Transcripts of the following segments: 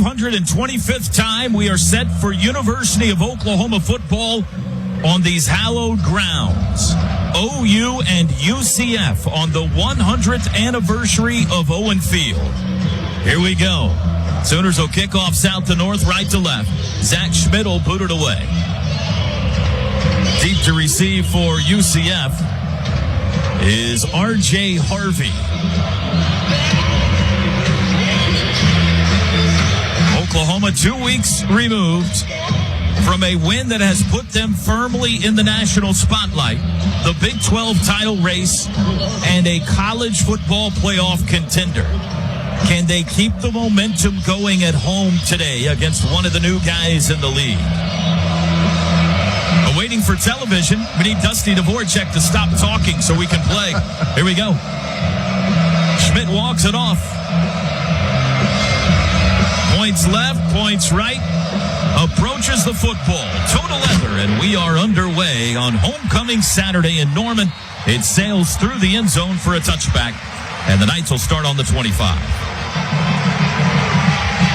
525th time we are set for University of Oklahoma football on these hallowed grounds. OU and UCF on the 100th anniversary of Owen Field. Here we go. Sooners will kick off south to north, right to left. Zach Schmidt will boot it away. Deep to receive for UCF is R.J. Harvey. Oklahoma 2 weeks removed from a win that has put them firmly in the national spotlight, the Big 12 title race, and a college football playoff contender. Can they keep the momentum going at home today against one of the new guys in the league? Waiting for television, we need Dusty Dvorak to stop talking so we can play. Here we go. Schmidt walks it off. Points left, points right. Approaches the football. Total leather, and we are underway on homecoming Saturday in Norman. It sails through the end zone for a touchback, and the Knights will start on the 25.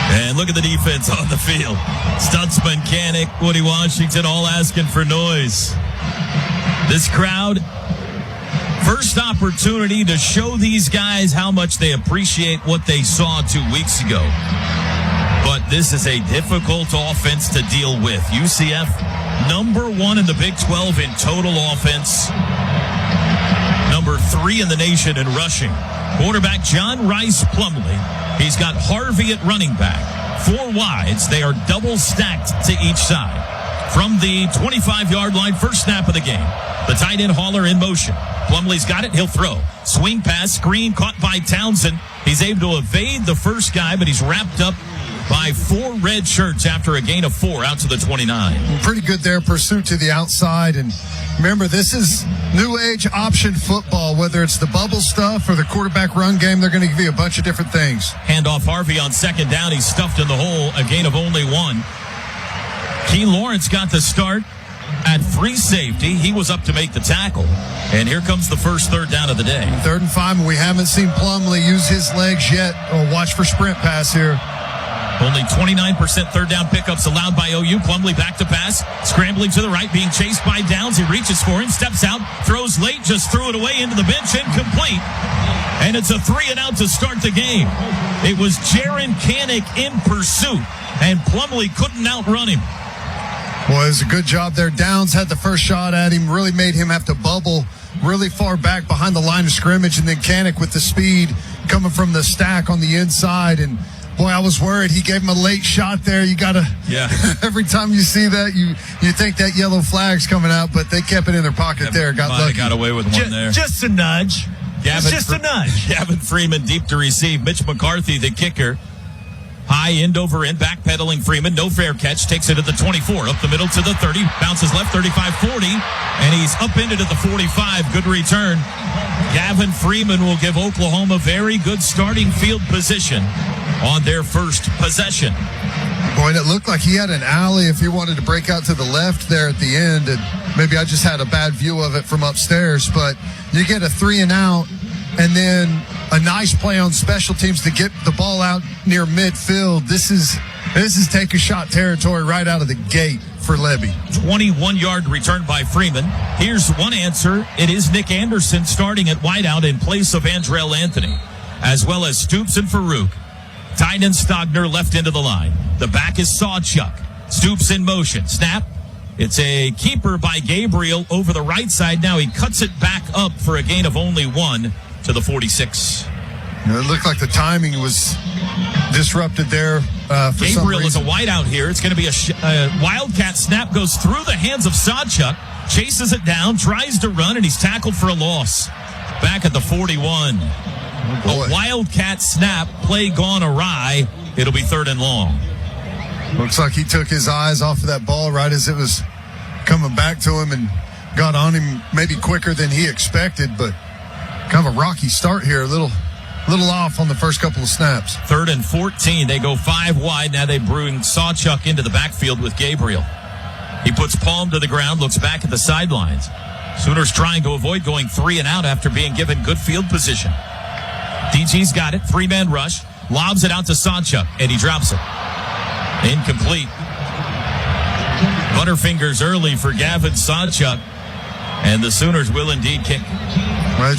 And look at the defense on the field. Stutzman, Canick, Woody Washington, all asking for noise. This crowd, first opportunity to show these guys how much they appreciate what they saw 2 weeks ago. But this is a difficult offense to deal with. UCF, number 1 in the Big 12 in total offense. Number 3 in the nation in rushing. Quarterback John Rice Plumlee. He's got Harvey at running back. 4 wides. They are double stacked to each side. From the 25-yard line, first snap of the game. The tight end hauler in motion. Plumlee's got it. He'll throw. Swing pass, screen caught by Townsend. He's able to evade the first guy, but he's wrapped up by 4 red shirts after a gain of 4 out to the 29. Pretty good there, pursuit to the outside. And remember, this is new age option football. Whether it's the bubble stuff or the quarterback run game, they're going to give you a bunch of different things. Handoff Harvey on second down. He's stuffed in the hole, a gain of only 1. Key Lawrence got the start at free safety. He was up to make the tackle. And here comes the first third down of the day. 3rd and 5, and we haven't seen Plumlee use his legs yet. Oh, watch for sprint pass here. Only 29% third down pickups allowed by OU. Plumlee back to pass, scrambling to the right, being chased by Downs. He reaches for him, steps out, throws late, just threw it away into the bench, incomplete. And it's a 3-and-out to start the game. It was Jaron Canick in pursuit, and Plumlee couldn't outrun him. Well, it was a good job there. Downs had the first shot at him, really made him have to bubble really far back behind the line of scrimmage, and then Canick with the speed coming from the stack on the inside. And boy, I was worried. He gave him a late shot there. You got to, every time you see that, you think that yellow flag's coming out, but they kept it in their pocket there. Got lucky. Got away with one there. Just a nudge. Just a nudge. Gavin Freeman deep to receive. Mitch McCarthy, the kicker. High end over end, backpedaling Freeman. No fair catch. Takes it at the 24. Up the middle to the 30. Bounces left, 35-40. And he's upended at the 45. Good return. Gavin Freeman will give Oklahoma very good starting field position on their first possession. Boy, and it looked like he had an alley if he wanted to break out to the left there at the end. And maybe I just had a bad view of it from upstairs. But you get a 3-and-out, and then a nice play on special teams to get the ball out near midfield. This is take a shot territory right out of the gate for Levy. 21-yard return by Freeman. Here's one answer. It is Nick Anderson starting at wideout in place of Andrell Anthony, as well as Stoops and Farouk. Tight end Stogner left into the line. The back is Sawchuk. Stoops in motion. Snap. It's a keeper by Gabriel over the right side. Now he cuts it back up for a gain of only 1 to the 46. It looked like the timing was disrupted there for Gabriel some reason. is a wideout here. It's going to be a Wildcat snap, goes through the hands of Sawchuk, chases it down, tries to run, and he's tackled for a loss. Back at the 41. A Wildcat snap, play gone awry. It'll be 3rd and long. Looks like he took his eyes off of that ball right as it was coming back to him and got on him maybe quicker than he expected, but kind of a rocky start here. A little off on the first couple of snaps. 3rd and 14. They go 5 wide. Now they bring Sawchuk into the backfield with Gabriel. He puts Palm to the ground, looks back at the sidelines. Sooners trying to avoid going 3-and-out after being given good field position. DG's got it. 3-man rush. Lobs it out to Sawchuk, and he drops it. Incomplete. Butterfingers early for Gavin Sawchuk, and the Sooners will indeed kick. Well,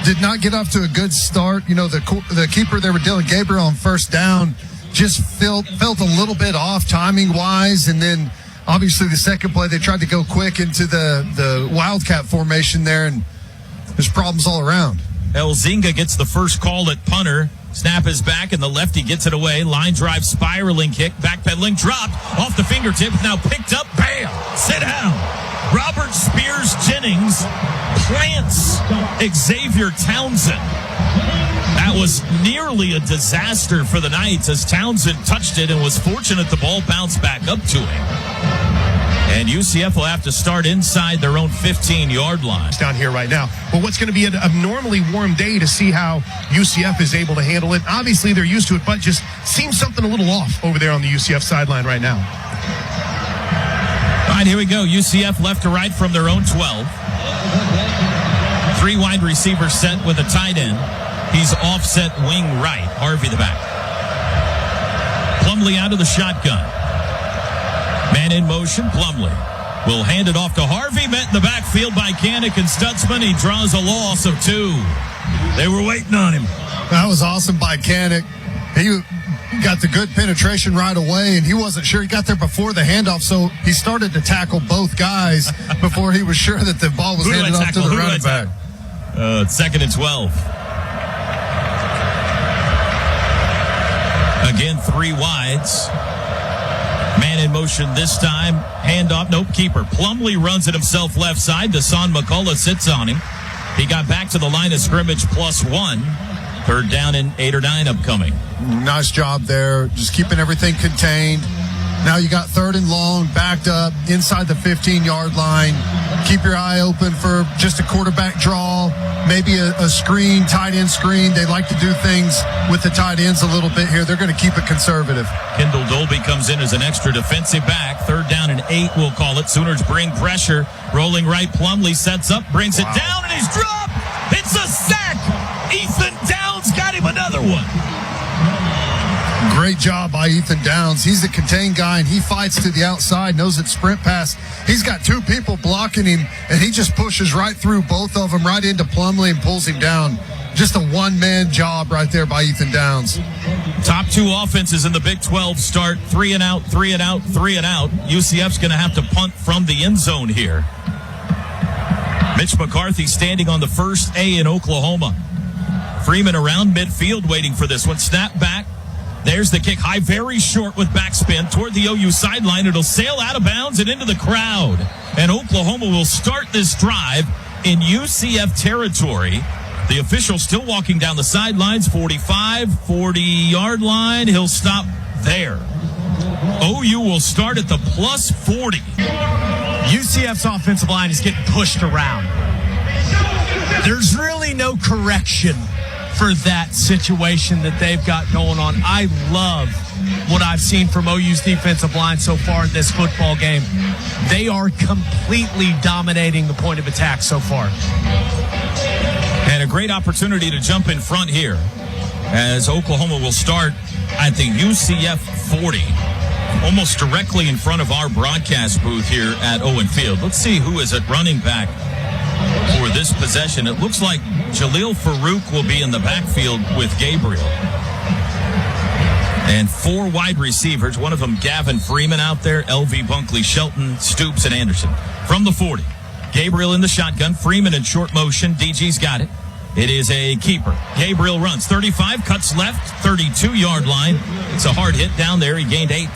did not get off to a good start. You know, the keeper there with Dylan Gabriel on first down just felt a little bit off timing-wise, and then obviously the second play they tried to go quick into the Wildcat formation there, and there's problems all around. Elzinga gets the first call at punter. Snap is back, and the lefty gets it away. Line drive, spiraling kick, backpedaling, dropped off the fingertip, now picked up, bam, sit down. Robert Spears Jennings plants Xavier Townsend. That was nearly a disaster for the Knights as Townsend touched it and was fortunate the ball bounced back up to him. And UCF will have to start inside their own 15-yard line. Down here right now. But what's going to be an abnormally warm day to see how UCF is able to handle it. Obviously, they're used to it, but just seems something a little off over there on the UCF sideline right now. All right, here we go. UCF left to right from their own 12. 3 wide receivers set with a tight end. He's offset wing right. Harvey the back. Plumlee out of the shotgun. Man in motion, Plumlee will hand it off to Harvey. Met in the backfield by Kanik and Stutzman. He draws a loss of 2. They were waiting on him. That was awesome by Kanik. He got the good penetration right away, and he wasn't sure. He got there before the handoff, so he started to tackle both guys before he was sure that the ball was handed off to the running back. It's 2nd and 12. Again, 3 wides. Man in motion this time. Handoff. Nope, keeper. Plumlee runs it himself left side. Deshaun McCullough sits on him. He got back to the line of scrimmage +1. 3rd down and 8 or 9 upcoming. Nice job there. Just keeping everything contained. Now you got 3rd and long, backed up inside the 15-yard line. Keep your eye open for just a quarterback draw, maybe a screen, tight end screen. They like to do things with the tight ends a little bit here. They're going to keep it conservative. Kendall Dolby comes in as an extra defensive back. 3rd down and 8, we'll call it. Sooners bring pressure. Rolling right, Plumlee sets up, brings it down, and he's dropped. It's a sack. Ethan Downs got him another one. Great job by Ethan Downs. He's the contained guy, and he fights to the outside, knows it's sprint pass. He's got 2 people blocking him, and he just pushes right through both of them, right into Plumlee and pulls him down. Just a one-man job right there by Ethan Downs. Top 2 offenses in the Big 12 start 3 and out, 3 and out, 3 and out. UCF's going to have to punt from the end zone here. Mitch McCarthy standing on the first A in Oklahoma. Freeman around midfield waiting for this one. Snap back. There's the kick. High, very short with backspin toward the OU sideline. It'll sail out of bounds and into the crowd. And Oklahoma will start this drive in UCF territory. The official still walking down the sidelines. 45, 40-yard line. He'll stop there. OU will start at the +40. UCF's offensive line is getting pushed around. There's really no correction for that situation that they've got going on. I love what I've seen from OU's defensive line so far in this football game. They are completely dominating the point of attack so far. And a great opportunity to jump in front here as Oklahoma will start at the UCF 40, almost directly in front of our broadcast booth here at Owen Field. Let's see who is at running back for this possession. It looks like Jaleel Farouk will be in the backfield with Gabriel. And 4 wide receivers, one of them Gavin Freeman out there, LV Bunkley, Shelton, Stoops, and Anderson. From the 40, Gabriel in the shotgun, Freeman in short motion, DG's got it. It is a keeper. Gabriel runs 35, cuts left, 32-yard line. It's a hard hit down there. He gained 8.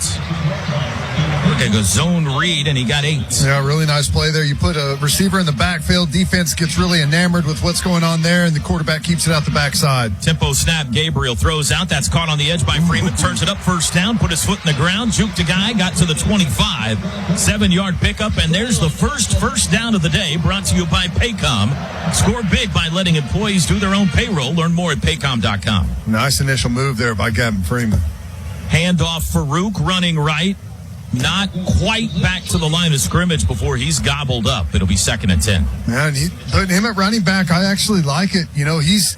Okay, goes zone read, and he got 8. Yeah, really nice play there. You put a receiver in the backfield. Defense gets really enamored with what's going on there, and the quarterback keeps it out the backside. Tempo snap. Gabriel throws out. That's caught on the edge by Freeman. Turns it up, first down, put his foot in the ground, juked a guy, got to the 25. 7-yard pickup, and there's the first down of the day, brought to you by Paycom. Score big by letting employees do their own payroll. Learn more at paycom.com. Nice initial move there by Gavin Freeman. Handoff, Farouk running right. Not quite back to the line of scrimmage before he's gobbled up. It'll be 2nd and 10. Man, putting him at running back, I actually like it. You know, he's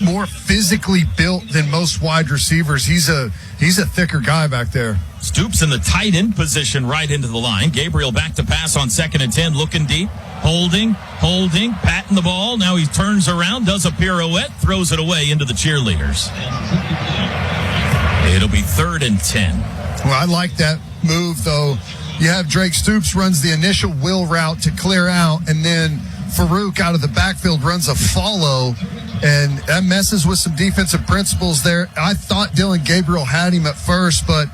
more physically built than most wide receivers. He's a thicker guy back there. Stoops in the tight end position right into the line. Gabriel back to pass on 2nd and 10, looking deep, holding, patting the ball. Now he turns around, does a pirouette, throws it away into the cheerleaders. It'll be 3rd and 10. Well, I like that move, though. You have Drake Stoops runs the initial wheel route to clear out, and then Farouk out of the backfield runs a follow, and that messes with some defensive principles there. I thought Dylan Gabriel had him at first, but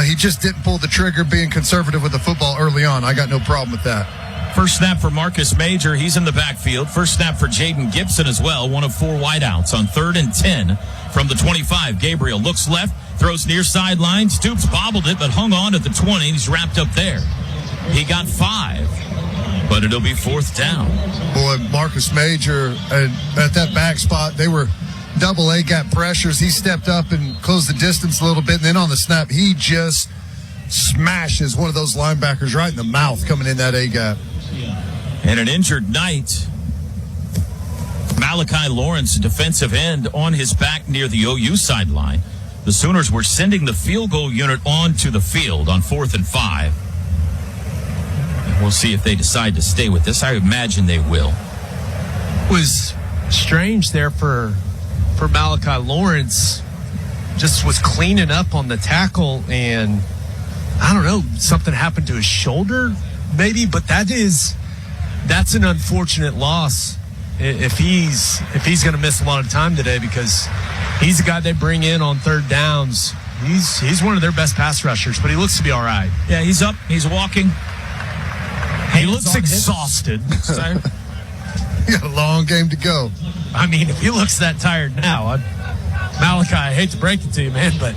he just didn't pull the trigger, being conservative with the football early on. I got no problem with that. First snap for Marcus Major. He's in the backfield. First snap for Jaden Gibson as well. One of 4 wideouts on 3rd and 10 from the 25. Gabriel looks left, throws near sideline. Stoops bobbled it, but hung on at the 20. He's wrapped up there. He got 5, but it'll be 4th down. Boy, Marcus Major, at that back spot, they were double A-gap pressures. He stepped up and closed the distance a little bit, and then on the snap, he just smashes one of those linebackers right in the mouth coming in that A-gap. And an injured Knight. Malachi Lawrence, defensive end, on his back near the OU sideline. The Sooners were sending the field goal unit onto the field on 4th and 5. We'll see if they decide to stay with this. I imagine they will. It was strange there for Malachi Lawrence. Just was cleaning up on the tackle, and I don't know, something happened to his shoulder maybe, but that's an unfortunate loss if he's going to miss a lot of time today, because he's the guy they bring in on 3rd downs. He's one of their best pass rushers, but he looks to be all right. Yeah, he's up. He's walking. He looks exhausted. He got a long game to go. I mean, if he looks that tired now, Malachi, I hate to break it to you, man, but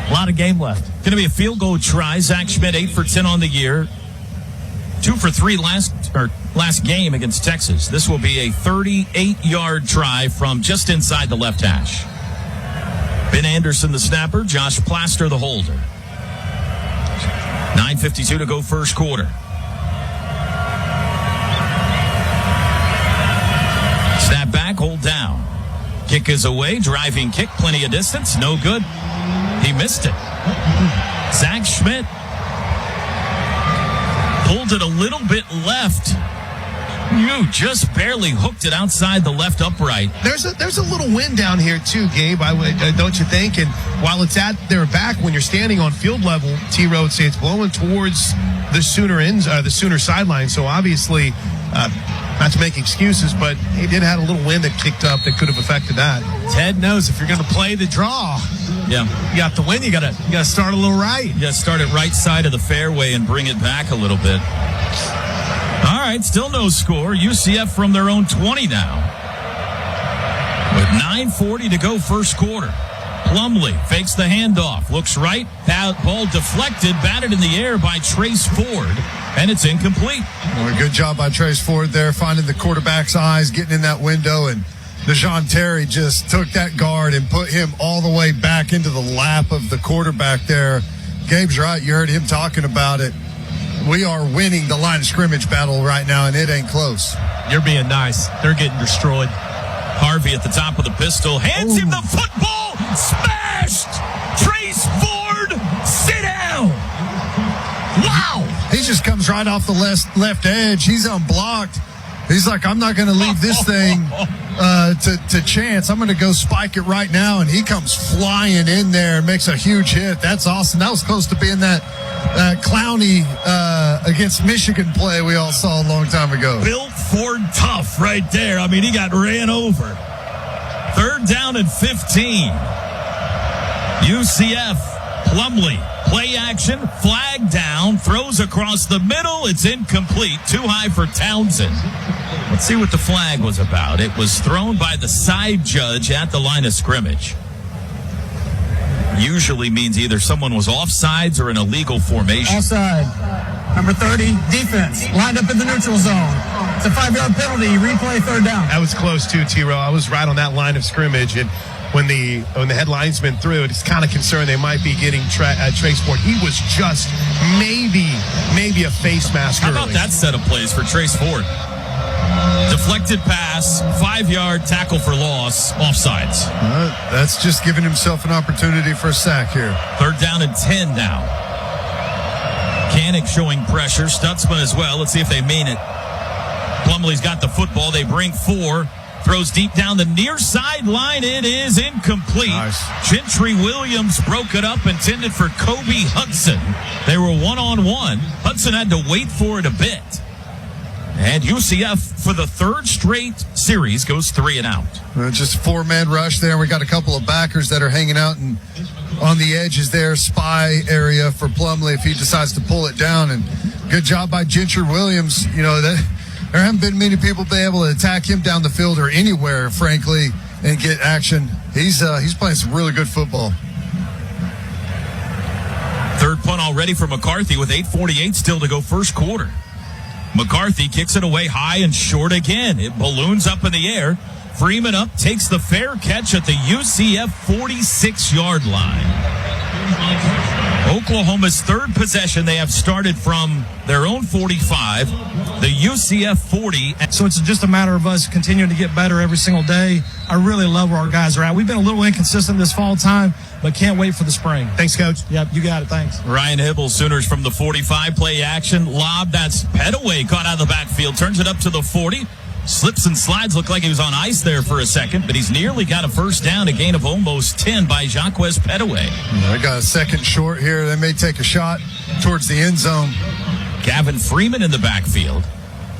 a lot of game left. Going to be a field goal try. Zach Schmidt, 8 for 10 on the year. 2 for 3 last game against Texas. This will be a 38-yard try from just inside the left hash. Ben Anderson, the snapper. Josh Plaster, the holder. 9:52 to go first quarter. Snap back, hold down. Kick is away, driving kick, plenty of distance, no good. He missed it. Zach Schmidt pulled it a little bit left. You just barely hooked it outside the left upright. There's a little wind down here too, Gabe. Don't you think? And while it's at their back, when you're standing on field level, T-Row would say it's blowing towards the Sooner sideline. So obviously, not to make excuses, but he did have a little wind that kicked up that could have affected that. Ted knows if you're going to play the draw, yeah, you got the win. You got to start a little right. You got to start it right side of the fairway and bring it back a little bit. All right, still no score. UCF from their own 20 now. With 9:40 to go first quarter. Plumlee fakes the handoff, looks right, ball deflected, batted in the air by Trace Ford, and it's incomplete. Well, good job by Trace Ford there, finding the quarterback's eyes, getting in that window, and Dejon Terry just took that guard and put him all the way back into the lap of the quarterback there. Gabe's right. You heard him talking about it. We are winning the line of scrimmage battle right now, and it ain't close. You're being nice. They're getting destroyed. Harvey at the top of the pistol hands him the football. Smashed. Trace Ford, sit down. Wow. He just comes right off the left edge. He's unblocked. He's like, I'm not going to leave this thing to chance. I'm going to go spike it right now. And he comes flying in there and makes a huge hit. That's awesome. That was close to being that Clowney against Michigan play we all saw a long time ago. Built Ford tough right there. I mean, he got ran over. 3rd down and 15. UCF, Plumlee. Play action, flag down, throws across the middle. It's incomplete. Too high for Townsend. Let's see what the flag was about. It was thrown by the side judge at the line of scrimmage. Usually means either someone was offsides or in a legal formation. Offside. Number 30, defense. Lined up in the neutral zone. It's a 5-yard penalty. Replay 3rd down. That was close too, T-Row. I was right on that line of scrimmage, and when the head linesman threw it, it's kind of concerned they might be getting Trace Ford. He was just maybe a face mask. How about that set of plays for Trace Ford? Deflected pass, 5-yard tackle for loss, offsides. That's just giving himself an opportunity for a sack here. 3rd down and 10 now. Canick showing pressure, Stutzman as well. Let's see if they mean it. Plumlee's got the football. They bring 4. Throws deep down the near sideline. It is incomplete. Nice. Gentry Williams broke it up, intended for Kobe Hudson. They were one-on-one. Hudson had to wait for it a bit. And UCF, for the 3rd straight series, goes 3 and out. Just a 4-man rush there. We got a couple of backers that are hanging out and on the edges there, spy area for Plumlee if he decides to pull it down. And good job by Gentry Williams. You know, there haven't been many people be able to attack him down the field or anywhere, frankly, and get action. He's playing some really good football. 3rd punt already for McCarthy with 8:48 still to go first quarter. McCarthy kicks it away high and short again. It balloons up in the air. Freeman up, takes the fair catch at the UCF 46-yard line. Oklahoma's 3rd possession. They have started from their own 45, the UCF 40. So it's just a matter of us continuing to get better every single day. I really love where our guys are at. We've been a little inconsistent this fall time, but can't wait for the spring. Thanks, Coach. Yep, you got it. Thanks. Ryan Hibble, Sooners from the 45, play action. Lob, that's Petaway caught out of the backfield. Turns it up to the 40. Slips and slides. Looked like he was on ice there for a second, but he's nearly got a first down, a gain of almost 10 by Jacquez Petaway. I got a second short here. They may take a shot towards the end zone. Gavin Freeman in the backfield.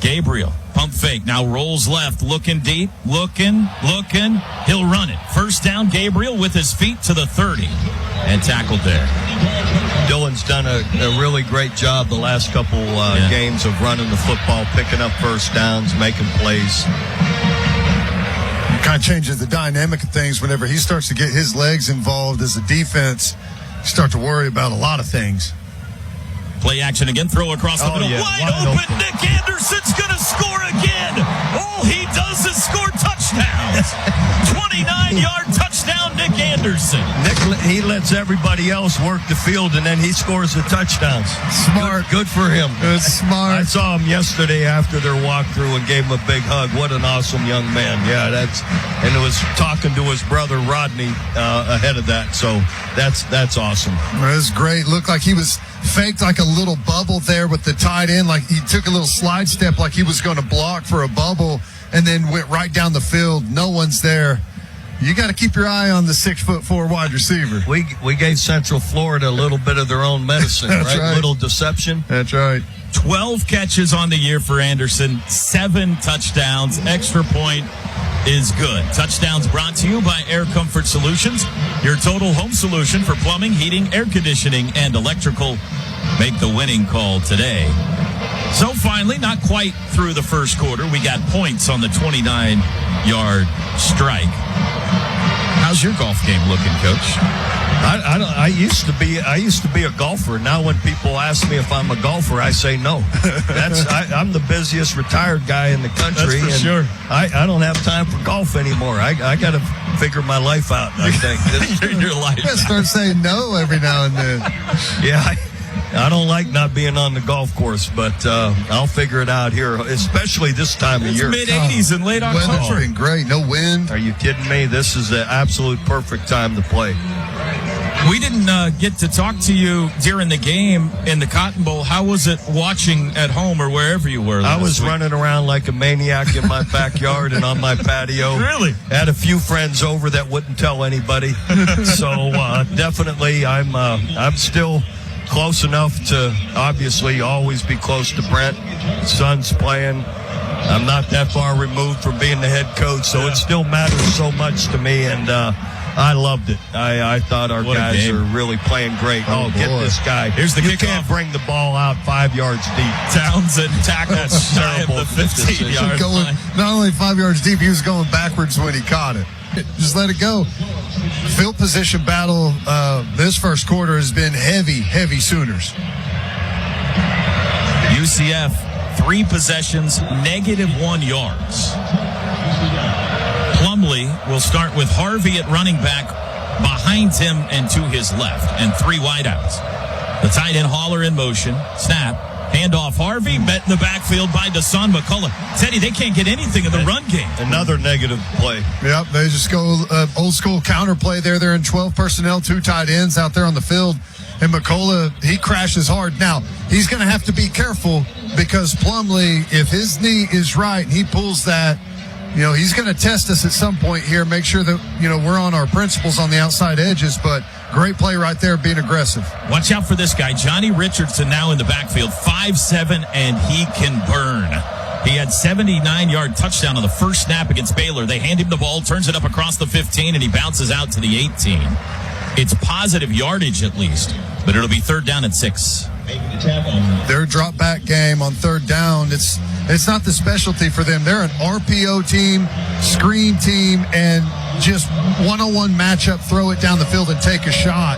Gabriel, pump fake, now rolls left, looking deep, looking. He'll run it. First down, Gabriel with his feet to the 30 and tackled there. Dylan's done a really great job the last couple games of running the football, picking up first downs, making plays. It kind of changes the dynamic of things whenever he starts to get his legs involved as a defense. You start to worry about a lot of things. Play action again, throw across the middle. Yeah, wide open. Nick Anderson's going to score again. All he does is score touchdowns. 29-yard touchdown, Nick Anderson. Nick, he lets everybody else work the field, and then he scores the touchdowns. Smart. Good for him. It's smart. I saw him yesterday after their walkthrough and gave him a big hug. What an awesome young man. Yeah, and it was talking to his brother Rodney ahead of that. So that's awesome. It was great. Looked like he was faked like a little bubble there with the tight end. Like he took a little slide step like he was going to block for a bubble and then went right down the field. No one's there. You got to keep your eye on the 6'4" wide receiver. We gave Central Florida a little bit of their own medicine, That's right. Little deception. That's right. 12 catches on the year for Anderson, 7 touchdowns. Extra point is good. Touchdowns brought to you by Air Comfort Solutions, your total home solution for plumbing, heating, air conditioning, and electrical. Make the winning call today. So finally, not quite through the first quarter, we got points on the 29-yard strike. How's your golf game looking, Coach? I used to be a golfer. Now when people ask me if I'm a golfer, I say no. I'm the busiest retired guy in the country. That's for sure. I don't have time for golf anymore. I got to figure my life out, I think. Your life. You got to start saying no every now and then. Yeah, I don't like not being on the golf course, but I'll figure it out here, especially this time of year. Mid-80s and late Weather's October. been great. No wind. Are you kidding me? This is the absolute perfect time to play. We didn't get to talk to you during the game in the Cotton Bowl. How was it watching at home or wherever you were? I was running around like a maniac in my backyard and on my patio. Really? Had a few friends over that wouldn't tell anybody. So definitely, I'm still close enough to obviously always be close to Brent. Son's playing. I'm not that far removed from being the head coach, so it still matters so much to me, and I loved it. I thought our guys are really playing great. Oh, get this guy. Here's the You kickoff. can't bring the ball out 5 yards deep. Townsend tackles shy of the terrible 15-yard Going, line. not only 5 yards deep, he was going backwards when he caught it. Just let it go. Field position battle this first quarter has been heavy Sooners. UCF, 3 possessions, -1 yards. Plumlee will start with Harvey at running back behind him and to his left, and 3 wideouts. The tight end Haller in motion. Snap. Handoff Harvey, met in the backfield by Deshaun McCullough. Teddy, they can't get anything in the run game. Another negative play. Yep, they just go old school counter play there. They're in 12 personnel, 2 tight ends out there on the field. And McCullough, he crashes hard. Now, he's going to have to be careful because Plumlee, if his knee is right and he pulls that, he's going to test us at some point here, make sure that, we're on our principles on the outside edges. But great play right there, being aggressive. Watch out for this guy, Johnny Richardson, now in the backfield, 5'7", and he can burn. He had 79-yard touchdown on the first snap against Baylor. They hand him the ball, turns it up across the 15, and he bounces out to the 18. It's positive yardage at least, but it'll be 3rd down and 6. Their drop back game on 3rd down, it's not the specialty for them. They're an RPO team, screen team, and just one-on-one matchup, throw it down the field and take a shot.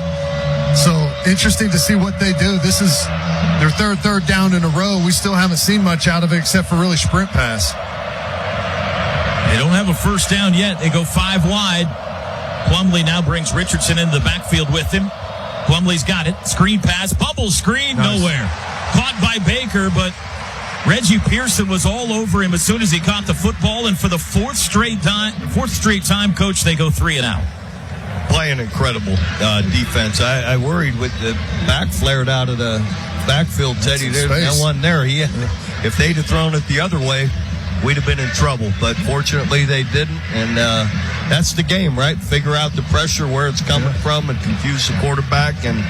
So interesting to see what they do. This is their third down in a row. We still haven't seen much out of it except for really sprint pass. They don't have a first down yet. They go 5 wide. Plumlee now brings Richardson into the backfield with him. Plumlee's got it. Screen pass, bubble screen, nice. Nowhere. Caught by Baker, but Reggie Pearson was all over him as soon as he caught the football. And for the fourth straight time, Coach, they go 3 and out. Playing incredible defense. I worried with the back flared out of the backfield, Teddy. There's that one there. If they'd have thrown it the other way, we'd have been in trouble. But fortunately, they didn't. And that's the game, right? Figure out the pressure, where it's coming from, and confuse the quarterback. And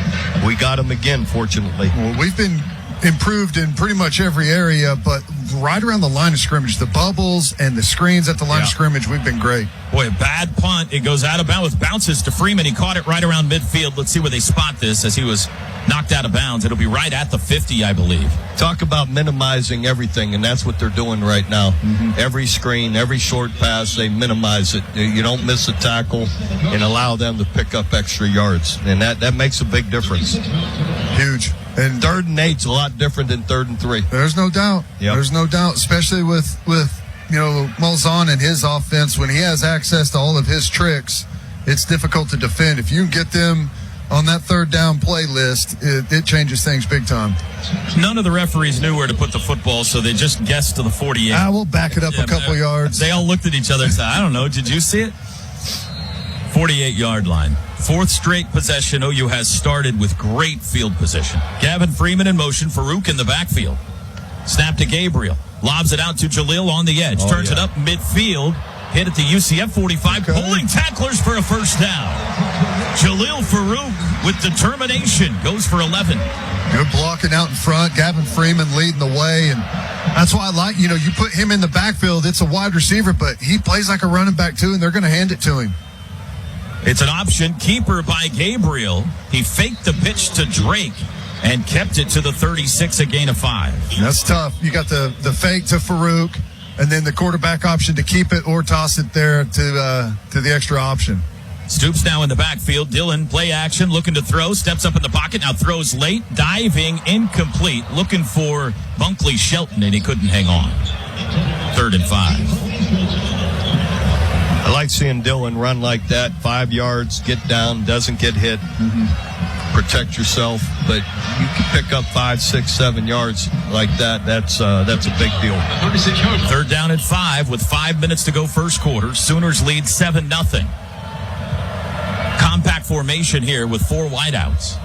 we got him again, fortunately. Well, we've been improved in pretty much every area, but right around the line of scrimmage, the bubbles and the screens at the line of scrimmage, we've been great. Boy, a bad punt. It goes out of bounds. Bounces to Freeman. He caught it right around midfield. Let's see where they spot this as he was knocked out of bounds. It'll be right at the 50, I believe. Talk about minimizing everything, and that's what they're doing right now. Mm-hmm. Every screen, every short pass, they minimize it. You don't miss a tackle and allow them to pick up extra yards, and that makes a big difference. Huge. And 3rd and 8's a lot different than 3rd and 3. There's no doubt. Yep. There's no doubt, especially with Malzahn and his offense. When he has access to all of his tricks, it's difficult to defend. If you can get them on that 3rd down playlist, it changes things big time. None of the referees knew where to put the football, so they just guessed to the 48. We'll back it up a couple yards. They all looked at each other and said, I don't know, did you see it? 48-yard line. 4th straight possession. OU has started with great field position. Gavin Freeman in motion. Farouk in the backfield. Snap to Gabriel. Lobs it out to Jalil on the edge. Turns it up midfield. Hit at the UCF 45. Okay. Pulling tacklers for a first down. Jalil Farouk with determination goes for 11. Good blocking out in front. Gavin Freeman leading the way. And that's why I like, you put him in the backfield. It's a wide receiver, but he plays like a running back too, and they're going to hand it to him. It's an option. Keeper by Gabriel. He faked the pitch to Drake and kept it to the 36, a gain of 5. That's tough. You got the fake to Farouk, and then the quarterback option to keep it or toss it there to the extra option. Stoops now in the backfield. Dillon, play action, looking to throw. Steps up in the pocket. Now throws late. Diving, incomplete. Looking for Bunkley Shelton, and he couldn't hang on. 3rd and 5. I like seeing Dillon run like that, 5 yards, get down, doesn't get hit, protect yourself. But you can pick up 5, 6, 7 yards like that. That's a big deal. 3rd down and 5 with 5 minutes to go first quarter. Sooners lead 7-0. Compact formation here with 4 wideouts.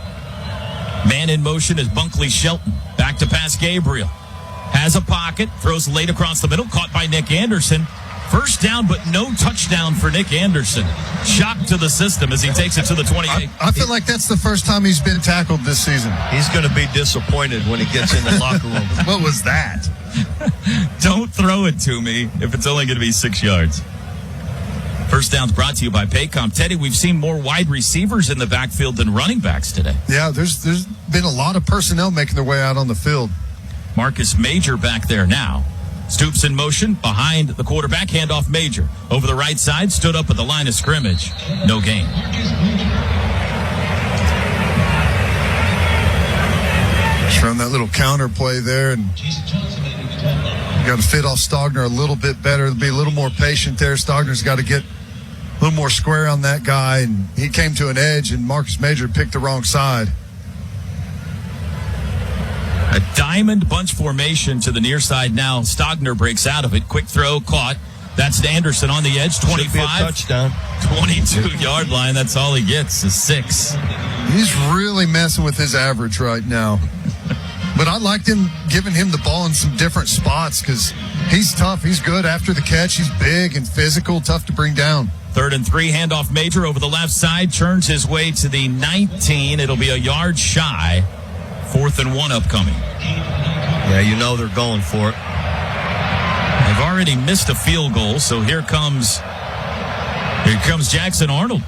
Man in motion is Bunkley Shelton. Back to pass Gabriel. Has a pocket, throws late across the middle, caught by Nick Anderson. First down, but no touchdown for Nick Anderson. Shock to the system as he takes it to the 28. I feel like that's the first time he's been tackled this season. He's going to be disappointed when he gets in the locker room. What was that? Don't throw it to me if it's only going to be 6 yards. First down's brought to you by Paycom. Teddy, we've seen more wide receivers in the backfield than running backs today. Yeah, there's been a lot of personnel making their way out on the field. Marcus Major back there now. Stoops in motion behind the quarterback. Handoff Major. Over the right side. Stood up at the line of scrimmage. No gain. Just run that little counter play there. And got to fit off Stogner a little bit better. Be a little more patient there. Stogner's got to get a little more square on that guy. And he came to an edge, and Marcus Major picked the wrong side. A diamond bunch formation to the near side now. Stogner breaks out of it. Quick throw, caught. That's to Anderson on the edge. 25. Should be a touchdown. 22-yard line. That's all he gets is 6. He's really messing with his average right now. But I liked him giving him the ball in some different spots because he's tough. He's good after the catch. He's big and physical, tough to bring down. 3rd and 3, handoff Major over the left side, turns his way to the 19. It'll be a yard shy. 4th and 1 upcoming. Yeah, you know they're going for it. They've already missed a field goal, so here comes Jackson Arnold.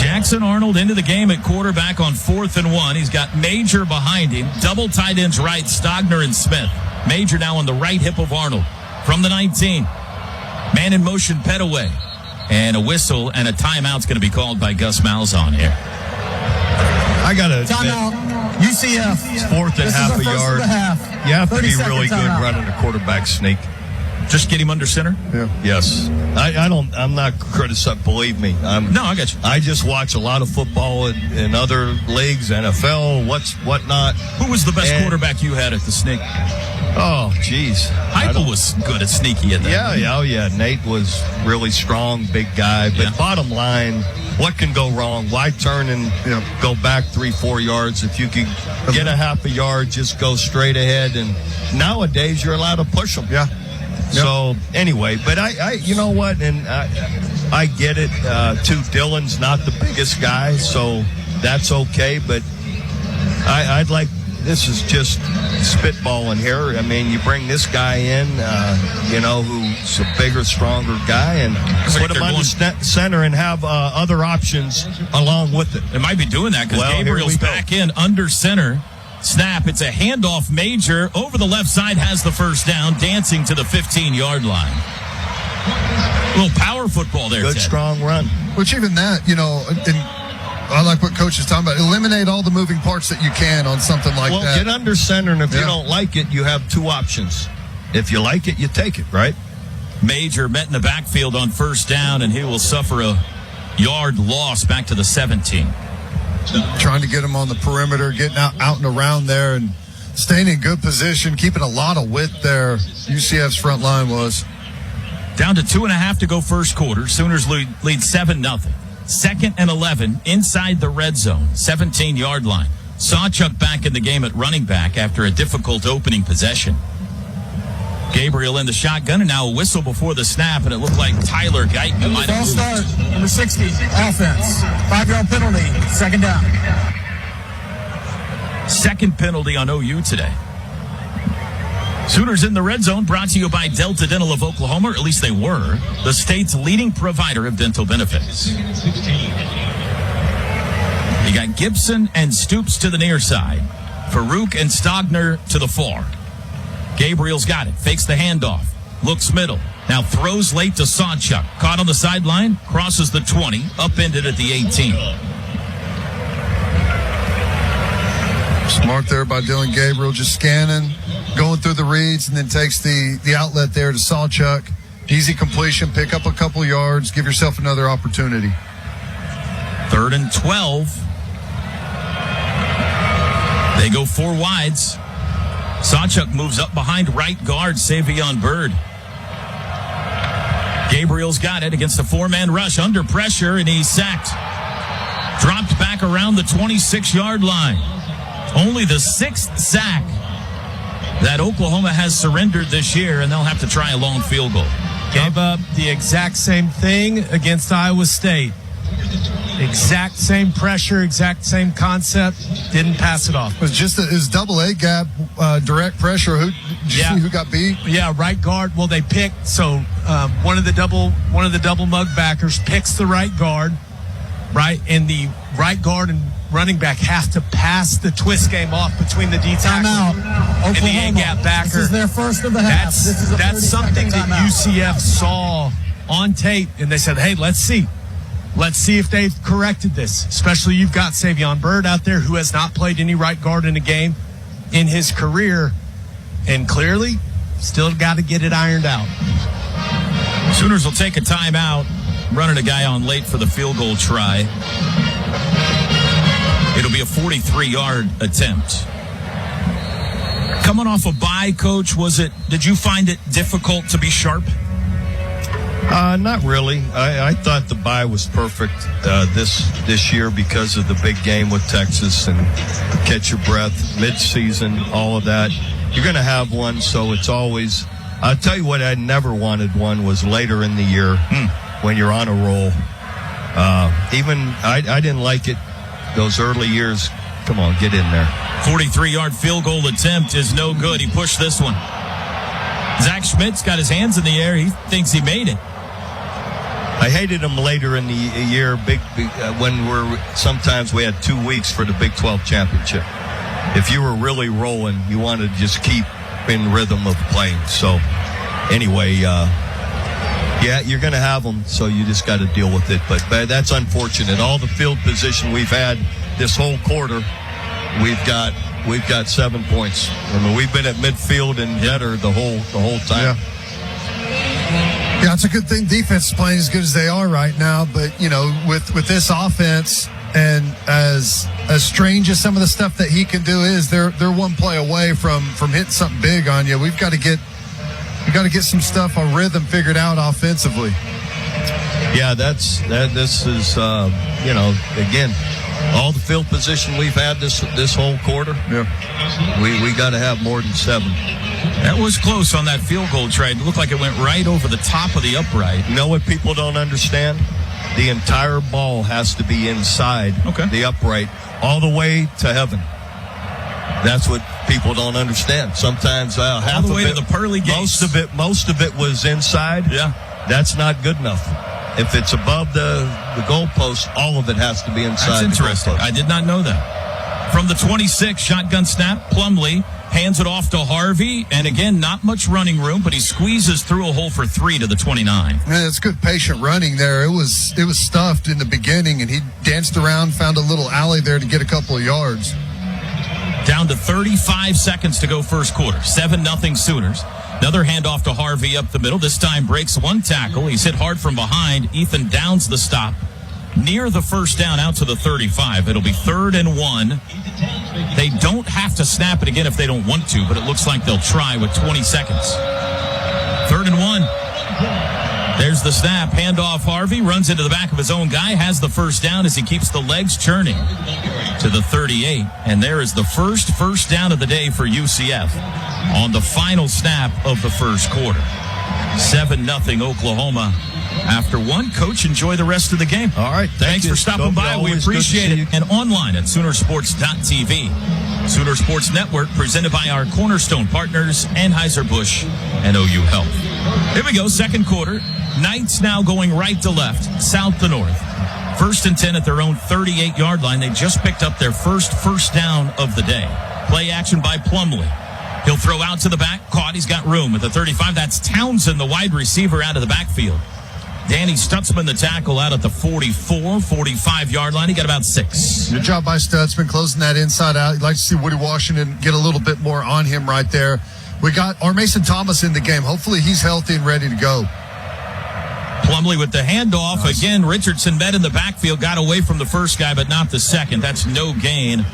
Jackson Arnold into the game at quarterback on 4th and 1. He's got Major behind him. Double tight ends right, Stogner and Smith. Major now on the right hip of Arnold. From the 19. Man in motion, Petaway. And a whistle and a timeout's going to be called by Gus Malzahn here. I got to Timeout. UCF. 4th and half a yard. You have to be really good running a quarterback sneak. Just get him under center? Yeah. Yes. I'm not criticizing, believe me. No, I got you. I just watch a lot of football in other leagues, NFL, whatnot. Who was the best quarterback you had at the sneak? Oh, geez. Heupel was good at sneaky at that. Yeah. Nate was really strong, big guy. But bottom line, what can go wrong? Why turn and go back 3-4 yards? If you can get a half a yard, just go straight ahead. And nowadays, you're allowed to push them. Yeah. So anyway, but I you know what, and I get it. Too, Dylan's not the biggest guy, so that's okay. But I'd like, this is just spitballing here. I mean, you bring this guy in, who's a bigger, stronger guy, and put him under center and have other options along with it. They might be doing that because Gabriel's back in under center. Snap, it's a handoff. Major over the left side has the first down, dancing to the 15-yard line. A little power football there, Good, Ted. strong run. Which even that, I like what Coach is talking about. Eliminate all the moving parts that you can on something like that. Well, get under center, and if you don't like it, you have 2 options. If you like it, you take it, right? Major met in the backfield on first down, and he will suffer a yard loss back to the 17. Trying to get him on the perimeter, getting out and around there, and staying in good position, keeping a lot of width there. UCF's front line was. Down to 2.5 to go first quarter. Sooners lead 7-0. 2nd and 11 inside the red zone, 17-yard line. Sawchuk back in the game at running back after a difficult opening possession. Gabriel in the shotgun, and now a whistle before the snap, and it looked like Tyler Guyton might have moved. False start, number 60, offense. 5-yard penalty, 2nd down. Second penalty on OU today. Sooners in the red zone, brought to you by Delta Dental of Oklahoma, or at least they were, the state's leading provider of dental benefits. You got Gibson and Stoops to the near side. Farouk and Stogner to the far. Gabriel's got it. Fakes the handoff. Looks middle. Now throws late to Sawchuk. Caught on the sideline. Crosses the 20. Upended at the 18. Smart there by Dylan Gabriel. Just scanning, going through the reads, and then takes the outlet there to Sawchuk. Easy completion. Pick up a couple yards. Give yourself another opportunity. 3rd and 12. They go 4 wides. Sawchuk moves up behind right guard Savion Byrd. Gabriel's got it against a 4-man rush under pressure, and he's sacked. Dropped back around the 26-yard line. Only the 6th sack that Oklahoma has surrendered this year, and they'll have to try a long field goal. Gave up the exact same thing against Iowa State. Exact same pressure, exact same concept. Didn't pass it off. It was just his double A gap, direct pressure. Did you see who got beat? Yeah, right guard. Well, they picked. So one of the double mug backers picks the right guard, right, and the right guard and running back have to pass the twist game off between the D tackle and the A gap backer. This is their first of the half. That's something that UCF saw on tape, and they said, "Hey, let's see." Let's see if they've corrected this. Especially you've got Savion Byrd out there who has not played any right guard in a game in his career. And clearly, still got to get it ironed out. Sooners will take a timeout. Running a guy on late for the field goal try. It'll be a 43-yard attempt. Coming off a bye, Coach, did you find it difficult to be sharp? Not really. I thought the bye was perfect this year because of the big game with Texas and catch your breath, mid-season, all of that. You're going to have one, so it's always – I'll tell you what I never wanted one was later in the year when you're on a roll. I didn't like it those early years. Come on, get in there. 43-yard field goal attempt is no good. He pushed this one. Zach Schmidt's got his hands in the air. He thinks he made it. I hated him later in the year, when sometimes we had 2 weeks for the Big 12 championship. If you were really rolling, you wanted to just keep in rhythm of playing. So anyway, yeah, you're going to have them, so you just got to deal with it. But that's unfortunate. All the field position we've had this whole quarter, we've got 7 points. I mean, we've been at midfield and better the whole time. Yeah, it's a good thing defense is playing as good as they are right now. But, with this offense and as strange as some of the stuff that he can do is, they're one play away from hitting something big on you. We've got to get some stuff on rhythm figured out offensively. Yeah, this is, again, all the field position we've had this whole quarter. Yeah. We got to have more than 7. That was close on that field goal try. It looked like it went right over the top of the upright. You know what people don't understand? The entire ball has to be inside the upright all the way to heaven. That's what people don't understand. Sometimes half all the way of it, to the pearly gates. Most of it was inside. Yeah. That's not good enough. If it's above the goalpost, all of it has to be inside. That's interesting. I did not know that. From the 26, shotgun snap, Plumlee hands it off to Harvey, and again, not much running room, but he squeezes through a hole for 3 to the 29. Man, it's good patient running there. It was stuffed in the beginning, and he danced around, found a little alley there to get a couple of yards. Down to 35 seconds to go first quarter. 7-0 Sooners. Another handoff to Harvey up the middle. This time breaks one tackle. He's hit hard from behind. Ethan downs the stop near the first down out to the 35. It'll be 3rd and 1. They don't have to snap it again if they don't want to, but it looks like they'll try with 20 seconds. 3rd and 1. There's the snap. Handoff Harvey. Runs into the back of his own guy. Has the first down as he keeps the legs churning to the 38. And there is the first down of the day for UCF on the final snap of the first quarter. 7-0 Oklahoma. After one, Coach, enjoy the rest of the game. All right. Thanks for stopping by. We appreciate it. And online at Soonersports.tv. Sooner Sports Network, presented by our cornerstone partners, Anheuser-Busch and OU Health. Here we go, second quarter. Knights now going right to left, south to north. 1st and 10 at their own 38-yard line. They just picked up their first down of the day. Play action by Plumlee. He'll throw out to the back. Caught. He's got room at the 35. That's Townsend, the wide receiver, out of the backfield. Danny Stutzman, the tackle, out at the 45-yard line. He got about 6. Good job by Stutzman closing that inside out. You'd like to see Woody Washington get a little bit more on him right there. We got our Mason Thomas in the game. Hopefully he's healthy and ready to go. Plumlee with the handoff. Nice. Again, Richardson met in the backfield, got away from the first guy, but not the second. That's no gain.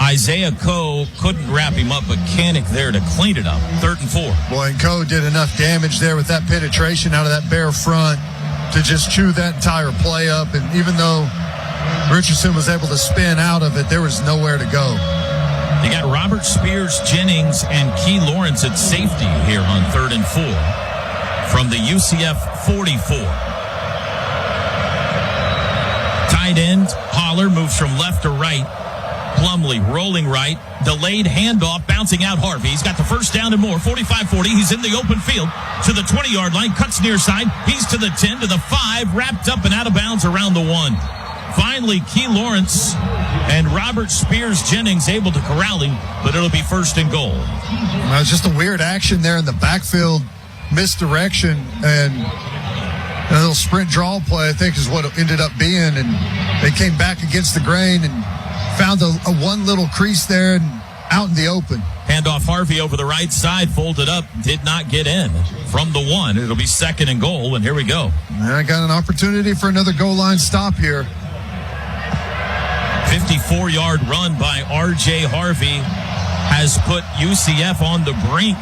Isaiah Coe couldn't wrap him up, but Kanik there to clean it up. 3rd and 4. Boy, and Coe did enough damage there with that penetration out of that bare front to just chew that entire play up. And even though Richardson was able to spin out of it, there was nowhere to go. You got Robert Spears, Jennings, and Key Lawrence at safety here on 3rd and 4 from the UCF 44. Tight end, Holler moves from left to right. Plumlee rolling right, delayed handoff, bouncing out Harvey. He's got the first down and more, 45-40. He's in the open field to the 20-yard line, cuts near side. He's to the 10, to the 5, wrapped up and out of bounds around the 1. Finally, Key Lawrence and Robert Spears Jennings able to corral him, but it'll be 1st and goal. It was just a weird action there in the backfield, misdirection, and a little sprint draw play, I think, is what it ended up being. And they came back against the grain and found a one little crease there and out in the open. Handoff Harvey over the right side, folded up, did not get in. From the 1, it'll be 2nd and goal, and here we go. And I got an opportunity for another goal line stop here. 50 54-yard run by R.J. Harvey has put UCF on the brink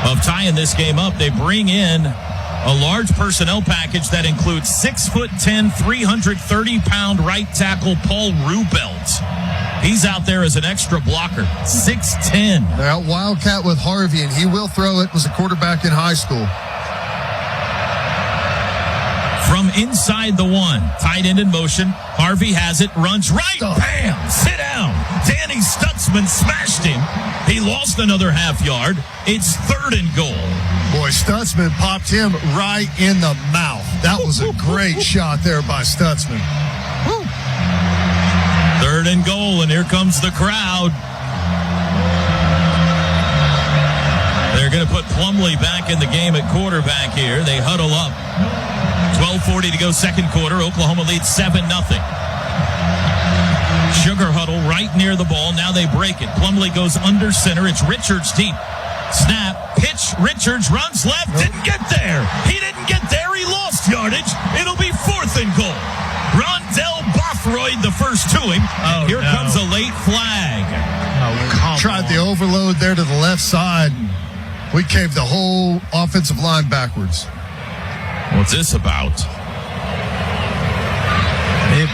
of tying this game up. They bring in a large personnel package that includes 6'10", 330-pound right tackle Paul Rubelt. He's out there as an extra blocker, 6'10". They're out Wildcat with Harvey, and he will throw it. Was a quarterback in high school. From inside the one, tight end in motion. Harvey has it, runs right, bam, sit down. Danny Stutzman smashed him. He lost another half yard. It's 3rd and goal. Boy, Stutzman popped him right in the mouth. That was a great shot there by Stutzman. 3rd and goal, and here comes the crowd. They're going to put Plumlee back in the game at quarterback here. They huddle up. 12:40 to go, second quarter. Oklahoma leads 7-0. Sugar huddle right near the ball. Now they break it. Plumlee goes under center. It's Richards deep. Snap, pitch. Richards runs left. Didn't get there. He didn't get there. He lost yardage. It'll be 4th and goal. Rondell Bothroyd the first to him. And here comes a late flag. Tried the overload there to the left side. We caved the whole offensive line backwards. What's this about? It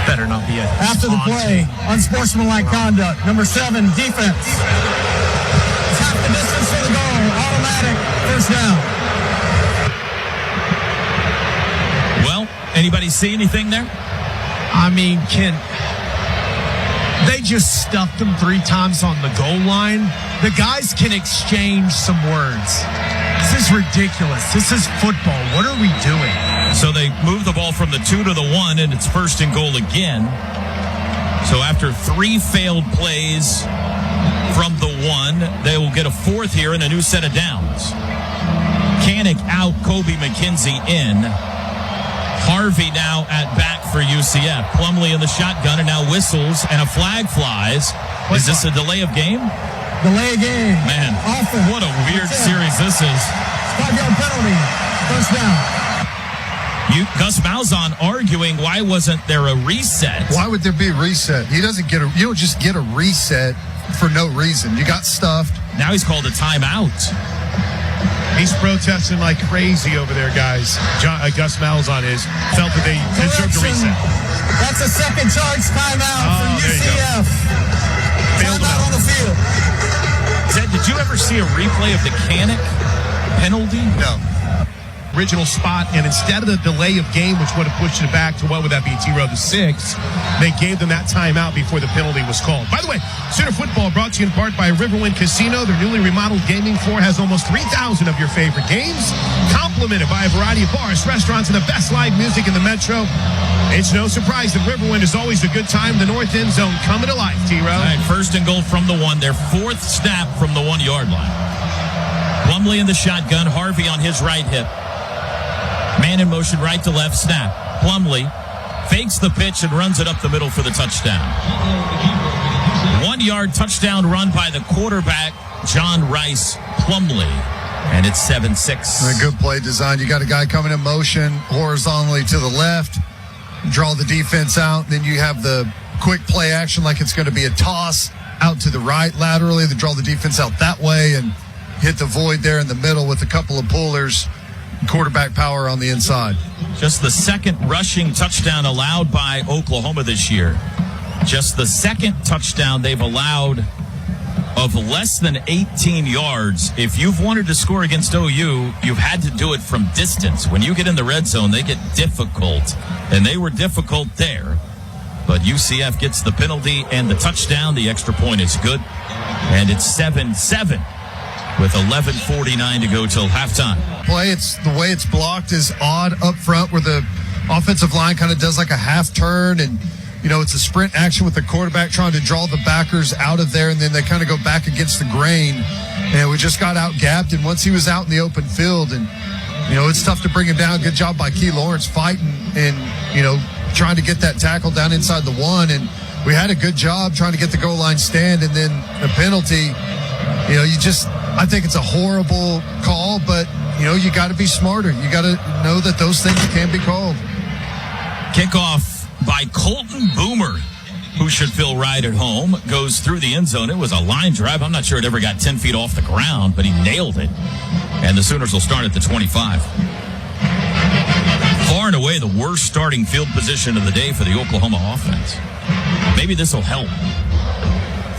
better not be a After the play, unsportsmanlike conduct. Number 7, defense. It's half the distance for the goal. Automatic. First down. Well, anybody see anything there? I mean, they just stuffed him 3 times on the goal line. The guys can exchange some words. This is ridiculous. This is football. What are we doing? So they move the ball from the 2 to the 1, and it's 1st and goal again. So after 3 failed plays from the 1, they will get a 4th here and a new set of downs. Canick out, Kobe McKenzie in. Harvey now at back for UCF. Plumlee in the shotgun, and now whistles, and a flag flies. Is this a delay of game? Delay game. Man, what a weird series this is. 5-yard penalty. First down. Gus Malzahn arguing, why wasn't there a reset? Why would there be a reset? You don't just get a reset for no reason. You got stuffed. Now he's called a timeout. He's protesting like crazy over there, guys. Gus Malzahn felt that they deserved a reset. That's a second charge timeout for UCF. Timeout on the field. Ted, did you ever see a replay of the Canick penalty? No. Original spot, and instead of the delay of game, which would have pushed it back to what would that be, T-Row, the 6th, they gave them that timeout before the penalty was called. By the way, Sooner Football brought to you in part by Riverwind Casino. Their newly remodeled gaming floor has almost 3,000 of your favorite games, complemented by a variety of bars, restaurants, and the best live music in the metro. It's no surprise that Riverwind is always a good time. The north end zone coming to life, T-Row. All right, 1st and goal from the 1. Their 4th snap from the 1-yard line. Plumlee in the shotgun, Harvey on his right hip. Man in motion, right to left, snap. Plumlee fakes the pitch and runs it up the middle for the touchdown. 1-yard touchdown run by the quarterback, John Rice Plumlee. And it's 7-6. A good play design. You got a guy coming in motion horizontally to the left, draw the defense out. Then you have the quick play action like it's going to be a toss out to the right laterally. They draw the defense out that way and hit the void there in the middle with a couple of pullers. Quarterback power on the inside. Just the 2nd rushing touchdown allowed by Oklahoma this year. Just the 2nd touchdown they've allowed of less than 18 yards. If you've wanted to score against OU, you've had to do it from distance. When you get in the red zone, they get difficult, and they were difficult there. But UCF gets the penalty and the touchdown. The extra point is good, and it's 7-7. With 11:49 to go till halftime. The way it's blocked is odd up front, where the offensive line kind of does like a half turn, and it's a sprint action with the quarterback trying to draw the backers out of there, and then they kind of go back against the grain. And we just got out gapped, and once he was out in the open field, and it's tough to bring him down. Good job by Key Lawrence fighting and trying to get that tackle down inside the 1, and we had a good job trying to get the goal line stand, and then the penalty. I think it's a horrible call, but, you got to be smarter. You got to know that those things can be called. Kickoff by Colton Boomer, who should feel right at home, goes through the end zone. It was a line drive. I'm not sure it ever got 10 feet off the ground, but he nailed it. And the Sooners will start at the 25. Far and away the worst starting field position of the day for the Oklahoma offense. Maybe this will help.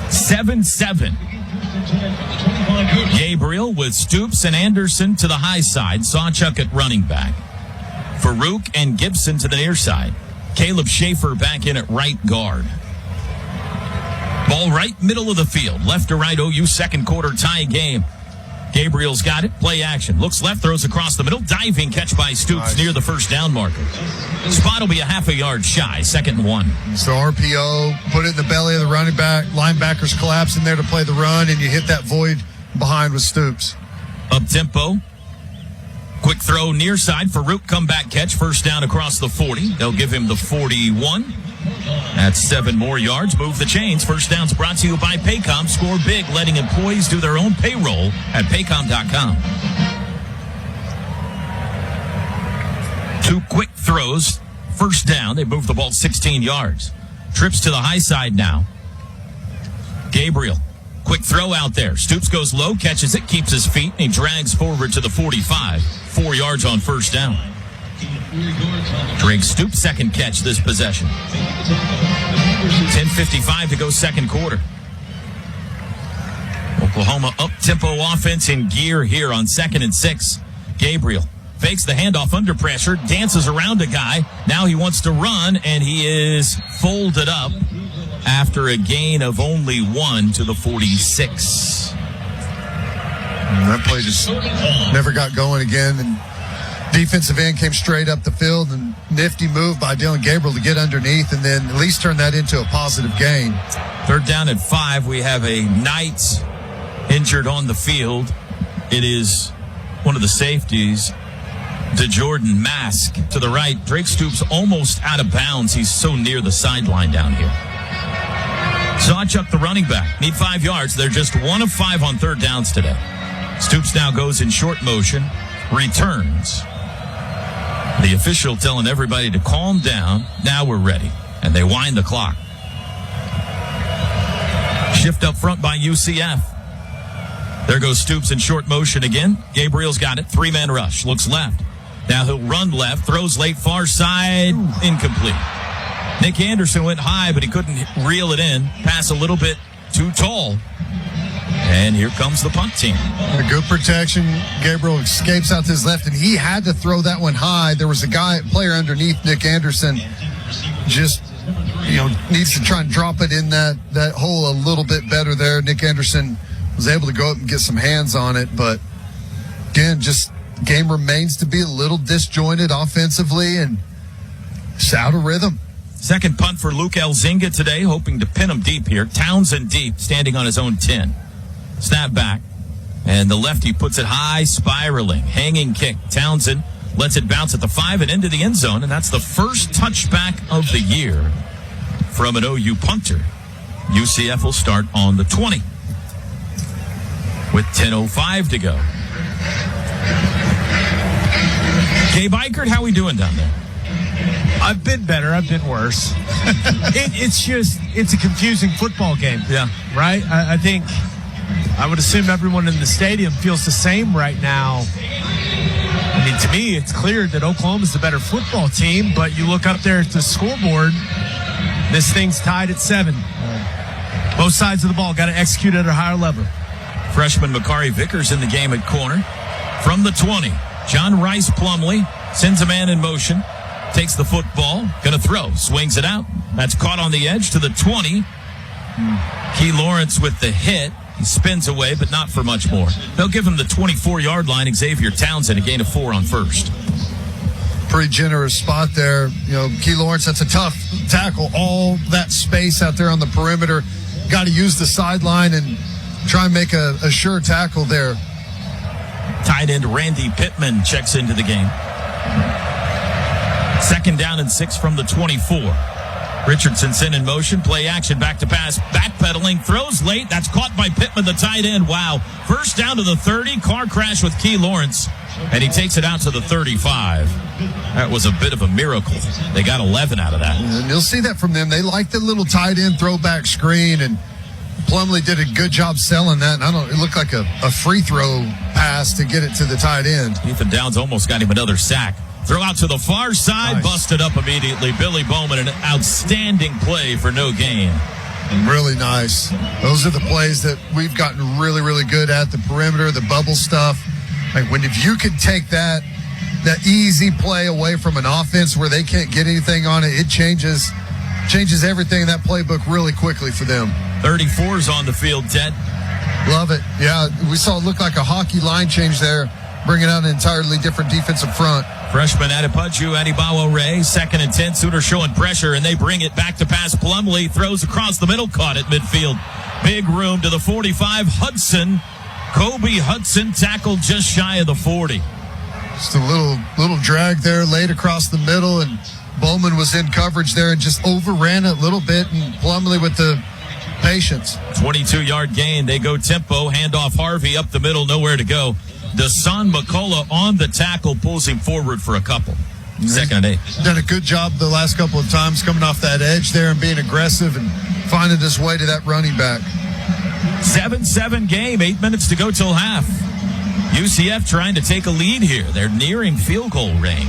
7-7. Gabriel with Stoops and Anderson to the high side. Sawchuk at running back. Farouk and Gibson to the near side. Caleb Schaefer back in at right guard. Ball right middle of the field. Left to right, OU second quarter tie game. Gabriel's got it. Play action. Looks left, throws across the middle. Diving catch by Stoops near the first down marker. Spot will be a half a yard shy. 2nd and 1. So RPO, put it in the belly of the running back. Linebackers collapse in there to play the run, and you hit that void behind with Stoops. Up tempo. Quick throw near side. Farouk comeback catch. First down across the 40. They'll give him the 41. That's 7 more yards. Move the chains. First down's brought to you by Paycom. Score big, letting employees do their own payroll at Paycom.com. 2 quick throws. First down. They move the ball 16 yards. Trips to the high side now. Gabriel. Quick throw out there. Stoops goes low, catches it, keeps his feet, and he drags forward to the 45. 4 yards on first down. Drake Stoops' second catch this possession. 10:55 to go second quarter. Oklahoma up-tempo offense in gear here on 2nd and 6. Gabriel fakes the handoff under pressure, dances around a guy. Now he wants to run, and he is folded up after a gain of only 1 to the 46. And that play just never got going again, and defensive end came straight up the field, and nifty move by Dylan Gabriel to get underneath and then at least turn that into a positive gain. 3rd down and 5. We have a Knight injured on the field. It is one of the safeties, DeJordan Mask to the right. Drake Stoops almost out of bounds. He's so near the sideline down here. Sawchuk, the running back, need 5 yards. They're just 1 of 5 on 3rd downs today. Stoops now goes in short motion, returns. The official telling everybody to calm down. Now we're ready. And they wind the clock. Shift up front by UCF. There goes Stoops in short motion again. Gabriel's got it. 3-man rush. Looks left. Now he'll run left. Throws late far side. Incomplete. Nick Anderson went high, but he couldn't reel it in. Pass a little bit too tall. And here comes the punt team. A good protection. Gabriel escapes out to his left, and he had to throw that one high. There was a player underneath Nick Anderson. Just, needs to try and drop it in that hole a little bit better there. Nick Anderson was able to go up and get some hands on it, but again, just game remains to be a little disjointed offensively and just out of rhythm. Second punt for Luke Elzinga today, hoping to pin him deep here. Townsend deep, standing on his own 10. Snap back, and the lefty puts it high, spiraling, hanging kick. Townsend lets it bounce at the 5 and into the end zone, and that's the first touchback of the year from an OU punter. UCF will start on the 20 with 10:05 to go. Gabe Eichert, how we doing down there? I've been better. I've been worse. It's a confusing football game. Yeah. Right? I think I would assume everyone in the stadium feels the same right now. I mean, to me, it's clear that Oklahoma's the better football team, but you look up there at the scoreboard, this thing's tied at 7. Both sides of the ball got to execute at a higher level. Freshman Makari Vickers in the game at corner. From the 20, John Rice Plumlee sends a man in motion, takes the football, going to throw, swings it out. That's caught on the edge to the 20. Key Lawrence with the hit. He spins away, but not for much more. They'll give him the 24-yard line. Xavier Townsend, a gain of 4 on first. Pretty generous spot there. Key Lawrence, that's a tough tackle. All that space out there on the perimeter. Got to use the sideline and try and make a sure tackle there. Tight end Randy Pittman checks into the game. 2nd down and 6 from the 24. Richardson sent in motion, play action, back to pass, backpedaling, throws late. That's caught by Pittman, the tight end. Wow. First down to the 30, car crash with Key Lawrence, and he takes it out to the 35. That was a bit of a miracle. They got 11 out of that. And you'll see that from them. They like the little tight end throwback screen, and Plumlee did a good job selling that. And it looked like a free throw pass to get it to the tight end. Ethan Downs almost got him another sack. Throw out to the far side, Nice. Busted up immediately. Billy Bowman, an outstanding play for no gain. Really nice. Those are the plays that we've gotten really, really good at, the perimeter, the bubble stuff. Like if you can take that easy play away from an offense where they can't get anything on it, it changes everything in that playbook really quickly for them. 34's on the field, Ted. Love it. Yeah, we saw it look like a hockey line change there, bringing out an entirely different defensive front. Freshman Adepoju, Adibawo Ray, 2nd and 10. Sooners showing pressure, and they bring it back to pass. Plumlee throws across the middle, caught at midfield. Big room to the 45. Kobe Hudson tackled just shy of the 40. Just a little drag there, laid across the middle, and Bowman was in coverage there and just overran it a little bit, and Plumlee with the patience. 22-yard gain. They go tempo, handoff Harvey up the middle, nowhere to go. Desan McCullough on the tackle, pulls him forward for a couple. 2nd and 8. Done a good job the last couple of times coming off that edge there and being aggressive and finding his way to that running back. 7-7 game, 8 minutes to go till half. UCF trying to take a lead here. They're nearing field goal range.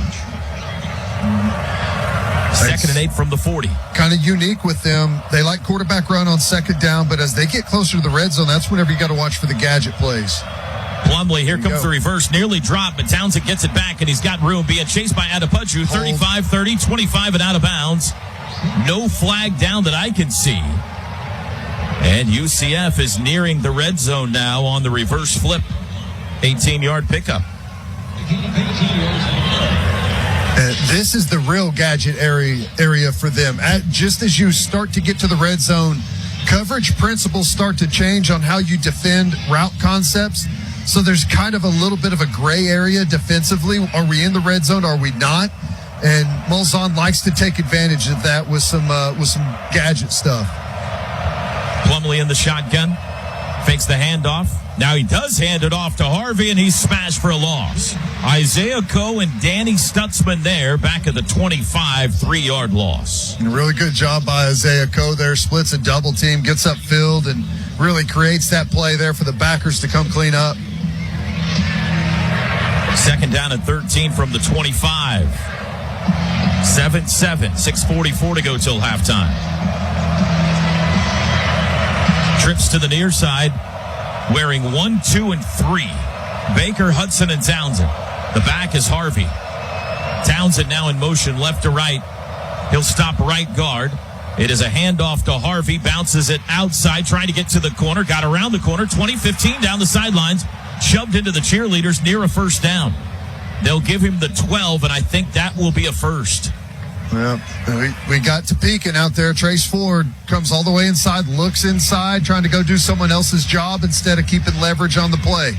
2nd and 8 from the 40. Kind of unique with them. They like quarterback run on 2nd down, but as they get closer to the red zone, that's whenever you got to watch for the gadget plays. Plumlee, here comes the reverse, nearly dropped, but Townsend gets it back, and he's got room, being chased by Adepoju, 35-30, 25 and out of bounds. No flag down that I can see. And UCF is nearing the red zone now on the reverse flip. 18-yard pickup. This is the real gadget area for them. Just as you start to get to the red zone, coverage principles start to change on how you defend route concepts. So there's kind of a little bit of a gray area defensively. Are we in the red zone? Are we not? And Molzon likes to take advantage of that with some gadget stuff. Plumlee in the shotgun, fakes the handoff. Now he does hand it off to Harvey, and he's smashed for a loss. Isaiah Coe and Danny Stutzman there, back at the 25, 3-yard loss. And a really good job by Isaiah Coe there. Splits a double team, gets upfield, and really creates that play there for the backers to come clean up. 2nd down and 13 from the 25. 7-7, 6:44 to go till halftime. Trips to the near side, wearing 1, 2, and 3. Baker, Hudson, and Townsend. The back is Harvey. Townsend now in motion left to right. He'll stop right guard. It is a handoff to Harvey. Bounces it outside, trying to get to the corner. Got around the corner. 20-15 down the sidelines. Shoved into the cheerleaders near a first down. They'll give him the 12, and I think that will be a first. Well, we got to peeking out there. Trace Ford comes all the way inside, looks inside, trying to go do someone else's job instead of keeping leverage on the play.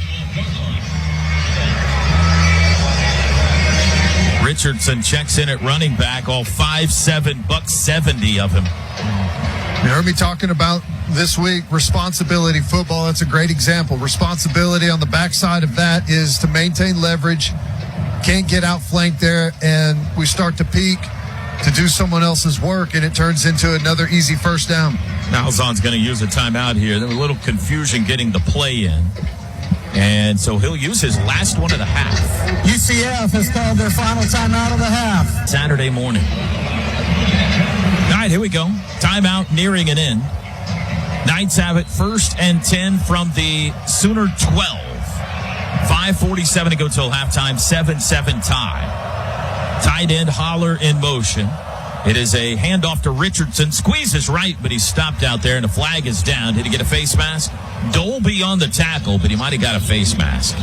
Richardson checks in at running back, all 5'7", buck 70 of him. You heard me talking about this week, responsibility football. That's a great example. Responsibility on the backside of that is to maintain leverage, can't get outflanked there, and we start to peak to do someone else's work, and it turns into another easy first down. Malzahn's going to use a timeout here. There was a little confusion getting the play in. And so he'll use his last one of the half. UCF has called their final timeout of the half. Saturday morning. All right, here we go. Timeout nearing an end. Knights have it 1st and 10 from the Sooner 12. 5:47 to go till halftime. 7-7 tie. Tight end Holler in motion. It is a handoff to Richardson. Squeezes right, but he's stopped out there, and the flag is down. Did he get a face mask? Dolby on the tackle, but he might have got a face mask.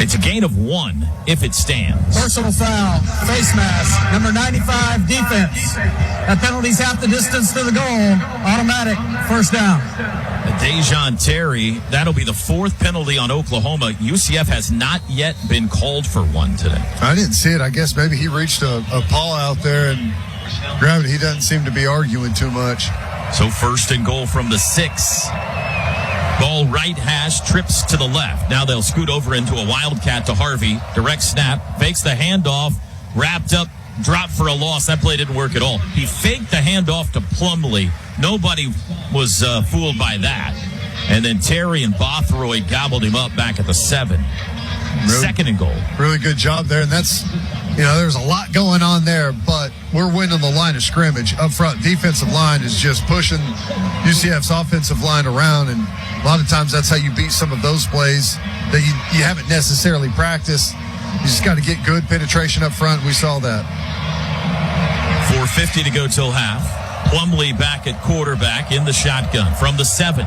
It's a gain of 1 if it stands. Personal foul, face mask, number 95, defense. That penalty's half the distance to the goal. Automatic, first down. Dejon Terry, that'll be the 4th penalty on Oklahoma. UCF has not yet been called for one today. I didn't see it. I guess maybe he reached a paw out there and grabbed it. He doesn't seem to be arguing too much. So 1st and goal from the 6. Ball right hash, trips to the left. Now they'll scoot over into a wildcat to Harvey. Direct snap, fakes the handoff, wrapped up, dropped for a loss. That play didn't work at all. He faked the handoff to Plumlee. Nobody was fooled by that. And then Terry and Bothroyd gobbled him up back at the 7. Really, 2nd and goal. Really good job there. And that's, there's a lot going on there, but we're winning the line of scrimmage up front. Defensive line is just pushing UCF's offensive line around, and a lot of times that's how you beat some of those plays that you haven't necessarily practiced. You just got to get good penetration up front. We saw that. 4:50 to go till half. Plumlee back at quarterback in the shotgun from the 7.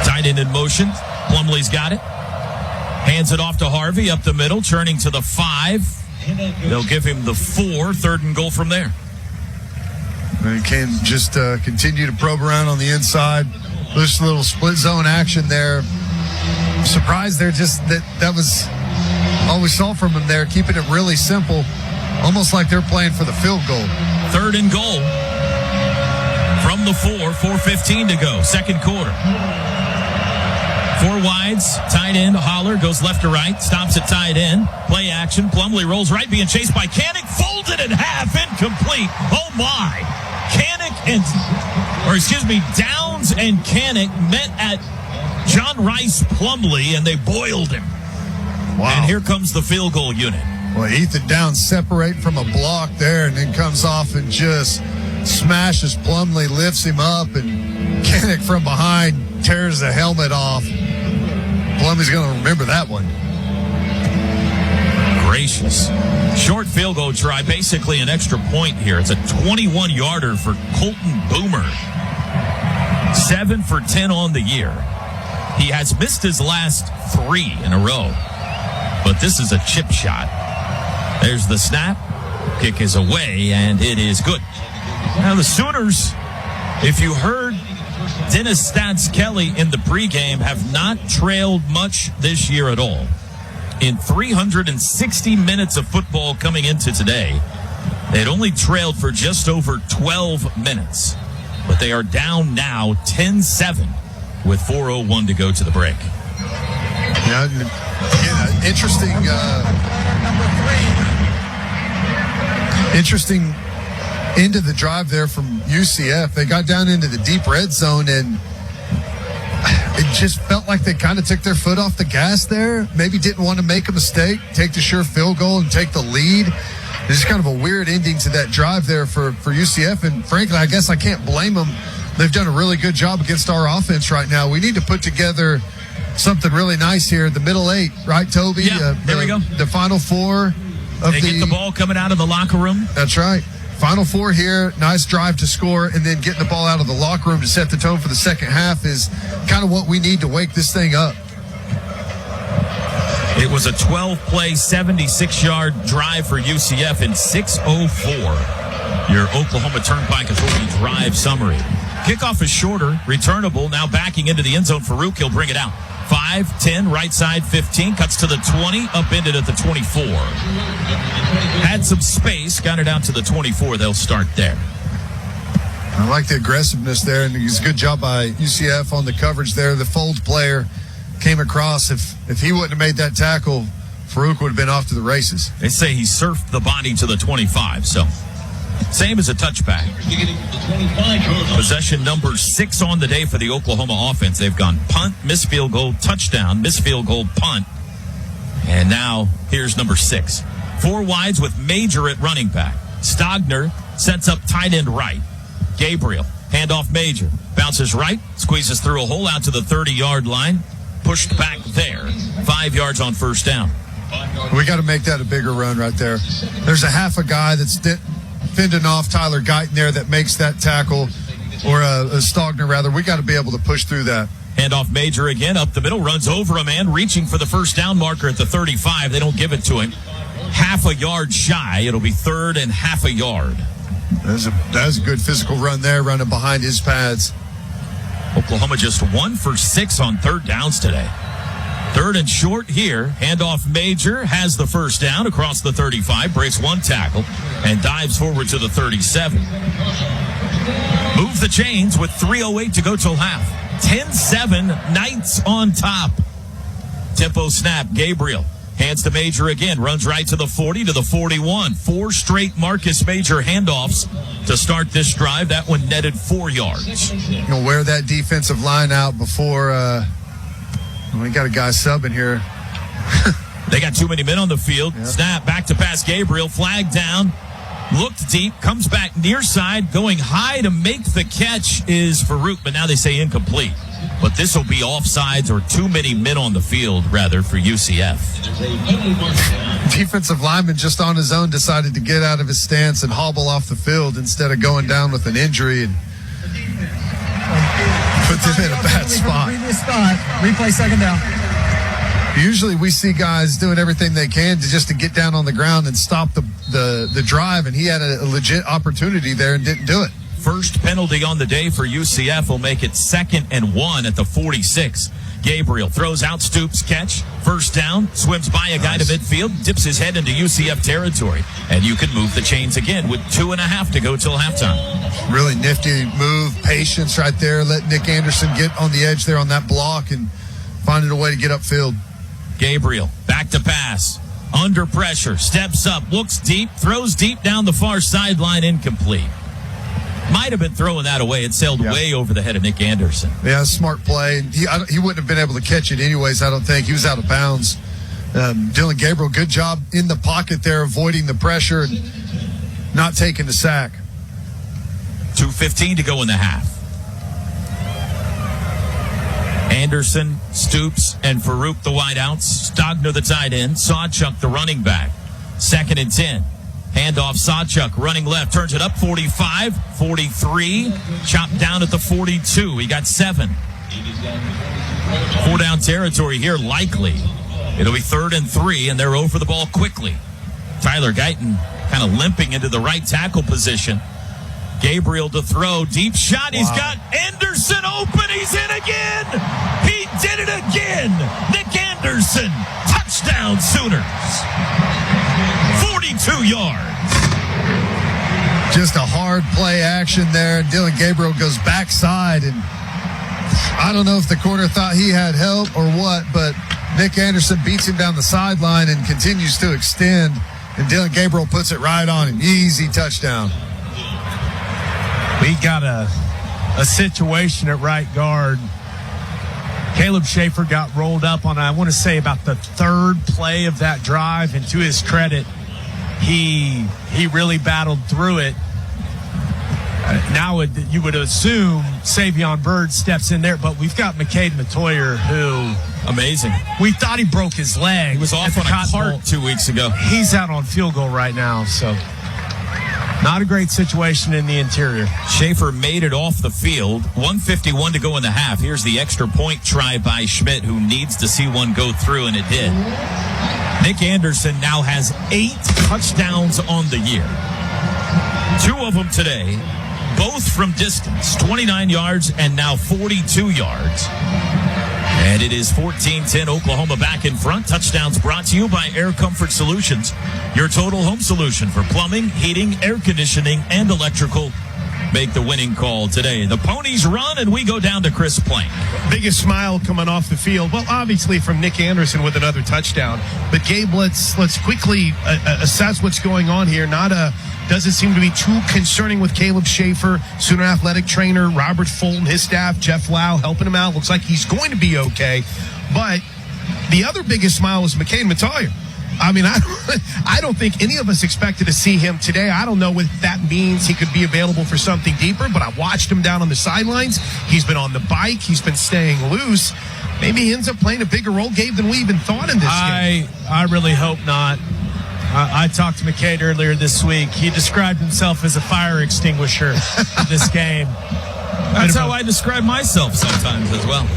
Tight end in motion. Plumlee's got it. Hands it off to Harvey up the middle, turning to the 5. They'll give him the 4, 3rd and goal from there. And he can just continue to probe around on the inside. This little split zone action there. I'm surprised they're just that was all we saw from him there, keeping it really simple, almost like they're playing for the field goal. 3rd and goal from the 4, 4:15 to go, 2nd quarter. 4 wides, tight end, Holler goes left to right, stops at tight end, play action, Plumlee rolls right, being chased by Canick, folded in half, incomplete. Oh my! Downs and Canick met at John Rice Plumlee, and they boiled him. Wow. And here comes the field goal unit. Well, Ethan Downs separate from a block there and then comes off and just smashes Plumlee, lifts him up, and Canick from behind tears the helmet off. Plumlee's going to remember that one. Gracious. Short field goal try, basically an extra point here. It's a 21-yarder for Colton Boomer. 7 for 10 on the year. He has missed his last 3 in a row, but this is a chip shot. There's the snap. Kick is away, and it is good. Now the Sooners, if you heard Dennis Stats Kelly in the pregame, have not trailed much this year at all. In 360 minutes of football coming into today, they had only trailed for just over 12 minutes. But they are down now 10-7 with 4:01 to go to the break. Yeah, interesting end of the drive there from UCF. They got down into the deep red zone, and it just felt like they kind of took their foot off the gas there. Maybe didn't want to make a mistake, take the sure field goal and take the lead. It's just kind of a weird ending to that drive there for UCF, and frankly, I guess I can't blame them. They've done a really good job against our offense right now. We need to put together something really nice here. The middle 8, right, Toby? Yeah, there we go. The final 4 of they get the ball coming out of the locker room. That's right. Final 4 here. Nice drive to score, and then getting the ball out of the locker room to set the tone for the second half is kind of what we need to wake this thing up. It was a 12-play, 76-yard drive for UCF in 6:04. Your Oklahoma Turnpike Authority drive summary. Kickoff is shorter, returnable, now backing into the end zone. Farouk, he'll bring it out. 5, 10, right side 15, cuts to the 20, upended at the 24. Had some space, got it out to the 24. They'll start there. I like the aggressiveness there, and it's a good job by UCF on the coverage there. The fold player came across. If he wouldn't have made that tackle, Farouk would have been off to the races. They say he surfed the body to the 25, so same as a touchback. Possession number 6 on the day for the Oklahoma offense. They've gone punt, miss field goal, touchdown, miss field goal, punt. And now here's number 6. 4 wides with Major at running back. Stogner sets up tight end right. Gabriel, handoff Major. Bounces right, squeezes through a hole out to the 30-yard line. Pushed back there. 5 yards on first down. We got to make that a bigger run right there. There's a half a guy that's fending off Tyler Guyton there that makes that tackle, or a Stogner rather. We got to be able to push through that. Handoff Major again up the middle, runs over a man, reaching for the first down marker at the 35. They don't give it to him. Half a yard shy. It'll be 3rd and half a yard. That was a good physical run there, running behind his pads. Oklahoma just 1 for 6 on 3rd downs today. 3rd and short here. Handoff Major has the first down across the 35, breaks 1 tackle, and dives forward to the 37. Move the chains with 3:08 to go till half. 10-7, Knights on top. Tempo snap, Gabriel. Hands to Major again, runs right to the 40, to the 41. 4 straight Marcus Major handoffs to start this drive. That one netted 4 yards. Wear that defensive line out before we got a guy subbing here. They got too many men on the field. Yep. Snap, back to pass Gabriel, flag down. Looked deep, comes back near side, going high to make the catch is Farouk, but now they say incomplete. But this will be offsides or too many men on the field, rather, for UCF. Defensive lineman just on his own decided to get out of his stance and hobble off the field instead of going down with an injury and put them in a bad spot. Previous spot. Replay 2nd down. Usually we see guys doing everything they can to get down on the ground and stop the drive, and he had a legit opportunity there and didn't do it. First penalty on the day for UCF will make it 2nd and 1 at the 46. Gabriel throws out, Stoops, catch, first down, swims by a guy to midfield, dips his head into UCF territory, and you can move the chains again with 2.5 to go till halftime. Really nifty move, patience right there. Let Nick Anderson get on the edge there on that block and finding a way to get upfield. Gabriel, back to pass. Under pressure, steps up, looks deep, throws deep down the far sideline, incomplete. Might have been throwing that away. It sailed way over the head of Nick Anderson. Yeah, smart play. He wouldn't have been able to catch it anyways, I don't think. He was out of bounds. Dylan Gabriel, good job in the pocket there, avoiding the pressure and not taking the sack. 2:15 to go in the half. Anderson, Stoops, and Farouk the wideouts. Stogner the tight end. Sawchuk the running back. 2nd and 10. Handoff Sawchuk running left. Turns it up 45, 43. Chopped down at the 42. He got 7. 4 down territory here likely. It'll be 3rd and 3, and they're over the ball quickly. Tyler Guyton kind of limping into the right tackle position. Gabriel to throw, deep shot. He's got Anderson open. He's in again. He did it again. Nick Anderson, touchdown Sooners. 42 yards. Just a hard play action there. Dylan Gabriel goes backside, and I don't know if the corner thought he had help or what, but Nick Anderson beats him down the sideline and continues to extend, and Dylan Gabriel puts it right on him. Easy touchdown. We got a situation at right guard. Caleb Schaefer got rolled up on, I want to say, about the 3rd play of that drive, and to his credit, he really battled through it. Now you would assume Savion Bird steps in there, but we've got McCade Matoyer, who... Amazing. We thought he broke his leg. He was off on a cart 2 weeks ago. He's out on field goal right now, so... Not a great situation in the interior. Schaefer made it off the field. 1:51 to go in the half. Here's the extra point try by Schmidt, who needs to see one go through, and it did. Nick Anderson now has 8 touchdowns on the year. 2 of them today, both from distance, 29 yards and now 42 yards. And it is 14-10, Oklahoma back in front. Touchdowns brought to you by Air Comfort Solutions, your total home solution for plumbing, heating, air conditioning, and electrical. Make the winning call today. The Ponies run, and we go down to Chris Plank. Biggest smile coming off the field. Well, obviously from Nick Anderson with another touchdown. But Gabe, let's quickly assess what's going on here. Doesn't seem to be too concerning with Caleb Schaefer, Sooner athletic trainer, Robert Fulton, his staff, Jeff Lau helping him out. Looks like he's going to be okay. But the other biggest smile was McCade Matoyer. I mean, I don't think any of us expected to see him today. I don't know what that means. He could be available for something deeper, but I watched him down on the sidelines. He's been on the bike. He's been staying loose. Maybe he ends up playing a bigger role, Gabe, than we even thought in this game. I really hope not. I talked to McCade earlier this week. He described himself as a fire extinguisher in this game. That's how I describe myself sometimes as well.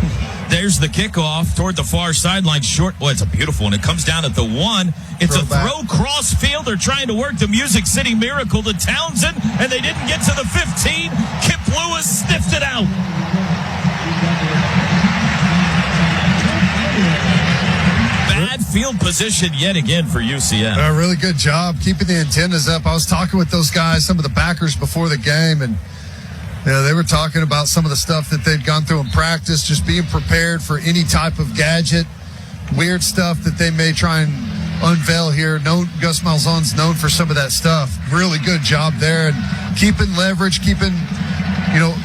There's the kickoff toward the far sideline. Short. Boy, it's a beautiful one. It comes down at the 1. It's a throw cross field. They're trying to work the Music City Miracle to Townsend, and they didn't get to the 15. Kip Lewis sniffed it out. Bad field position yet again for UCF. A really good job keeping the antennas up. I was talking with those guys, some of the backers before the game, and they were talking about some of the stuff that they'd gone through in practice, just being prepared for any type of gadget, weird stuff that they may try and unveil here. Gus Malzahn's known for some of that stuff. Really good job there, and keeping leverage, keeping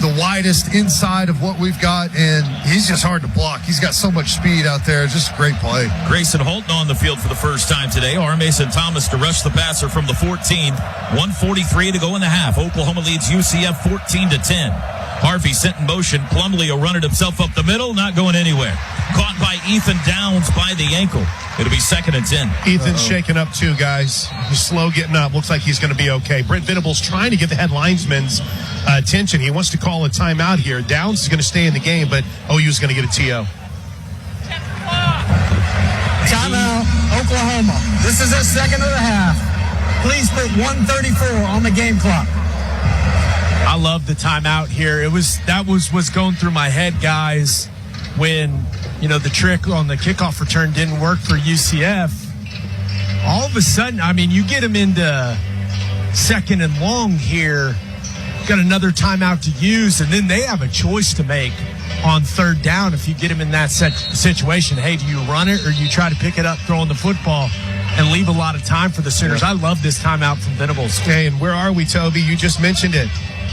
the widest inside of what we've got, and he's just hard to block. He's got so much speed out there. Just a great play. Grayson Holton on the field for the first time today. R. Mason Thomas to rush the passer from the 14. 1:43 to go in the half. Oklahoma leads UCF 14-10. Harvey sent in motion. Plumlee will run it himself up the middle, not going anywhere. Caught by Ethan Downs by the ankle. It'll be 2nd and 10. Ethan's shaking up too, guys. He's slow getting up. Looks like he's going to be okay. Brent Venables trying to get the head linesman's attention. He wants to call a timeout here. Downs is going to stay in the game, but OU is going to get a TO. Timeout, Oklahoma. This is their second of the half. Please put 1:34 on the game clock. I love the timeout here. That was what's going through my head, guys, when the trick on the kickoff return didn't work for UCF. All of a sudden, you get them into 2nd and long here, got another timeout to use, and then they have a choice to make on 3rd down. If you get them in that situation, hey, do you run it or do you try to pick it up throwing the football and leave a lot of time for the Sooners? I love this timeout from Venables. Okay, and where are we, Toby? You just mentioned it.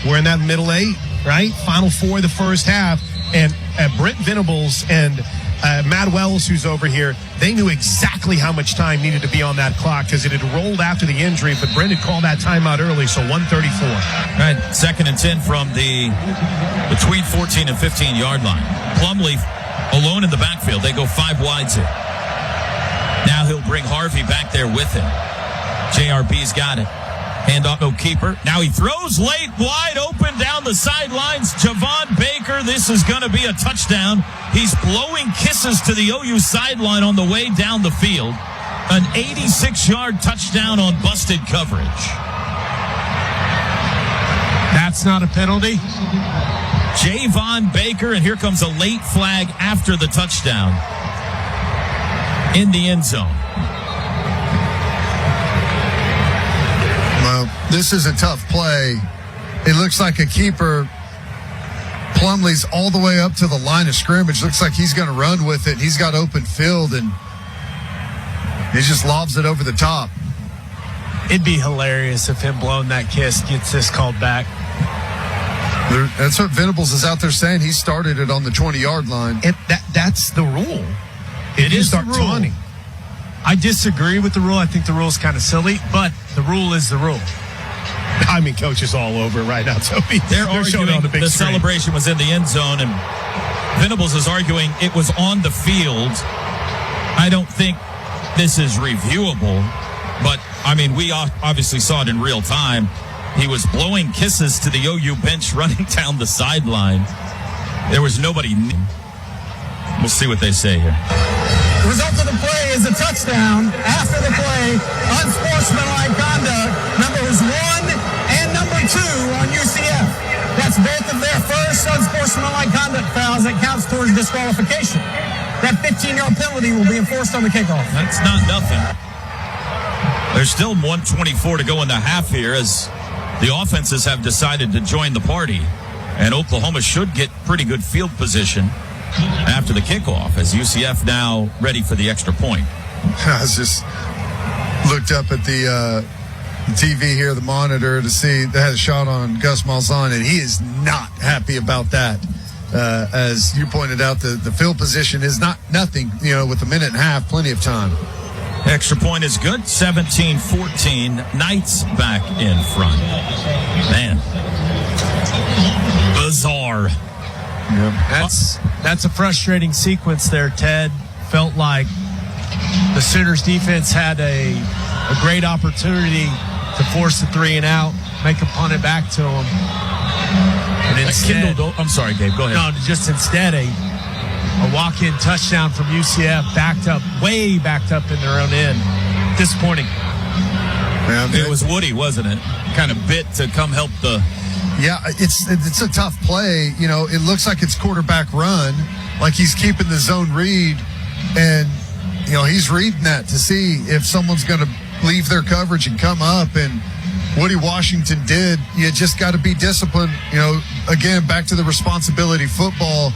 We're in that middle 8, right? Final 4 of the first half. And Brent Venables and Matt Wells, who's over here, they knew exactly how much time needed to be on that clock because it had rolled after the injury, but Brent had called that timeout early, so 1:34. All right, 2nd and 10 from between 14 and 15-yard line. Plumlee alone in the backfield. They go 5 wides here. Now he'll bring Harvey back there with him. JRB's got it. Hand off, no keeper. Now he throws late, wide open down the sidelines. Javon Baker, this is going to be a touchdown. He's blowing kisses to the OU sideline on the way down the field. An 86-yard touchdown on busted coverage. That's not a penalty. Javon Baker, and here comes a late flag after the touchdown in the end zone. Well, this is a tough play. It looks like a keeper. Plumlee's all the way up to the line of scrimmage. Looks like he's going to run with it. He's got open field, and he just lobs it over the top. It'd be hilarious if him blowing that kiss gets this called back. That's what Venables is out there saying. He started it on the 20-yard line. That's the rule. It is start the rule. taunting. I disagree with the rule. I think the rule is kind of silly, but the rule is the rule. Coach is all over it right now, Toby. They're arguing on the big screen. Celebration was in the end zone, and Venables is arguing it was on the field. I don't think this is reviewable, but, we obviously saw it in real time. He was blowing kisses to the OU bench running down the sideline. There was nobody. We'll see what they say here. The result of the play is a touchdown. After the play, unsportsmanlike conduct, numbers 1 and number 2 on UCF. That's both of their first unsportsmanlike conduct fouls that counts towards disqualification. That 15-yard penalty will be enforced on the kickoff. That's not nothing. There's still 1:24 to go in the half here as the offenses have decided to join the party. And Oklahoma should get pretty good field position after the kickoff as UCF now ready for the extra point. I just looked up at the TV here, the monitor, to see they had a shot on Gus Malzahn, and he is not happy about that. As you pointed out, the field position is nothing, with a minute and a half, plenty of time. Extra point is good. 17-14. Knights back in front. Man. Bizarre. Yep. That's a frustrating sequence there, Ted. Felt like the Sooners defense had a great opportunity to force the 3 and out, make a punt it back to them. And instead, I'm sorry, Gabe. Go ahead. no, just instead a walk-in touchdown from UCF, way backed up in their own end. Disappointing. Man, It was Woody, wasn't it? Kind of bit to come help the. Yeah, it's a tough play. You know, it looks like it's quarterback run, like he's keeping the zone read, and you know he's reading that to see if someone's going to leave their coverage and come up. And Woody Washington did. You just got to be disciplined. You know, again, back to the responsibility football.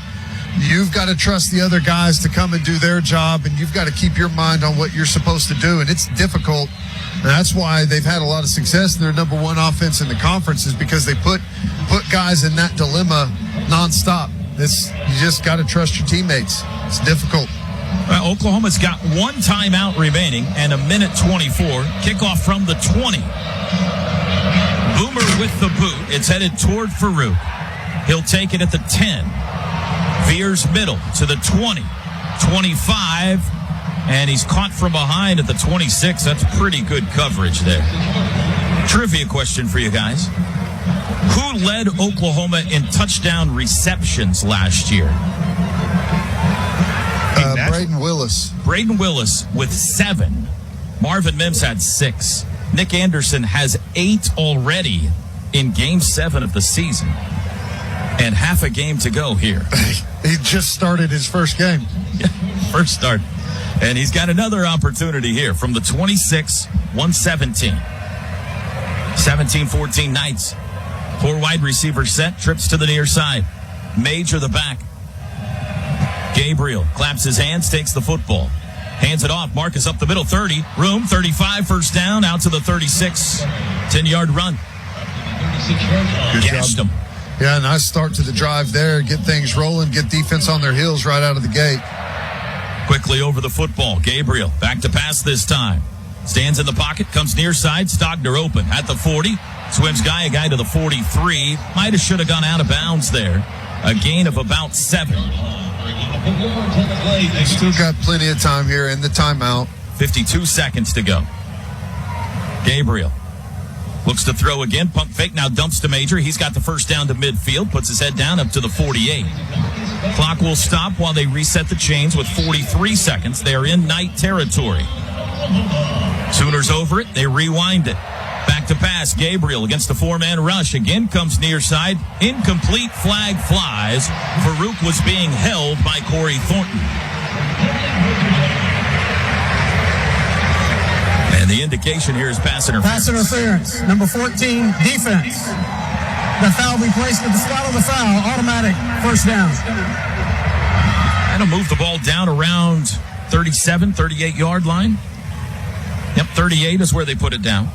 You've got to trust the other guys to come and do their job, and you've got to keep your mind on what you're supposed to do. And it's difficult. And that's why they've had a lot of success in their number one offense in the conference, is because they put guys in that dilemma nonstop. You just got to trust your teammates. It's difficult. Oklahoma's got one timeout remaining and a minute 24. Kickoff from the 20. Boomer with the boot. It's headed toward Farouk. He'll take it at the 10. Veers middle to the 20. 25. And he's caught from behind at the 26. That's pretty good coverage there. Trivia question for you guys. Who led Oklahoma in touchdown receptions last year? Braden Willis. Braden Willis with 7. Marvin Mims had 6. Nick Anderson has 8 already in Game 7 of the season. And half a game to go here. He just started his first game. First start. And he's got another opportunity here from the 26, 117. 17-14 Knights. 4 wide receivers set, trips to the near side. Major the back. Gabriel claps his hands, takes the football. Hands it off. Marcus up the middle, 30. Room, 35, first down, out to the 36. 10-yard run. Good Gashed job. him. Yeah, nice start to the drive there. Get things rolling, get defense on their heels right out of the gate. Quickly over the football. Gabriel back to pass this time. Stands in the pocket, comes near side. Stogner open at the 40. Swims a guy to the 43. Might have should have gone out of bounds there. A gain of about 7. Still got plenty of time here in the timeout. 52 seconds to go. Gabriel looks to throw again. Pump fake, now dumps to Major. He's got the first down to midfield. Puts his head down up to the 48. Clock will stop while they reset the chains with 43 seconds. They are in Knight territory. Sooners over it. They rewind it. Back to pass. Gabriel against the 4-man rush. Again comes near side. Incomplete, flag flies. Farouk was being held by Corey Thornton. And the indication here is pass interference. Pass interference. Number 14, defense. The foul will be placed at the spot of the foul. Automatic first down. That'll move the ball down around 37, 38-yard line. Yep, 38 is where they put it down.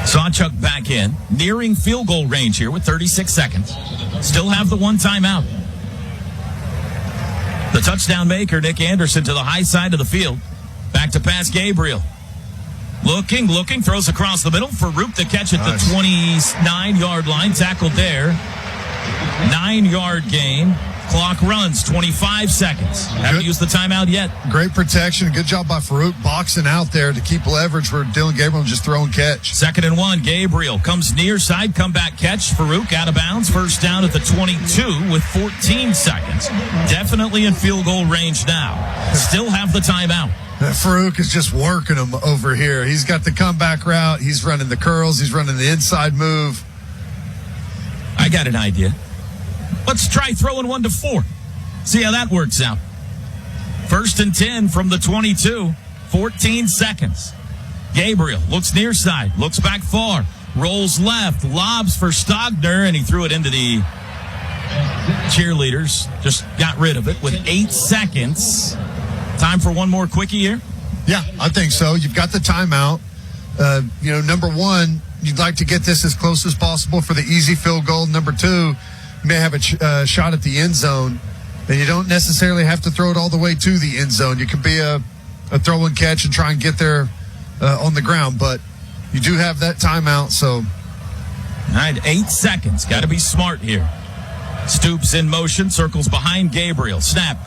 Sawchuk back in, nearing field goal range here with 36 seconds. Still have the one timeout. The touchdown maker, Nick Anderson, to the high side of the field. Back to pass, Gabriel. Looking, throws across the middle. Farouk the catch at the 29-yard line. Tackled there. 9-yard gain. Clock runs, 25 seconds. Haven't used the timeout yet. Great protection. Good job by Farouk boxing out there to keep leverage where Dylan Gabriel just throwing catch. 2nd and 1. Gabriel comes near side, comeback catch. Farouk out of bounds. First down at the 22 with 14 seconds. Definitely in field goal range now. Still have the timeout. Farouk is just working him over here. He's got the comeback route. He's running the curls. He's running the inside move. I got an idea. Let's try throwing 1 to 4. See how that works out. 1st and 10 from the 22. 14 seconds. Gabriel looks near side. Looks back far. Rolls left. Lobs for Stogner. And he threw it into the cheerleaders. Just got rid of it with 8 seconds. Time for one more quickie here? Yeah, I think so. You've got the timeout. Number 1, you'd like to get this as close as possible for the easy field goal. Number 2, you may have a shot at the end zone, and you don't necessarily have to throw it all the way to the end zone. You can be a throw and catch and try and get there on the ground, but you do have that timeout. So, all right, 8 seconds. Got to be smart here. Stoops in motion, circles behind Gabriel. Snap.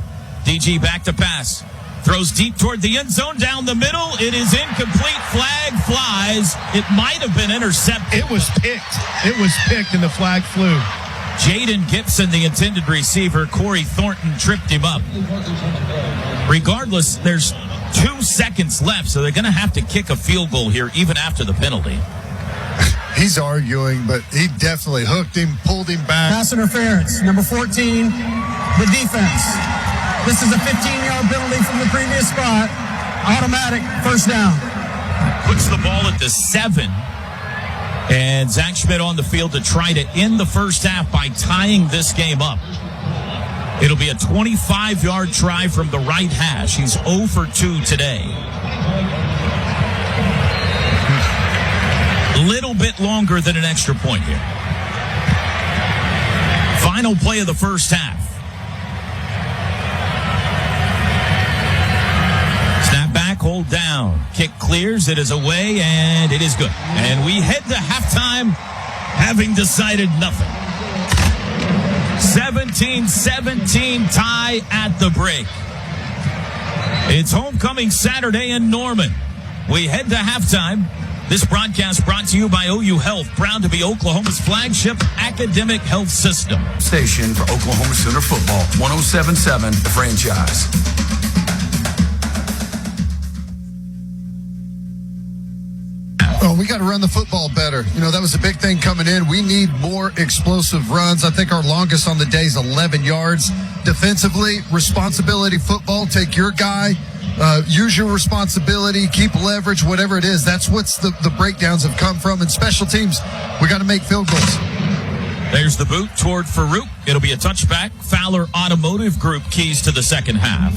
DG back to pass. Throws deep toward the end zone, down the middle. It is incomplete. Flag flies. It might have been intercepted. It was picked. It was picked, and the flag flew. Jaden Gibson, the intended receiver. Corey Thornton tripped him up. Regardless, there's 2 seconds left, so they're going to have to kick a field goal here even after the penalty. He's arguing, but he definitely hooked him, pulled him back. Pass interference, number 14, the defense. This is a 15-yard penalty from the previous spot. Automatic first down. Puts the ball at the 7. And Zach Schmidt on the field to try to end the first half by tying this game up. It'll be a 25-yard try from the right hash. He's 0 for 2 today. A little bit longer than an extra point here. Final play of the first half. Snap back, hold down. Kick clears, it is away, and it is good. And we head to halftime having decided nothing. 17-17 tie at the break. It's homecoming Saturday in Norman. We head to halftime. This broadcast brought to you by OU Health, proud to be Oklahoma's flagship academic health system. Station for Oklahoma Sooner football, 107.7 The Franchise. Oh, we got to run the football better. You know, that was a big thing coming in. We need more explosive runs. I think our longest on the day is 11 yards. Defensively, responsibility football. Take your guy, use your responsibility, keep leverage, whatever it is. That's what's the breakdowns have come from. And special teams, we got to make field goals. There's the boot toward Farouk. It'll be a touchback. Fowler Automotive Group keys to the second half.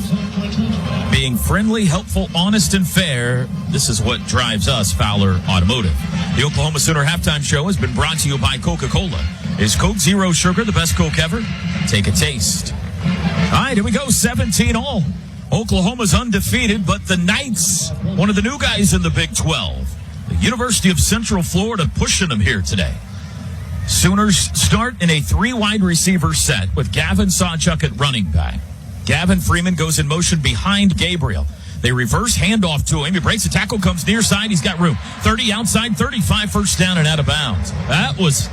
Being friendly, helpful, honest, and fair, this is what drives us, Fowler Automotive. The Oklahoma Sooner Halftime Show has been brought to you by Coca-Cola. Is Coke Zero Sugar the best Coke ever? Take a taste. All right, here we go, 17-all. Oklahoma's undefeated, but the Knights, one of the new guys in the Big 12. The University of Central Florida pushing them here today. Sooners start in a 3-wide receiver set with Gavin Sawchuk at running back. Gavin Freeman goes in motion behind Gabriel. They reverse handoff to him. He breaks the tackle, comes near side. He's got room. 30 outside, 35 first down and out of bounds. That was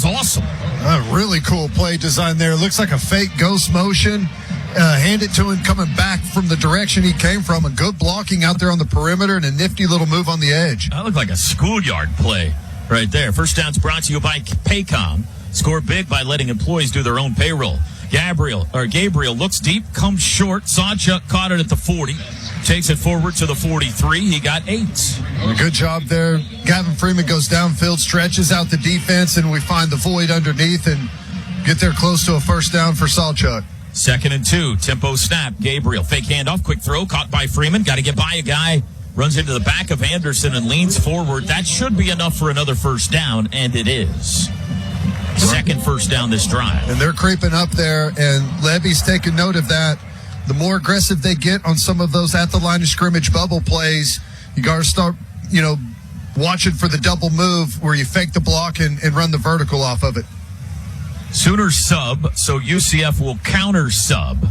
awesome. A really cool play design there. Looks like a fake ghost motion. Hand it to him coming back from the direction he came from. A good blocking out there on the perimeter and a nifty little move on the edge. That looked like a schoolyard play right there. First down's brought to you by Paycom. Score big by letting employees do their own payroll. Gabriel looks deep, comes short. Sawchuk caught it at the 40. Takes it forward to the 43. He got 8. Good job there. Gavin Freeman goes downfield, stretches out the defense, and we find the void underneath and get there close to a first down for Sawchuk. 2nd and 2. Tempo snap. Gabriel. Fake handoff. Quick throw. Caught by Freeman. Got to get by a guy. Runs into the back of Anderson and leans forward. That should be enough for another first down, and it is. Second first down this drive. And they're creeping up there, and Levy's taking note of that. The more aggressive they get on some of those at the line of scrimmage bubble plays, you got to start, watching for the double move where you fake the block and run the vertical off of it. Sooners sub, so UCF will counter sub.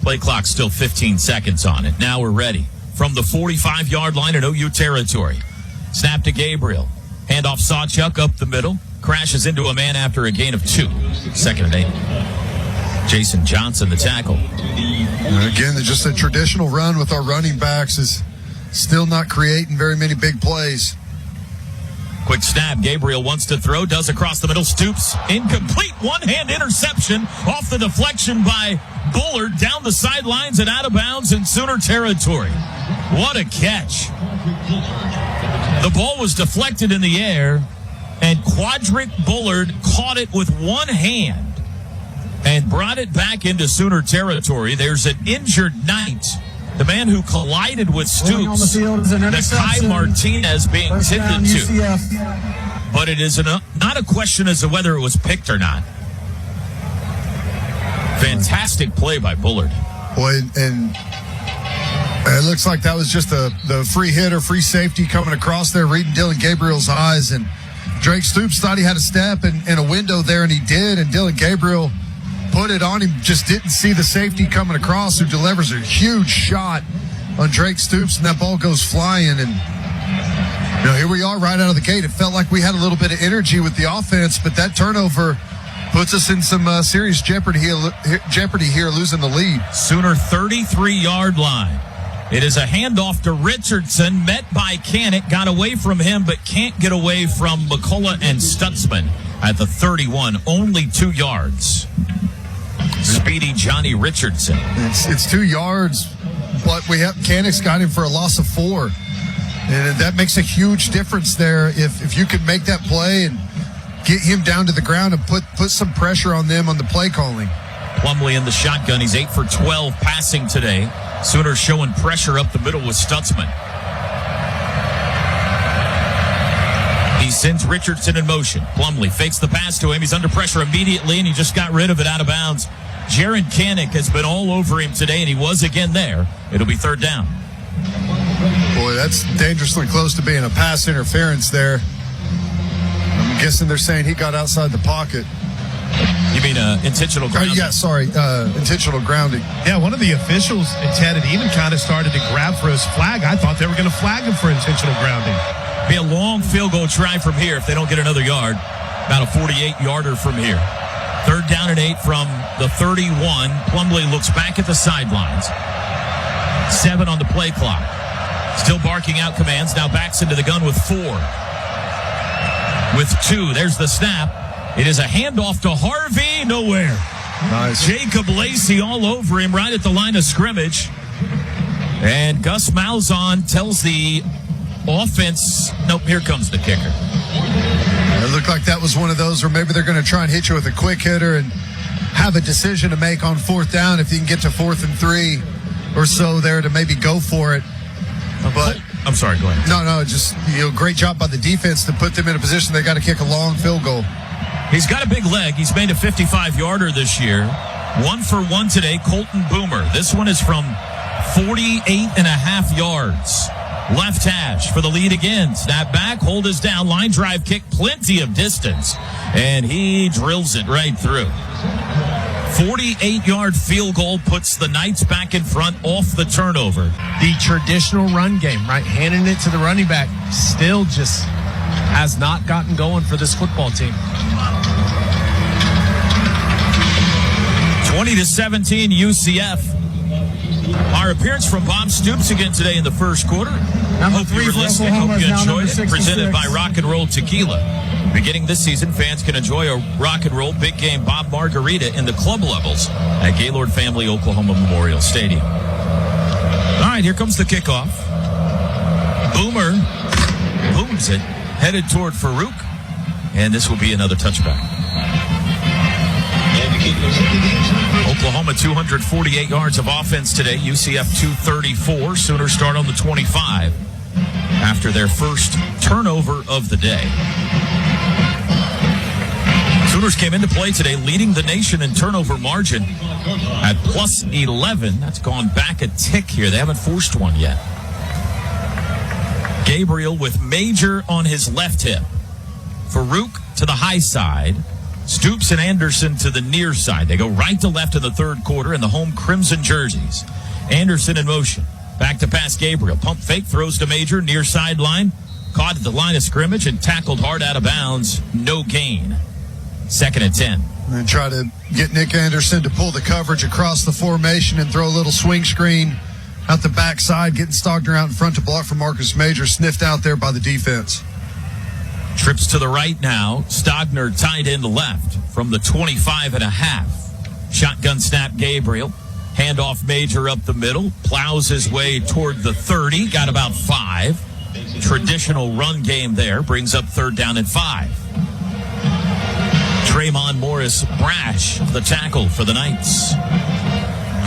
Play clock still 15 seconds on it. Now we're ready. From the 45-yard line in OU territory. Snap to Gabriel. Handoff Sawchuk up the middle. Crashes into a man after a gain of 2. 2nd and 8. Jason Johnson, the tackle. And again, just a traditional run with our running backs is still not creating very many big plays. Quick snap. Gabriel wants to throw. Does across the middle. Stoops. Incomplete. One-hand interception off the deflection by Bullard down the sidelines and out of bounds in Sooner territory. What a catch. The ball was deflected in the air, and Quadric Bullard caught it with one hand and brought it back into Sooner territory. There's an injured Knight, the man who collided with Stoops, the Kai Martinez being tended to. But it is not a question as to whether it was picked or not. Fantastic play by Bullard. Boy, and it looks like that was just the free hit or free safety coming across there, reading Dylan Gabriel's eyes. And Drake Stoops thought he had a step and a window there, and he did. And Dylan Gabriel put it on him, just didn't see the safety coming across, who delivers a huge shot on Drake Stoops, and that ball goes flying. And here we are right out of the gate. It felt like we had a little bit of energy with the offense, but that turnover puts us in some serious jeopardy here, losing the lead. Sooner 33-yard line. It is a handoff to Richardson, met by Canick, got away from him, but can't get away from McCullough and Stutzman at the 31, only 2 yards. Speedy Johnny Richardson. It's 2 yards, but Canick's got him for a loss of 4. And that makes a huge difference there if you could make that play and get him down to the ground and put some pressure on them on the play calling. Plumlee in the shotgun. He's 8 for 12 passing today. Sooners showing pressure up the middle with Stutzman. He sends Richardson in motion. Plumlee fakes the pass to him. He's under pressure immediately, and he just got rid of it out of bounds. Jaron Canick has been all over him today, and he was again there. It'll be 3rd down. Boy, that's dangerously close to being a pass interference there. I'm guessing they're saying he got outside the pocket. You mean intentional grounding? Intentional grounding. Yeah, one of the officials, Ted, had even kind of started to grab for his flag. I thought they were going to flag him for intentional grounding. Be a long field goal try from here if they don't get another yard. About a 48-yarder from here. 3rd down and 8 from the 31. Plumlee looks back at the sidelines. 7 on the play clock. Still barking out commands. Now backs into the gun with 4. With 2. There's the snap. It is a handoff to Harvey. Nowhere. Nice. Jacob Lacey all over him right at the line of scrimmage. And Gus Malzahn tells the offense, nope, here comes the kicker. It looked like that was one of those where maybe they're going to try and hit you with a quick hitter and have a decision to make on 4th down if you can get to 4th and 3 or so there to maybe go for it. But I'm sorry, go ahead. No, just great job by the defense to put them in a position they got to kick a long field goal. He's got a big leg. He's made a 55-yarder this year. 1 for 1 today, Colton Boomer. This one is from 48.5 yards. Left hash for the lead again. Snap back, hold is down, line drive kick, plenty of distance. And he drills it right through. 48-yard field goal puts the Knights back in front off the turnover. The traditional run game, right? Handing it to the running back still just has not gotten going for this football team. 20-17 UCF. Our appearance from Bob Stoops again today in the first quarter. Hope you were listening. Hope you enjoyed it. Presented by Rock and Roll Tequila. Beginning this season, fans can enjoy a Rock and Roll Big Game Bob Margarita in the club levels at Gaylord Family Oklahoma Memorial Stadium. All right, here comes the kickoff. Boomer booms it, headed toward Farouk, and this will be another touchback. Oklahoma 248 yards of offense today. UCF 234. Sooners start on the 25 after their first turnover of the day. Sooners came into play today leading the nation in turnover margin at plus 11. That's gone back a tick here. They haven't forced one yet. Gabriel with Major on his left hip. Farouk to the high side. Stoops and Anderson to the near side. They go right to left in the third quarter in the home crimson jerseys. Anderson in motion. Back to pass Gabriel. Pump fake, throws to Major, near sideline. Caught at the line of scrimmage and tackled hard out of bounds. No gain. 2nd and 10. And try to get Nick Anderson to pull the coverage across the formation and throw a little swing screen out the backside, getting Stogner out in front to block for Marcus Major, sniffed out there by the defense. Trips to the right now. Stogner tied in the left from the 25.5. Shotgun snap Gabriel. Handoff Major up the middle. Plows his way toward the 30. Got about 5. Traditional run game there. Brings up 3rd down and 5. Tremont Morris Brash, the tackle for the Knights.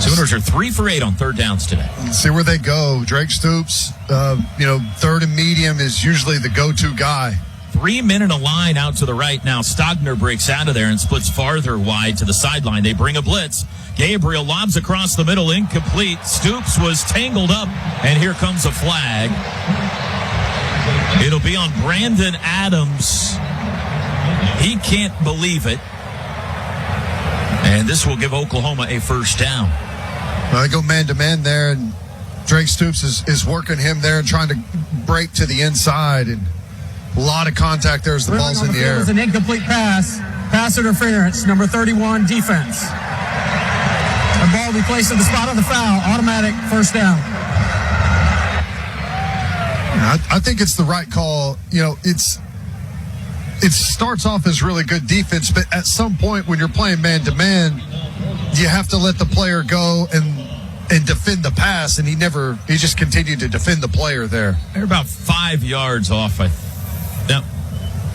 Sooners are 3 for 8 on 3rd downs today. Let's see where they go. Drake Stoops, 3rd and medium is usually the go-to guy. 3 men in a line out to the right now. Stogner breaks out of there and splits farther wide to the sideline. They bring a blitz. Gabriel lobs across the middle, incomplete. Stoops was tangled up, and here comes a flag. It'll be on Brandon Adams. He can't believe it. And this will give Oklahoma a first down. Well, they go man-to-man there, and Drake Stoops is working him there and trying to break to the inside. And a lot of contact there as the ball's in the air. It was an incomplete pass. Pass interference, number 31, defense. The ball will be placed in the spot of the foul. Automatic first down. I think it's the right call. It starts off as really good defense, but at some point when you're playing man-to-man, you have to let the player go and defend the pass, and he just continued to defend the player there. They're about 5 yards off. Yep.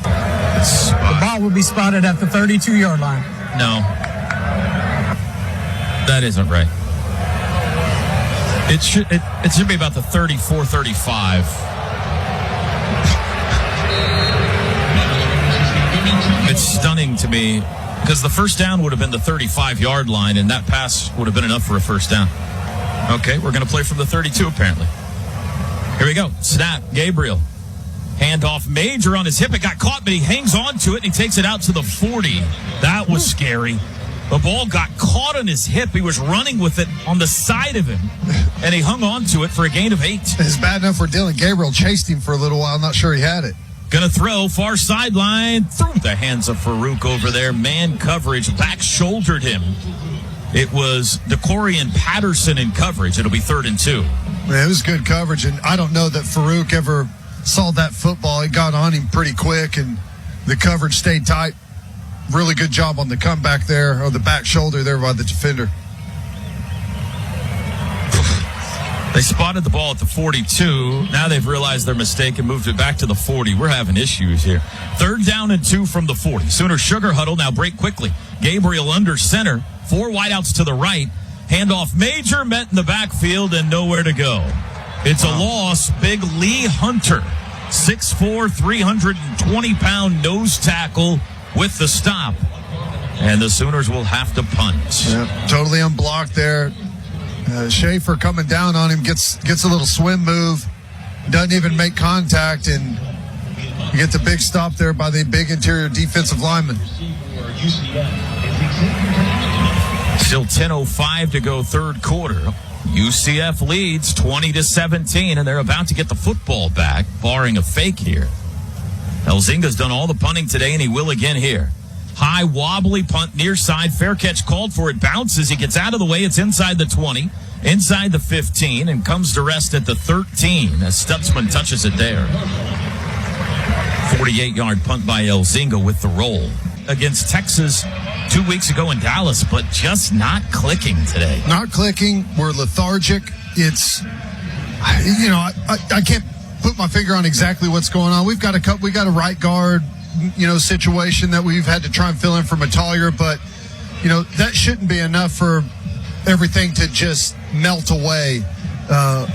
The ball will be spotted at the 32-yard line. No. That isn't right. It should be about the 34, 35. It's stunning to me because the first down would have been the 35-yard line, and that pass would have been enough for a first down. Okay, we're going to play from the 32 apparently. Here we go. Snap. Gabriel. Handoff. Major on his hip. It got caught, but he hangs on to it, and he takes it out to the 40. That was scary. The ball got caught on his hip. He was running with it on the side of him, and he hung on to it for a gain of 8. It's bad enough for Dylan. Gabriel chased him for a little while. I'm not sure he had it. Gonna throw far sideline through the hands of Farouk over there. Man coverage, back shouldered him. It was DeCorian Patterson in coverage. It'll be 3rd and 2. Man, it was good coverage, and I don't know that Farouk ever saw that football. It got on him pretty quick, and the coverage stayed tight. Really good job on the comeback there, or the back shoulder there by the defender. They spotted the ball at the 42. Now they've realized their mistake and moved it back to the 40. We're having issues here. 3rd down and 2 from the 40. Sooner sugar huddle. Now break quickly. Gabriel under center. 4 wideouts to the right. Handoff. Major met in the backfield and nowhere to go. It's a loss. Big Lee Hunter. 6'4", 320-pound nose tackle with the stop. And the Sooners will have to punt. Yeah, totally unblocked there. Schaefer coming down on him, gets a little swim move, doesn't even make contact, and you get the big stop there by the big interior defensive lineman. Still 10:05 to go, 3rd quarter. UCF leads 20-17, and they're about to get the football back, barring a fake here. Elzinga's done all the punting today, and he will again here. High, wobbly punt near side. Fair catch called for. It bounces. He gets out of the way. It's inside the 20, inside the 15, and comes to rest at the 13 as Stutzman touches it there. 48-yard punt by Elzinga with the roll. Against Texas 2 weeks ago in Dallas, but just not clicking today. Not clicking. We're lethargic. It's, I can't put my finger on exactly what's going on. We got a right guard, situation that we've had to try and fill in for Metalier, but that shouldn't be enough for everything to just melt away.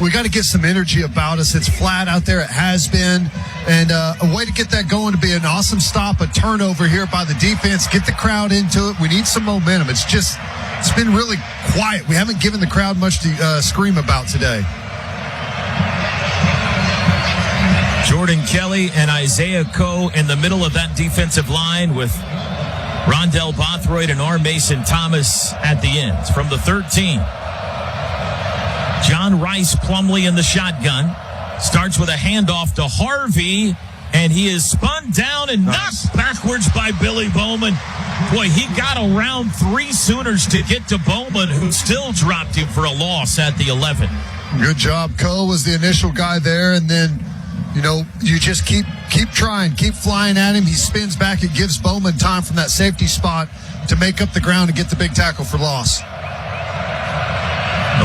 We got to get some energy about us. It's flat out there. It has been, and a way to get that going to be an awesome stop, a turnover here by the defense, get the crowd into it. We need some momentum. It's been really quiet. We haven't given the crowd much to scream about today. Jordan Kelly and Isaiah Coe in the middle of that defensive line with Rondell Bothroyd and R. Mason Thomas at the ends. From the 13, John Rice Plumlee in the shotgun. Starts with a handoff to Harvey, and he is spun down and knocked backwards by Billy Bowman. Boy, he got around 3 Sooners to get to Bowman, who still dropped him for a loss at the 11. Good job. Coe was the initial guy there, and then you just keep trying, keep flying at him. He spins back. It gives Bowman time from that safety spot to make up the ground and get the big tackle for loss.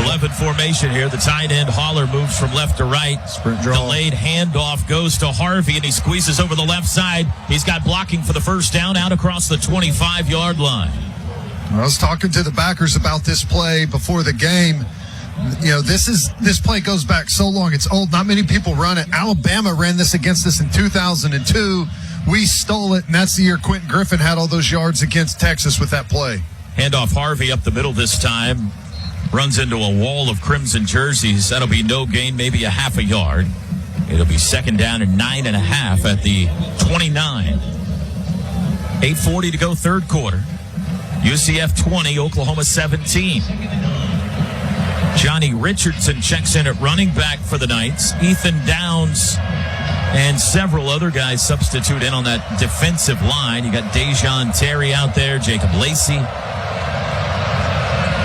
11 formation here. The tight end Holler moves from left to right. Sprint draw. Delayed handoff goes to Harvey, and he squeezes over the left side. He's got blocking for the first down out across the 25-yard line. I was talking to the backers about this play before the game. This play goes back so long. It's old. Not many people run it. Alabama ran this against us in 2002. We stole it, and that's the year Quentin Griffin had all those yards against Texas with that play. Handoff Harvey up the middle this time. Runs into a wall of crimson jerseys. That'll be no gain, maybe a half a yard. It'll be 2nd down and 9.5 at the 29. 8:40 to go, 3rd quarter. UCF 20, Oklahoma 17. Johnny Richardson checks in at running back for the Knights. Ethan Downs and several other guys substitute in on that defensive line. You got Dejon Terry out there, Jacob Lacey.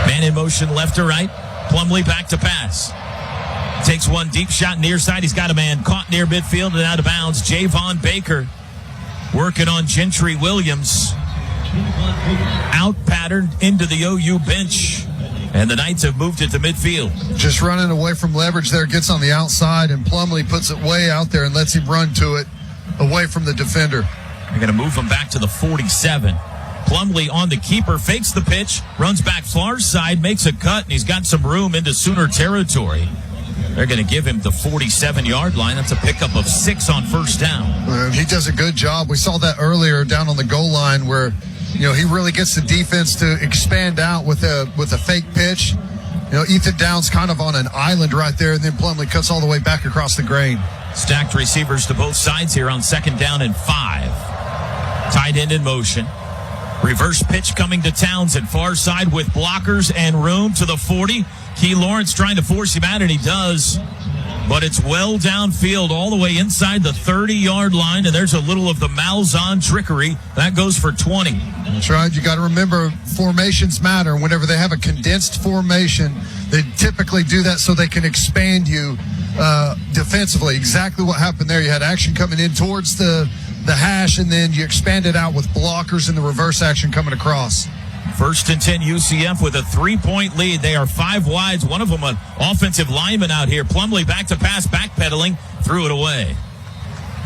Man in motion left to right. Plumlee back to pass. Takes one deep shot near side. He's got a man caught near midfield and out of bounds. Javon Baker working on Gentry Williams. Out patterned into the OU bench. And the Knights have moved it to midfield. Just running away from leverage there. Gets on the outside, and Plumlee puts it way out there and lets him run to it away from the defender. They're going to move him back to the 47. Plumlee on the keeper, fakes the pitch, runs back far side, makes a cut, and he's got some room into Sooner territory. They're going to give him the 47-yard line. That's a pickup of 6 on first down. He does a good job. We saw that earlier down on the goal line where, he really gets the defense to expand out with a fake pitch. Ethan Downs kind of on an island right there, and then Plumlee cuts all the way back across the grain. Stacked receivers to both sides here on second down and 5. Tight end in motion. Reverse pitch coming to Townsend. Far side with blockers and room to the 40. Key Lawrence trying to force him out, and he does. But it's well downfield all the way inside the 30-yard line, and there's a little of the Malzahn trickery. That goes for 20. That's right. You got to remember, formations matter. Whenever they have a condensed formation, they typically do that so they can expand you defensively. Exactly what happened there. You had action coming in towards the hash, and then you expand it out with blockers and the reverse action coming across. First and 10 UCF with a 3-point lead. They are 5 wides. One of them an offensive lineman out here. Plumlee back to pass, backpedaling, threw it away.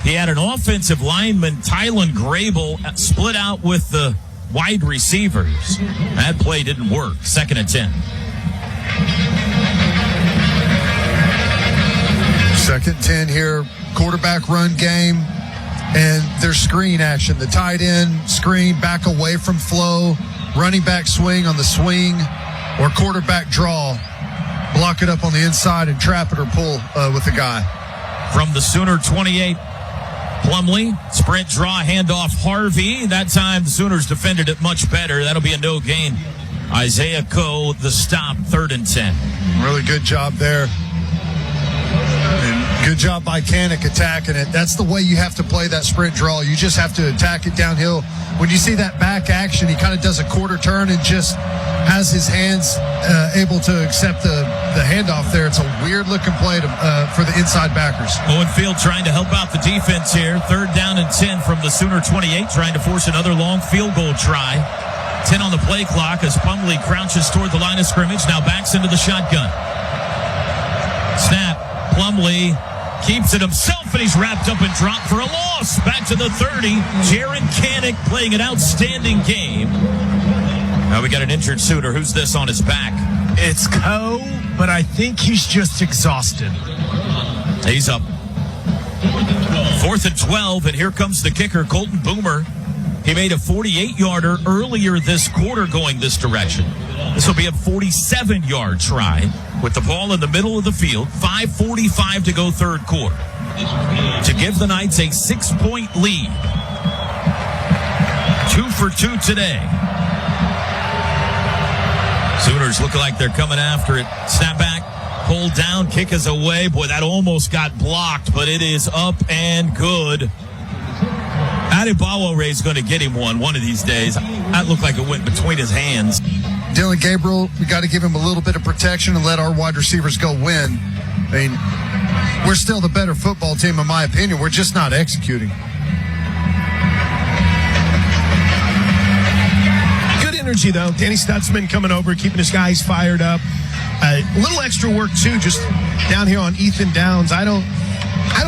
He had an offensive lineman, Tylen Grable, split out with the wide receivers. That play didn't work. Second and 10. Second 10 here. Quarterback run game. And there's screen action. The tight end screen back away from flow. Running back swing on the swing, or quarterback draw. Block it up on the inside and trap it or pull with the guy. From the Sooner 28, Plumlee, sprint draw, handoff Harvey. That time the Sooners defended it much better. That'll be a no gain. Isaiah Coe, the stop, 3rd and 10. Really good job there. And good job by Canick attacking it. That's the way you have to play that sprint draw. You just have to attack it downhill. When you see that back action, he kind of does a quarter turn and just has his hands able to accept the handoff there. It's a weird-looking play for the inside backers. Owen Field trying to help out the defense here. 3rd down and 10 from the Sooner 28, trying to force another long field goal try. 10 on the play clock as Plumlee crouches toward the line of scrimmage, now backs into the shotgun. Snap. Plumlee keeps it himself, and he's wrapped up and dropped for a loss. Back to the 30. Jaron Canick playing an outstanding game. Now we got an injured Sooner. Who's this on his back? It's Coe, but I think he's just exhausted. He's up. 4th and 12, and here comes the kicker, Colton Boomer. He made a 48-yarder earlier this quarter going this direction. This will be a 47-yard try with the ball in the middle of the field. 5:45 to go third quarter. To give the Knights a 6-point lead. 2 for 2 today. Sooners look like they're coming after it. Snap back, hold down, kick is away. Boy, that almost got blocked, but it is up and good. Adebayo is going to get him one of these days. That looked like it went between his hands. Dylan Gabriel, we got to give him a little bit of protection and let our wide receivers go win. I mean, we're still the better football team, in my opinion. We're just not executing. Good energy, though. Danny Stutzman coming over, keeping his guys fired up. A little extra work, too, just down here on Ethan Downs. I don't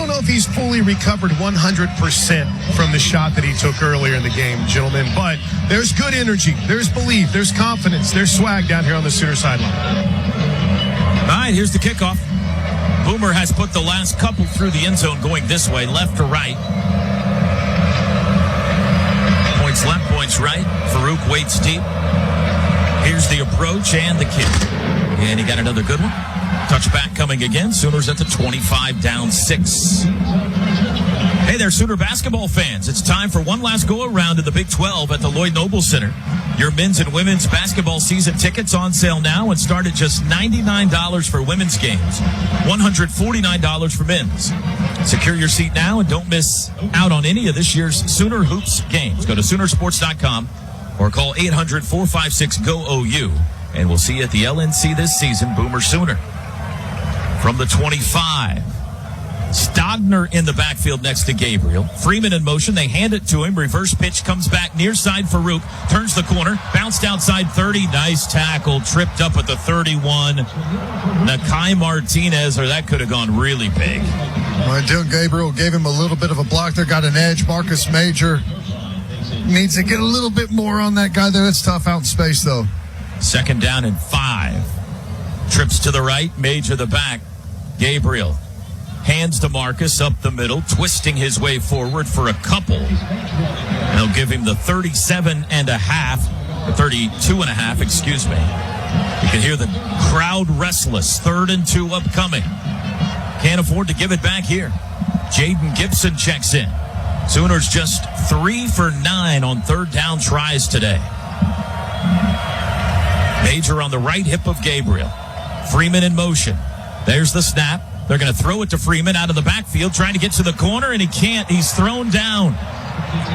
know if he's fully recovered 100% from the shot that he took earlier in the game, gentlemen. But there's good energy. There's belief. There's confidence. There's swag down here on the Sooner sideline. All right, here's the kickoff. Boomer has put the last couple through the end zone going this way, left to right. Points left, points right. Farouk waits deep. Here's the approach and the kick. And he got another good one. Touchback coming again. Sooners at the 25, down 6. Hey there, Sooner basketball fans. It's time for one last go-around in the Big 12 at the Lloyd Noble Center. Your men's and women's basketball season tickets on sale now and start at just $99 for women's games, $149 for men's. Secure your seat now and don't miss out on any of this year's Sooner Hoops games. Go to Soonersports.com or call 800-456-GO-OU, and we'll see you at the LNC this season, Boomer Sooner. From the 25. Stogner in the backfield next to Gabriel. Freeman in motion. They hand it to him. Reverse pitch comes back near side. Farouk turns the corner. Bounced outside 30. Nice tackle. Tripped up at the 31. Nakai Martinez, or that could have gone really big. Well, Dylan Gabriel gave him a little bit of a block there. Got an edge. Marcus Major needs to get a little bit more on that guy there. That's tough out in space, though. 2nd down and 5. Trips to the right. Major the back. Gabriel. Hands to Marcus up the middle, twisting his way forward for a couple. They'll give him the 32 and a half, excuse me. You can hear the crowd restless. 3rd and 2 upcoming. Can't afford to give it back here. Jaden Gibson checks in. Sooners just 3 for 9 on 3rd down tries today. Major on the right hip of Gabriel. Freeman in motion. There's the snap. They're going to throw it to Freeman out of the backfield, trying to get to the corner, and he can't. He's thrown down.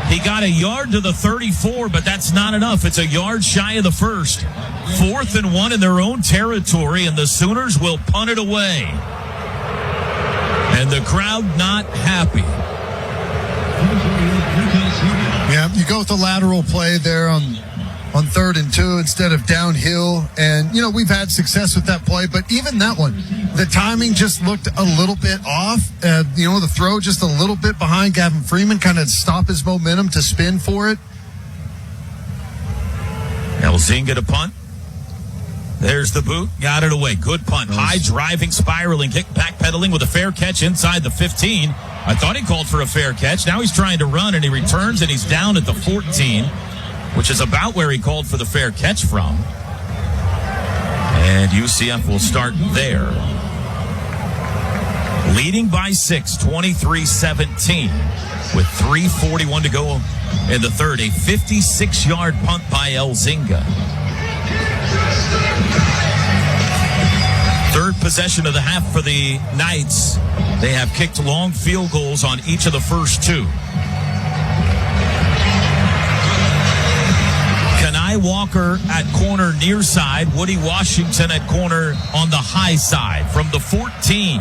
He got a yard to the 34, but that's not enough. It's a yard shy of the first. 4th and 1 in their own territory, and the Sooners will punt it away. And the crowd not happy. Yeah, you go with the lateral play there on 3rd and 2 instead of downhill. And, we've had success with that play, but even that one, the timing just looked a little bit off. The throw just a little bit behind Gavin Freeman, kind of stop his momentum to spin for it. Elzinga to punt. There's the boot. Got it away. Good punt. Nice. High driving, spiraling, kick, backpedaling with a fair catch inside the 15. I thought he called for a fair catch. Now he's trying to run, and he returns, and he's down at the 14. Which is about where he called for the fair catch from. And UCF will start there. Leading by 6, 23-17, with 3:41 to go in the third. A 56-yard punt by Elzinga. 3rd possession of the half for the Knights. They have kicked long field goals on each of the first 2. Walker at corner near side. Woody Washington at corner on the high side from the 14.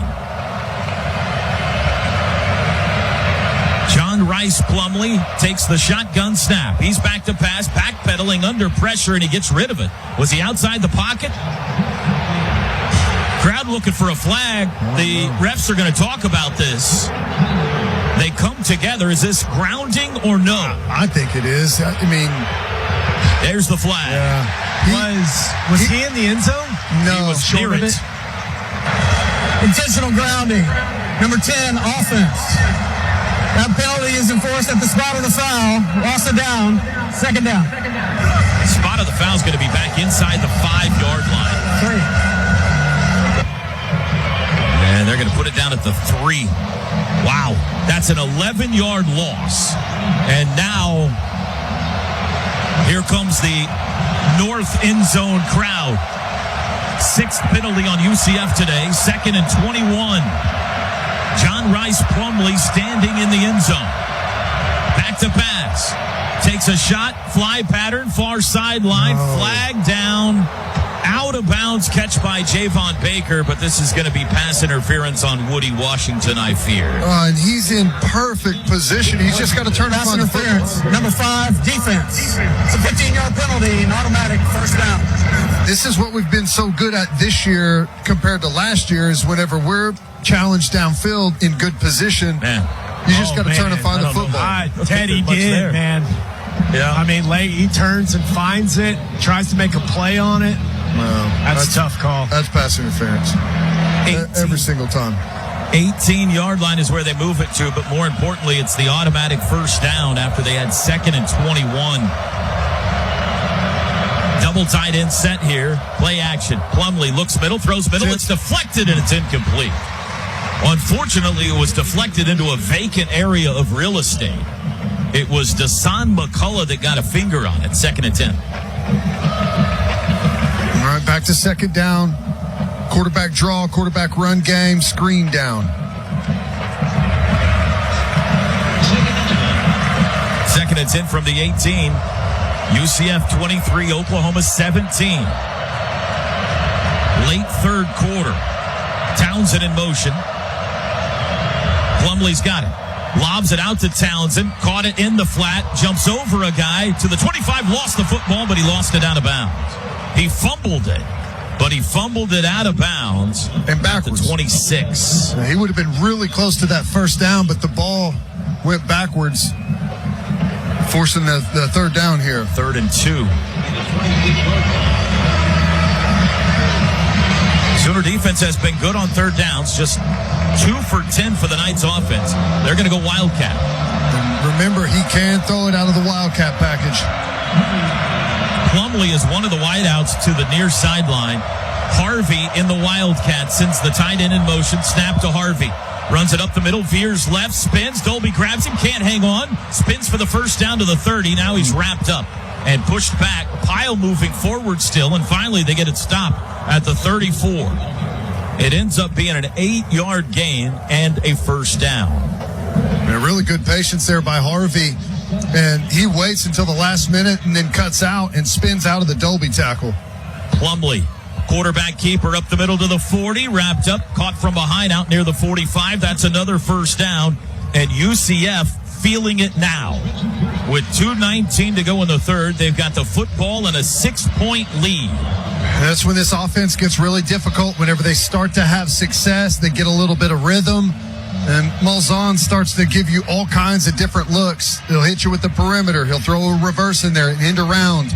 John Rice Plumlee takes the shotgun snap. He's back to pass, backpedaling under pressure, and he gets rid of it. Was he outside the pocket? Crowd looking for a flag. The refs are going to talk about this. They come together. Is this grounding or no? I think it is. There's the flag. Yeah. Was he in the end zone? No. He was near it. Intentional grounding. Number 10, offense. That penalty is enforced at the spot of the foul. Loss of down. 2nd down. Spot of the foul is going to be back inside the 5-yard line. 3. And they're going to put it down at the 3. Wow. That's an 11-yard loss. And now here comes the north end zone crowd. 6th penalty on UCF today. 2nd and 21. John Rice Plumlee standing in the end zone. Back to pass. Takes a shot. Fly pattern. Far sideline. Flag down. Out of bounds catch by Javon Baker, but this is going to be pass interference on Woody Washington, I fear. And he's in perfect position. He's just got to turn Pass up on the interference. Number 5, defense. It's a 15-yard penalty, an automatic 1st down. This is what we've been so good at this year compared to last year is whenever we're challenged downfield in good position, you just got to turn and find the football. Teddy did, man. Yeah. Late he turns and finds it, tries to make a play on it. Well, That's a tough call. That's pass interference. 18. Every single time. 18-yard line is where they move it to, but more importantly, it's the automatic 1st down after they had 2nd and 21. Double tight end set here. Play action. Plumlee looks middle, throws middle. It's deflected, and it's incomplete. Unfortunately, it was deflected into a vacant area of real estate. It was Dasan McCullough that got a finger on it. 2nd and 10. All right, back to 2nd down. Quarterback draw, quarterback run game, screen down. 2nd and 10 from the 18. UCF 23, Oklahoma 17. Late 3rd quarter. Townsend in motion. Plumlee's got it. Lobs it out to Townsend. Caught it in the flat. Jumps over a guy to the 25. Lost the football, but he lost it out of bounds. He fumbled it, but he fumbled it out of bounds. And backwards. To 26. He would have been really close to that 1st down, but the ball went backwards, forcing the 3rd down here. 3rd and 2. Sooner defense has been good on 3rd downs, just 2 for 10 for the Knights offense. They're going to go Wildcat. And remember, he can throw it out of the Wildcat package. Plumlee is one of the wideouts to the near sideline. Harvey in the Wildcat sends the tight end in motion. Snap to Harvey. Runs it up the middle, veers left, spins. Dolby grabs him, can't hang on. Spins for the 1st down to the 30. Now he's wrapped up and pushed back. Pile moving forward still, and finally they get it stopped at the 34. It ends up being an 8-yard gain and a 1st down. And really good patience there by Harvey. And he waits until the last minute and then cuts out and spins out of the Dolby tackle. Plumlee, quarterback keeper up the middle to the 40, wrapped up, caught from behind out near the 45. That's another 1st down. And UCF feeling it now. With 2:19 to go in the 3rd, they've got the football and a 6-point lead. That's when this offense gets really difficult. Whenever they start to have success, they get a little bit of rhythm. And Malzahn starts to give you all kinds of different looks. He'll hit you with the perimeter. He'll throw a reverse in there and end around.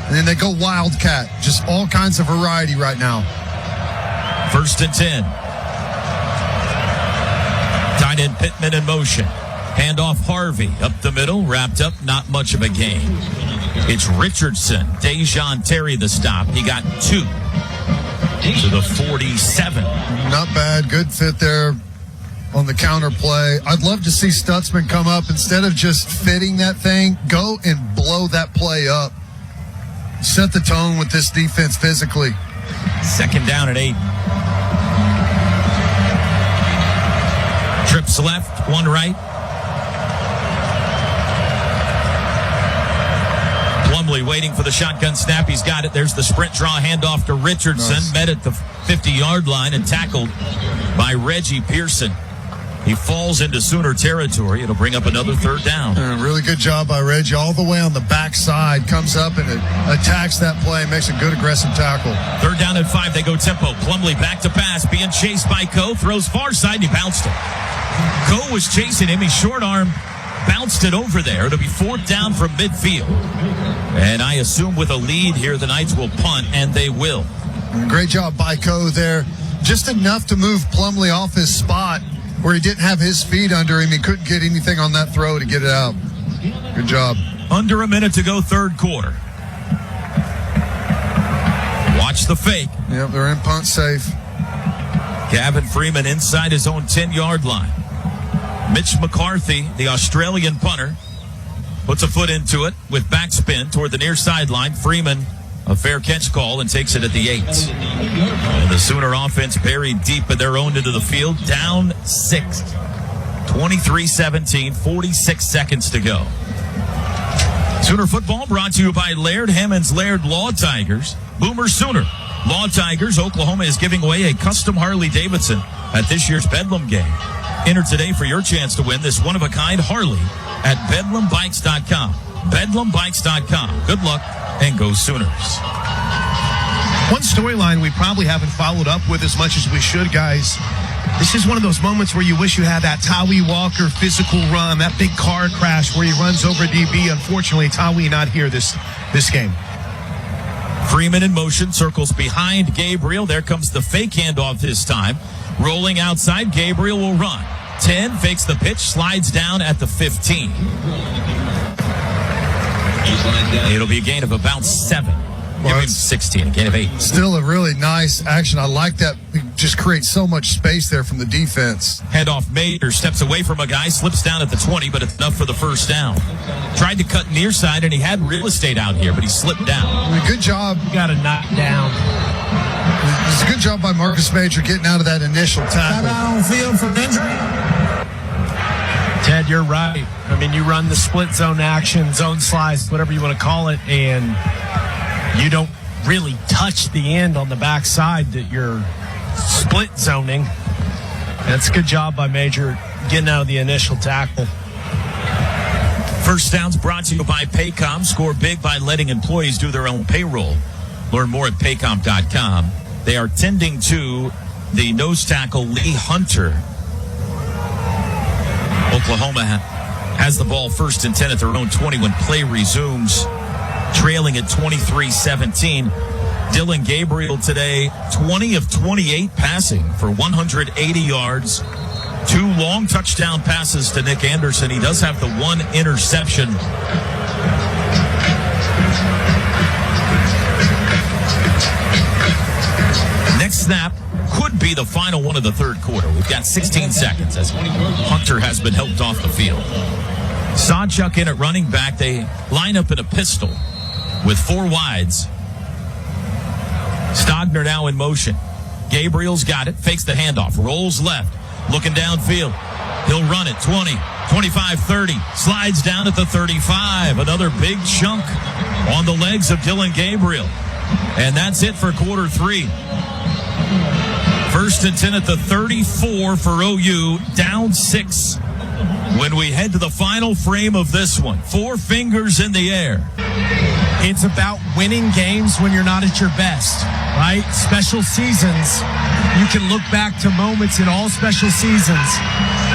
And then they go Wildcat. Just all kinds of variety right now. 1st and 10. Tight end Pittman in motion. Handoff Harvey up the middle, wrapped up, not much of a gain. It's Richardson, Dejon Terry the stop. He got 2 to the 47. Not bad. Good fit there on the counter play. I'd love to see Stutzman come up. Instead of just fitting that thing, go and blow that play up. Set the tone with this defense physically. 2nd down and 8. Trips left, 1 right. Plumlee waiting for the shotgun snap. He's got it. There's the sprint draw handoff to Richardson. Nice. Met at the 50-yard line and tackled by Reggie Pearson. He falls into Sooner territory. It'll bring up another 3rd down. Really good job by Reggie. All the way on the backside. Comes up and attacks that play. Makes a good aggressive tackle. 3rd down and 5. They go tempo. Plumlee back to pass. Being chased by Coe. Throws far side and he bounced it. Coe was chasing him. He short arm. Bounced it over there. It'll be 4th down from midfield. And I assume with a lead here, the Knights will punt, and they will. Great job by Coe there. Just enough to move Plumlee off his spot where he didn't have his feet under him. He couldn't get anything on that throw to get it out. Good job. Under a minute to go, 3rd quarter. Watch the fake. Yep, they're in punt safe. Gavin Freeman inside his own 10-yard line. Mitch McCarthy, the Australian punter, puts a foot into it with backspin toward the near sideline. Freeman, a fair catch call, and takes it at the 8. And the Sooner offense buried deep in their own into the field. Down 6. 23-17, 46 seconds to go. Sooner football brought to you by Laird Hammond's Laird Law Tigers. Boomer Sooner. Law Tigers, Oklahoma is giving away a custom Harley-Davidson at this year's Bedlam game. Enter today for your chance to win this one-of-a-kind Harley at bedlambikes.com. bedlambikes.com. Good luck and go Sooners. One storyline we probably haven't followed up with as much as we should, guys. This is one of those moments where you wish you had that Tawi Walker physical run, that big car crash where he runs over DB. Unfortunately, Tawi not here this game. Freeman in motion, circles behind Gabriel. There comes the fake handoff this time. Rolling outside, Gabriel will run. 10, fakes the pitch, slides down at the 15. It'll be a gain of about 7. Give him 16, a gain of 8. Still a really nice action. I like that. It just creates so much space there from the defense. Handoff Major steps away from a guy, slips down at the 20, but it's enough for the first down. Tried to cut near side, and he had real estate out here, but he slipped down. I mean, good job. You got to knock down. It's a good job by Marcus Major getting out of that initial tackle. Out on field for injury. Ted, you're right. I mean, you run the split zone action, zone slice, whatever you want to call it, and you don't really touch the end on the backside that you're split zoning. That's a good job by Major getting out of the initial tackle. First downs brought to you by Paycom. Score big by letting employees do their own payroll. Learn more at paycom.com. They are tending to the nose tackle, Lee Hunter. Oklahoma has the ball 1st and 10 at their own 20 when play resumes, trailing at 23-17. Dylan Gabriel today, 20 of 28 passing for 180 yards. 2 long touchdown passes to Nick Anderson. He does have the 1 interception. Next snap could be the final one of the third quarter. We've got 16 seconds as Hunter has been helped off the field. Sawchuk in at running back. They line up in a pistol with 4 wides. Stogner now in motion. Gabriel's got it, fakes the handoff, rolls left, looking downfield. He'll run it, 20, 25, 30, slides down at the 35. Another big chunk on the legs of Dylan Gabriel. And that's it for quarter 3. 1st and 10 at the 34 for OU, down 6. When we head to the final frame of this one, 4 fingers in the air. It's about winning games when you're not at your best, right? Special seasons, you can look back to moments in all special seasons,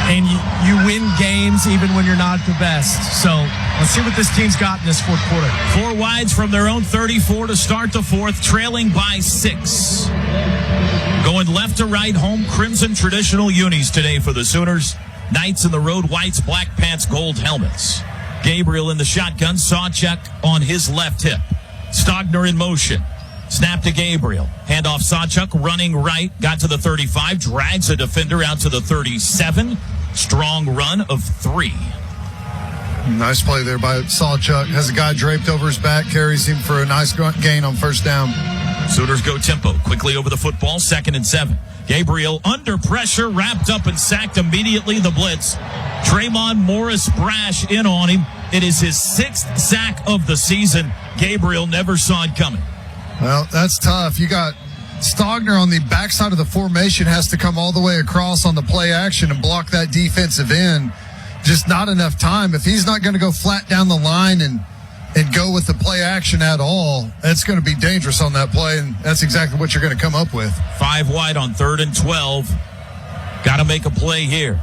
and you win games even when you're not at the best. So let's see what this team's got in this fourth quarter. 4 wides from their own 34 to start the fourth, trailing by 6. Going left to right, home crimson traditional unis today for the Sooners. Knights in the road, whites, black pants, gold helmets. Gabriel in the shotgun, Sawchuk on his left hip. Stogner in motion. Snap to Gabriel. Handoff Sawchuk running right. Got to the 35. Drags a defender out to the 37. Strong run of 3. Nice play there by Sawchuk. Has a guy draped over his back, carries him for a nice gain on first down. Sooners go tempo. Quickly over the football. 2nd and 7. Gabriel under pressure, wrapped up and sacked immediately. The blitz. Tremont Morris Brash in on him. It is his 6th sack of the season. Gabriel never saw it coming. Well, that's tough. You got Stogner on the backside of the formation, has to come all the way across on the play action and block that defensive end. Just not enough time. If he's not going to go flat down the line and go with the play action at all, that's going to be dangerous on that play, and that's exactly what you're going to come up with. 5 wide on 3rd and 12. Got to make a play here.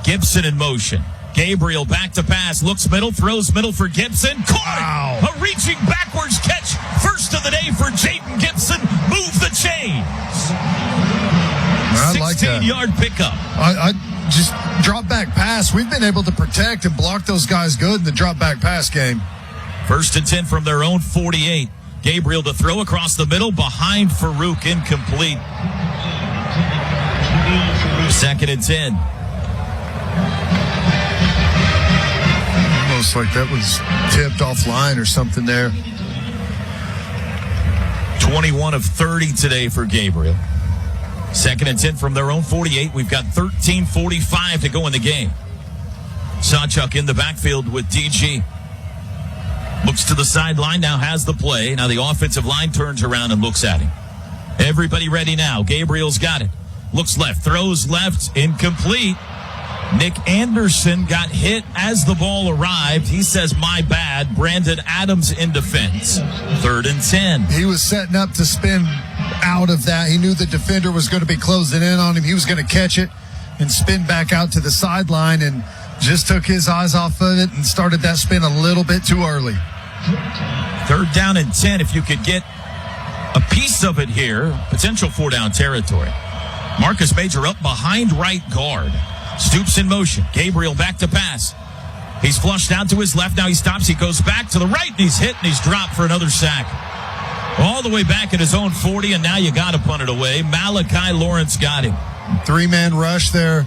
Gibson in motion. Gabriel back to pass, looks middle, throws middle for Gibson. Caught it! A reaching backwards catch. First of the day for Jayden Gibson. Move the chains. I like that. 16-yard pickup. I just drop back pass. We've been able to protect and block those guys good in the drop back pass game. 1st and 10 from their own 48. Gabriel to throw across the middle, behind Farouk, incomplete. 2nd and 10. Almost like that was tipped offline or something there. 21 of 30 today for Gabriel. 2nd and 10 from their own 48. We've got 13:45 to go in the game. Sawchuk in the backfield with DG. Looks to the sideline, now has the play. Now the offensive line turns around and looks at him. Everybody ready now. Gabriel's got it. Looks left, throws left, incomplete. Nick Anderson got hit as the ball arrived. He says, my bad. Brandon Adams in defense. 3rd and 10. He was setting up to spin out of that. He knew the defender was going to be closing in on him. He was going to catch it and spin back out to the sideline, and just took his eyes off of it and started that spin a little bit too early. 3rd down and 10. If you could get a piece of it here, potential 4-down territory. Marcus Major up behind right guard. Stoops in motion. Gabriel back to pass. He's flushed out to his left. Now he stops. He goes back to the right, and he's hit, and he's dropped for another sack. All the way back at his own 40, and now you got to punt it away. Malachi Lawrence got him. 3-man rush there.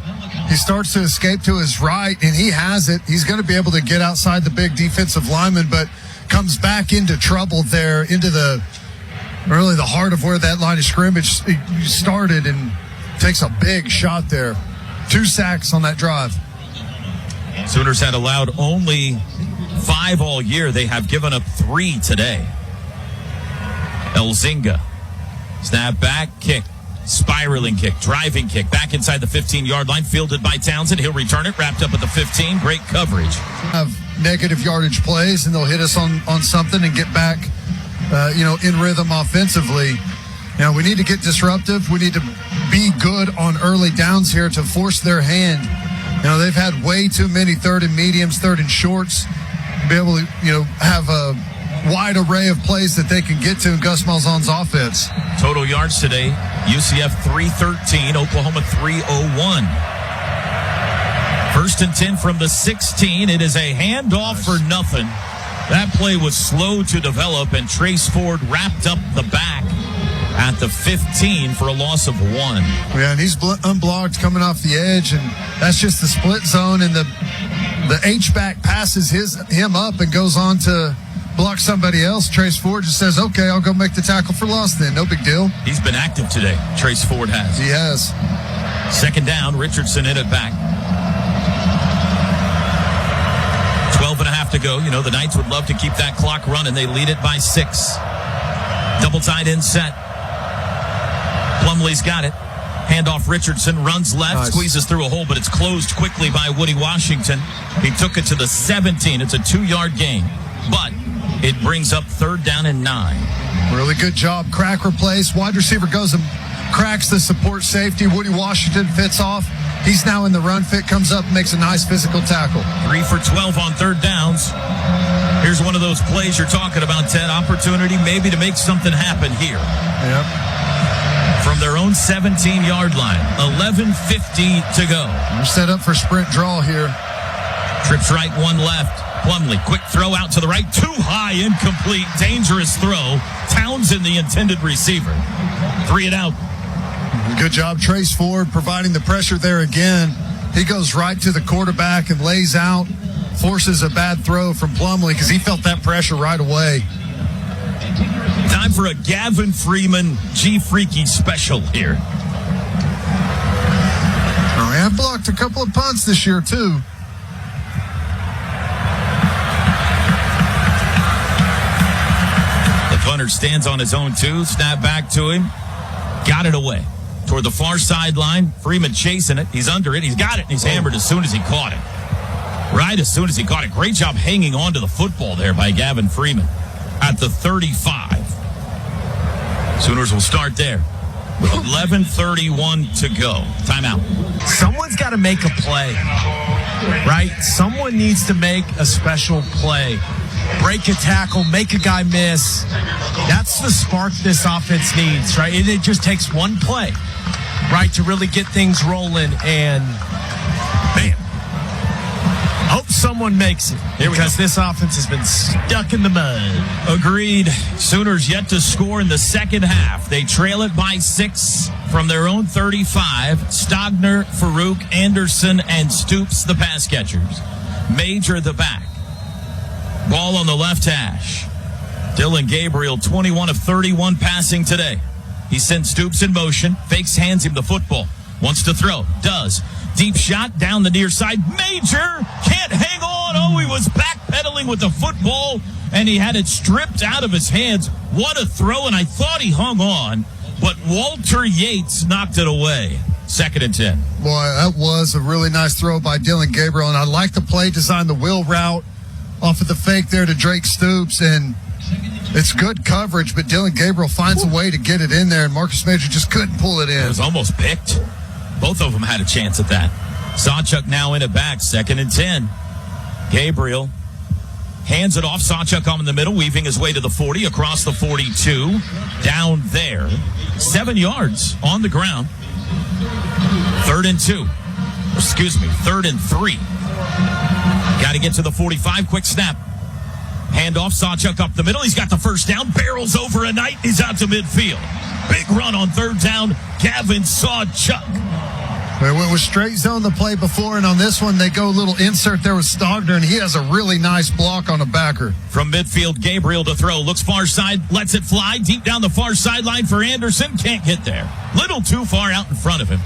He starts to escape to his right, and he has it. He's going to be able to get outside the big defensive lineman, but comes back into trouble there, into the heart of where that line of scrimmage started, and takes a big shot there. 2 sacks on that drive. Sooners had allowed only 5 all year. They have given up 3 today. Elzinga. Snap back, kick. Spiraling kick, driving kick, back inside the 15-yard line, fielded by Townsend. He'll return it, wrapped up at the 15. Great coverage. Have negative yardage plays, and they'll hit us on something and get back, in rhythm offensively. We need to get disruptive. We need to be good on early downs here to force their hand. They've had way too many 3rd and mediums, 3rd and shorts. Be able to, have a wide array of plays that they can get to in Gus Malzahn's offense. Total yards today, UCF 313, Oklahoma 301. 1st and 10 from the 16. It is a handoff for nothing. That play was slow to develop, and Trace Ford wrapped up the back at the 15 for a loss of 1. Yeah, and he's unblocked coming off the edge, and that's just the split zone, and the H-back passes him up and goes on to block somebody else. Trace Ford just says, okay, I'll go make the tackle for loss then. No big deal. He's been active today. Trace Ford has. He has. 2nd down, Richardson in it back. 12 and a half to go. The Knights would love to keep that clock running. They lead it by 6. Double tight end set. Plumlee's got it. Handoff Richardson, runs left, squeezes through a hole, but it's closed quickly by Woody Washington. He took it to the 17. It's a 2-yard gain, but it brings up 3rd down and 9. Really good job. Crack replace. Wide receiver goes and cracks the support safety. Woody Washington fits off. He's now in the run fit, comes up, makes a nice physical tackle. 3 for 12 on 3rd downs. Here's one of those plays you're talking about, Ted. Opportunity maybe to make something happen here. Yep. From their own 17-yard line. 11:50 to go. We're set up for sprint draw here. Trips right, 1 left. Plumlee, quick throw out to the right. Too high, incomplete. Dangerous throw. Townsend, the intended receiver. 3 and out. Good job, Trace Ford, providing the pressure there again. He goes right to the quarterback and lays out, forces a bad throw from Plumlee because he felt that pressure right away. Time for a Gavin Freeman G Freaky special here. Oh, I've blocked a couple of punts this year, too. The punter stands on his own, too. Snap back to him. Got it away. Toward the far sideline. Freeman chasing it. He's under it. He's got it. And he's hammered as soon as he caught it. Right as soon as he caught it. Great job hanging on to the football there by Gavin Freeman at the 35. Sooners will start there with 11:31 to go. Timeout. Someone's got to make a play, right? Someone needs to make a special play. Break a tackle, make a guy miss. That's the spark this offense needs, right? And it just takes one play, right, to really get things rolling. And, man, hope someone makes it because this offense has been stuck in the mud. Agreed. Sooners yet to score in the second half. They trail it by 6 from their own 35. Stogner, Farouk, Anderson, and Stoops, the pass catchers. Major, the back. Ball on the left hash. Dylan Gabriel, 21 of 31 passing today. He sends Stoops in motion, fakes, hands him the football. Wants to throw, does. Deep shot down the near side. Major can't hang on. Oh, he was backpedaling with the football, and he had it stripped out of his hands. What a throw, and I thought he hung on, but Walter Yates knocked it away. 2nd and 10. Boy, that was a really nice throw by Dylan Gabriel, and I like the play design, the wheel route off of the fake there to Drake Stoops, and it's good coverage, but Dylan Gabriel finds a way to get it in there, and Marcus Major just couldn't pull it in. It was almost picked. Both of them had a chance at that. Sawchuk now in it back, 2nd and 10. Gabriel hands it off. Sawchuk on in the middle, weaving his way to the 40, across the 42, down there. 7 yards on the ground. 3rd and 2. Excuse me, 3rd and 3. Got to get to the 45. Quick snap. Handoff, Sawchuk up the middle. He's got the first down. Barrels over a Knight. He's out to midfield. Big run on third down. Gavin Sawchuk. They went with straight zone the play before, and on this one, they go a little insert there with Stogner, and he has a really nice block on a backer. From midfield, Gabriel to throw. Looks far side, lets it fly. Deep down the far sideline for Anderson. Can't get there. Little too far out in front of him.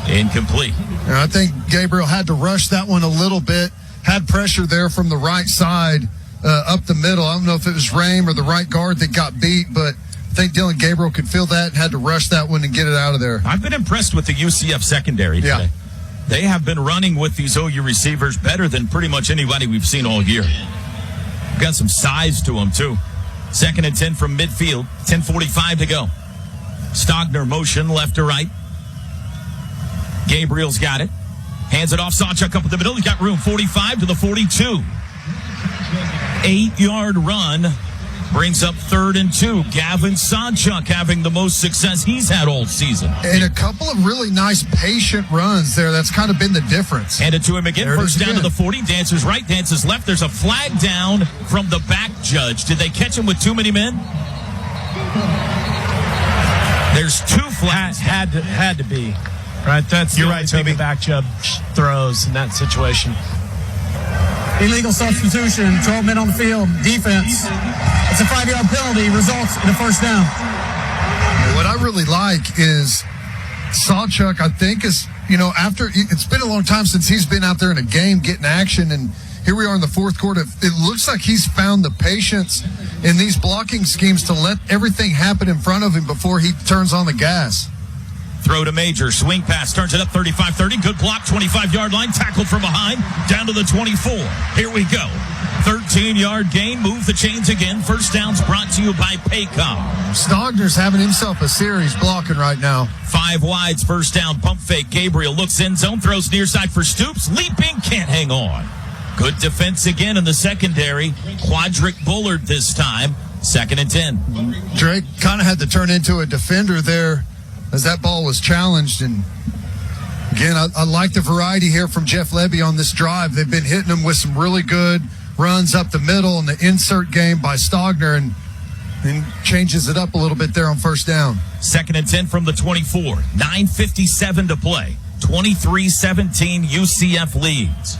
Incomplete. And I think Gabriel had to rush that one a little bit. Had pressure there from the right side up the middle. I don't know if it was Rame or the right guard that got beat, but I think Dylan Gabriel could feel that and had to rush that one and get it out of there. I've been impressed with the UCF secondary today. Yeah. They have been running with these OU receivers better than pretty much anybody we've seen all year. Got some size to them, too. 2nd and 10 from midfield. 10:45 to go. Stogner motion left to right. Gabriel's got it. Hands it off. Sawchuk up in the middle. He's got room. 45 to the 42. 8-yard run brings up 3rd and 2. Gavin Sawchuk having the most success he's had all season. And a couple of really nice patient runs there. That's kind of been the difference. Hand it to him again. First down to the 40. Dances right, dances left. There's a flag down from the back judge. Did they catch him with too many men? There's 2 flags. Had to be. Right, that's You're the right, only thing Toby. the back judge throws in that situation. Illegal substitution, 12 men on the field, defense. It's a 5-yard penalty, results in a first down. What I really like is Sawchuk, I think, is, after it's been a long time since he's been out there in a game getting action, and here we are in the 4th quarter. It looks like he's found the patience in these blocking schemes to let everything happen in front of him before he turns on the gas. Throw to Major. Swing pass. Turns it up 35-30. Good block. 25-yard line. Tackled from behind. Down to the 24. Here we go. 13-yard gain. Move the chains again. First down's brought to you by Paycom. Stogner's having himself a series blocking right now. 5 wides. First down. Pump fake. Gabriel looks end zone. Throws near side for Stoops. Leaping. Can't hang on. Good defense again in the secondary. Quadric Bullard this time. 2nd and 10. Drake kind of had to turn into a defender there as that ball was challenged. And again, I like the variety here from Jeff Levy on this drive. They've been hitting him with some really good runs up the middle and the insert game by Stogner, and changes it up a little bit there on first down. 2nd and 10 from the 24. 9:57 to play. 23-17 UCF leads.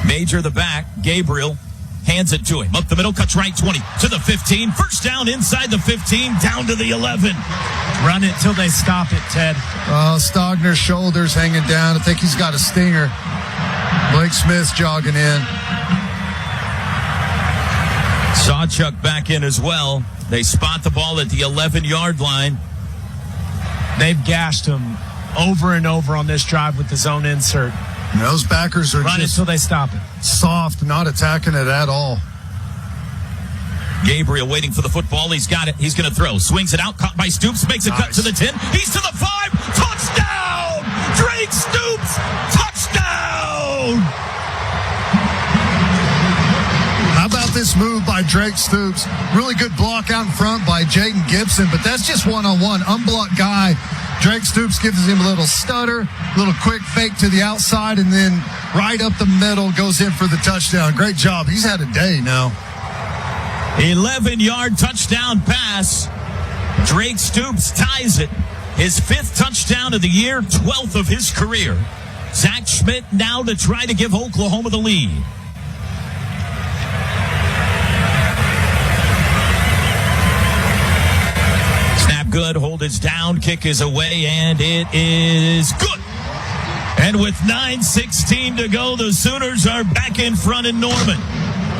Major the back. Gabriel hands it to him. Up the middle, cuts right 20 to the 15. First down inside the 15, down to the 11. Run it till they stop it, Ted. Stogner's shoulders hanging down. I think he's got a stinger. Blake Smith's jogging in. Sawchuk back in as well. They spot the ball at the 11-yard line. They've gashed him over and over on this drive with the zone insert. And those backers are Run it just till they stop it. soft, not attacking it at all. Gabriel waiting for the football. He's got it. He's going to throw. Swings it out. Caught by Stoops. Makes a cut to the 10. He's to the 5. Touchdown! Drake Stoops! Touchdown! How about this move by Drake Stoops? Really good block out in front by Jaden Gibson, but that's just one-on-one. Unblocked guy. Drake Stoops gives him a little stutter, a little quick fake to the outside, and then right up the middle goes in for the touchdown. Great job. He's had a day now. 11-yard touchdown pass. Drake Stoops ties it. His 5th touchdown of the year, 12th of his career. Zach Schmidt now to try to give Oklahoma the lead. Snap good, hold is down, kick is away, and it is good. And with 9:16 to go, the Sooners are back in front in Norman.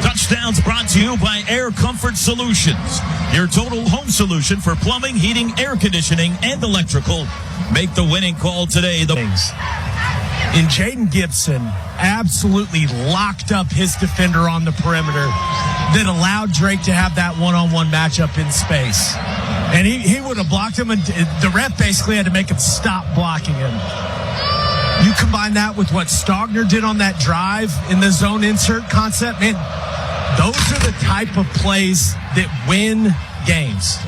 Touchdowns brought to you by Air Comfort Solutions, your total home solution for plumbing, heating, air conditioning, and electrical. Make the winning call today. And Jaden Gibson absolutely locked up his defender on the perimeter that allowed Drake to have that one-on-one matchup in space. And he would have blocked him, and the ref basically had to make him stop blocking him. You combine that with what Stogner did on that drive in the zone insert concept, man, those are the type of plays that win games.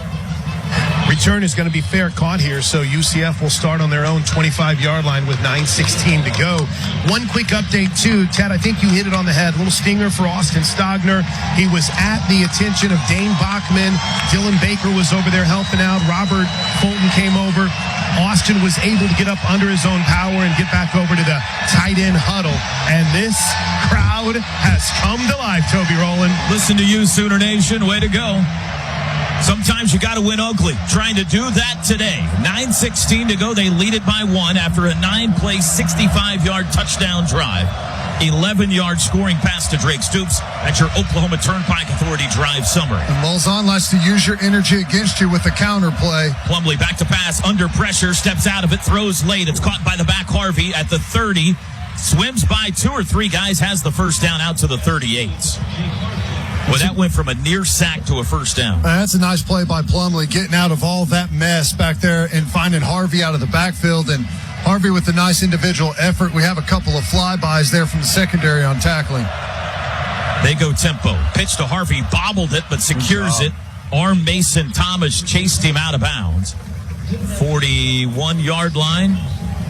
return is going to be fair caught here, so UCF will start on their own 25-yard line with 9:16 to go. One quick update, too. Ted, I think you hit it on the head. A little stinger for Austin Stogner. He was at the attention of Dane Bachman. Dylan Baker was over there helping out. Robert Fulton came over. Austin was able to get up under his own power and get back over to the tight end huddle. And this crowd has come to life, Toby Rowland. Listen to you, Sooner Nation. Way to go. Sometimes you got to win ugly. Trying to do that today. 9:16 to go. They lead it by 1 after a 9-play, 65-yard touchdown drive. 11-yard scoring pass to Drake Stoops at your Oklahoma Turnpike Authority drive summary. And Malzahn likes to use your energy against you with the counter play. Plumlee back to pass, under pressure, steps out of it, throws late. It's caught by the back Harvey at the 30. Swims by 2 or 3 guys, has the first down out to the 38. Well, that went from a near sack to a first down. That's a nice play by Plumlee, getting out of all that mess back there and finding Harvey out of the backfield. And Harvey with a nice individual effort. We have a couple of flybys there from the secondary on tackling. They go tempo. Pitch to Harvey, bobbled it, but secures it. Arm Mason Thomas chased him out of bounds. 41-yard line.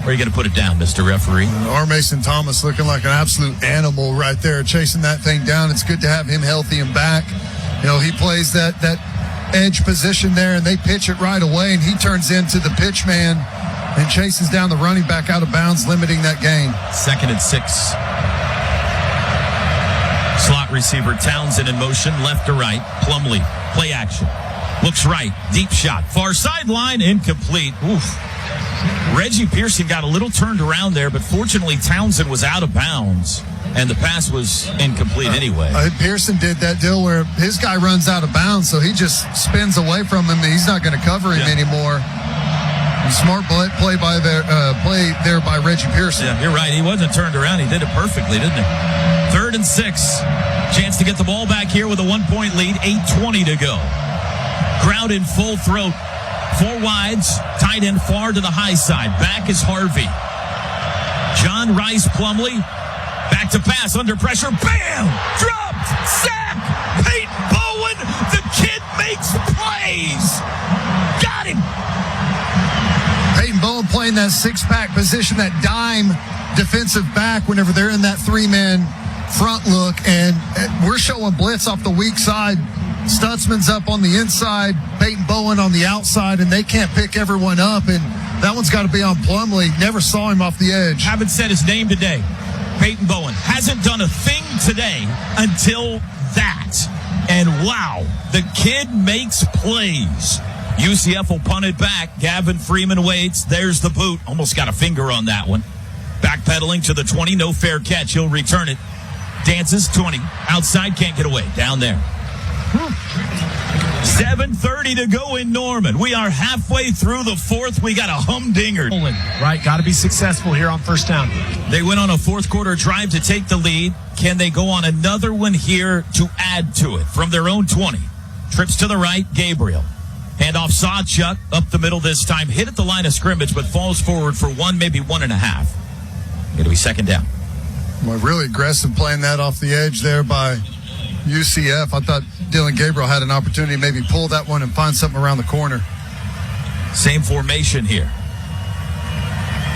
Where are you going to put it down, Mr. Referee? Arm Mason Thomas looking like an absolute animal right there, chasing that thing down. It's good to have him healthy and back. You know, he plays that edge position there, and they pitch it right away, and he turns into the pitch man and chases down the running back out of bounds, limiting that gain. 2nd and 6. Slot receiver Townsend in motion, left to right. Plumlee, play action. Looks right, deep shot. Far sideline, incomplete. Oof. Reggie Pearson got a little turned around there, but fortunately Townsend was out of bounds, and the pass was incomplete anyway. Pearson did that deal where his guy runs out of bounds, so he just spins away from him, and he's not going to cover him anymore. Smart play there by Reggie Pearson. Yeah, you're right. He wasn't turned around. He did it perfectly, didn't he? 3rd and 6. Chance to get the ball back here with a 1-point lead. 8:20 to go. Crowd in full throat. 4 wides. Tight end far to the high side. Back is Harvey. John Rice Plumlee. Back to pass. Under pressure. Bam! Dropped! Sack! Peyton Bowen! The kid makes plays! Got him! Peyton Bowen playing that 6-pack position, that dime defensive back whenever they're in that 3-man front look, and we're showing blitz off the weak side. Stutzman's up on the inside, Peyton Bowen on the outside, and they can't pick everyone up, and that one's got to be on Plumlee. Never saw him off the edge. Haven't said his name today. Peyton Bowen hasn't done a thing today until that. And wow, the kid makes plays. UCF will punt it back. Gavin Freeman waits. There's the boot. Almost got a finger on that one. Backpedaling to the 20. No fair catch. He'll return it. Dances 20. Outside, can't get away. Down there. 7:30 to go in Norman. We are halfway through the 4th. We got a humdinger. Right, got to be successful here on first down. They went on a 4th quarter drive to take the lead. Can they go on another one here to add to it from their own 20? Trips to the right, Gabriel. Handoff Sawchuk up the middle this time. Hit at the line of scrimmage, but falls forward for 1, maybe 1.5. Going to be 2nd down. Well, really aggressive playing that off the edge there by UCF. I thought Dylan Gabriel had an opportunity to maybe pull that one and find something around the corner. Same formation here.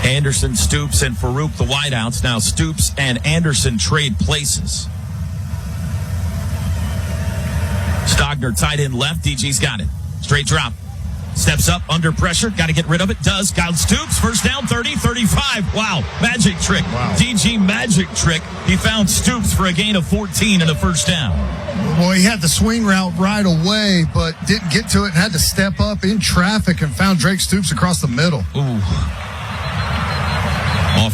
Anderson, Stoops, and Farouk, the wideouts. Now Stoops and Anderson trade places. Stogner tight end left. DG's got it. Straight drop. Steps up under pressure. Got to get rid of it. Does. Got Stoops. First down, 30, 35. Wow. Magic trick. Wow. DG magic trick. He found Stoops for a gain of 14 and a first down. Well, he had the swing route right away, but didn't get to it and had to step up in traffic and found Drake Stoops across the middle. Ooh. Off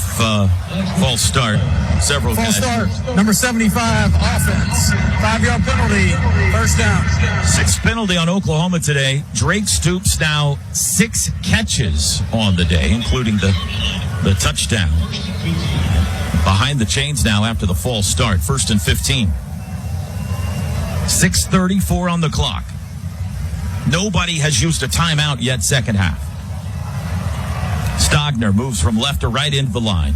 false start. Several False guys. start. Number 75, offense. 5-yard penalty. First down. 6th penalty on Oklahoma today. Drake Stoops now 6 catches on the day, including the touchdown. Behind the chains now after the false start. 1st and 15. 6:34 on the clock. Nobody has used a timeout yet, second half. Stogner moves from left to right into the line.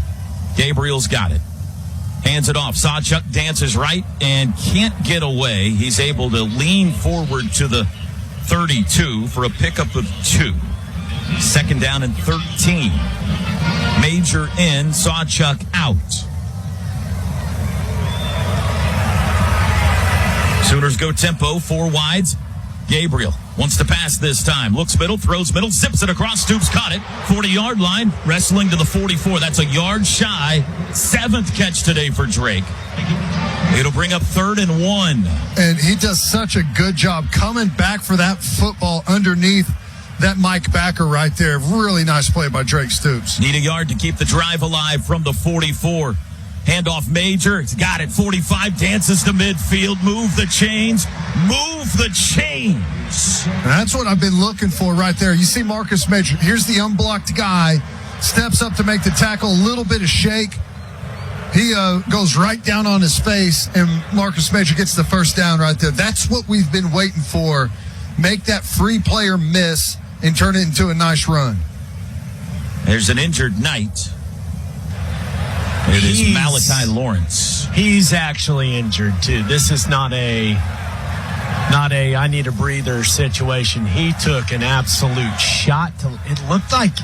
Gabriel's got it. Hands it off. Sawchuk dances right and can't get away. He's able to lean forward to the 32 for a pickup of 2. Second down and 13. Major in, Sawchuk out. Sooners go tempo, 4 wides. Gabriel wants to pass this time. Looks middle, throws middle, zips it across. Stoops caught it. 40-yard line, wrestling to the 44. That's a yard shy. 7th catch today for Drake. It'll bring up 3rd and 1. And he does such a good job coming back for that football underneath that Mike Backer right there. Really nice play by Drake Stoops. Need a yard to keep the drive alive from the 44. Handoff Major. He's got it. 45 dances to midfield. Move the chains. Move the chains. And that's what I've been looking for right there. You see Marcus Major. Here's the unblocked guy. Steps up to make the tackle. A little bit of shake. He goes right down on his face, and Marcus Major gets the first down right there. That's what we've been waiting for. Make that free player miss and turn it into a nice run. There's an injured Knight. It is Malachi Lawrence. He's actually injured too. This is not a I need a breather situation. He took an absolute shot to, it looked like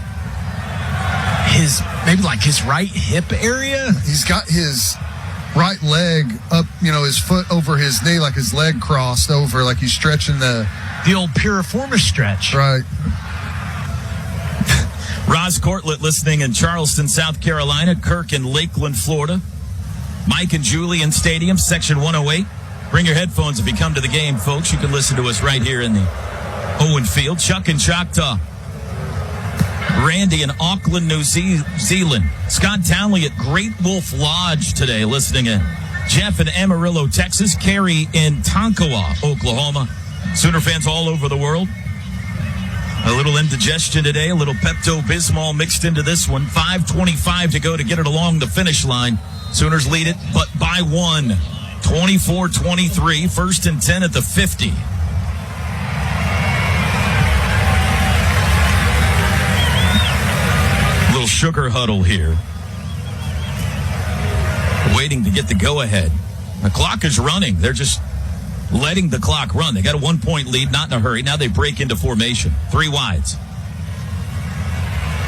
his right hip area. He's got his right leg up, his foot over his knee, like his leg crossed over, like he's stretching the old piriformis stretch. Right. Roz Cortlett listening in Charleston, South Carolina. Kirk in Lakeland, Florida. Mike and Julie in Stadium, Section 108. Bring your headphones if you come to the game, folks. You can listen to us right here in the Owen Field. Chuck in Choctaw. Randy in Auckland, New Zealand. Scott Townley at Great Wolf Lodge today listening in. Jeff in Amarillo, Texas. Carrie in Tonkawa, Oklahoma. Sooner fans all over the world. A little indigestion today, a little Pepto-Bismol mixed into this one. 5:25 to go to get it along the finish line. Sooners lead it, but by 1. 24-23, 1st and 10 at the 50. A little sugar huddle here. Waiting to get the go-ahead. The clock is running. They're just letting the clock run. They got a 1-point lead, not in a hurry. Now they break into formation. 3 wides.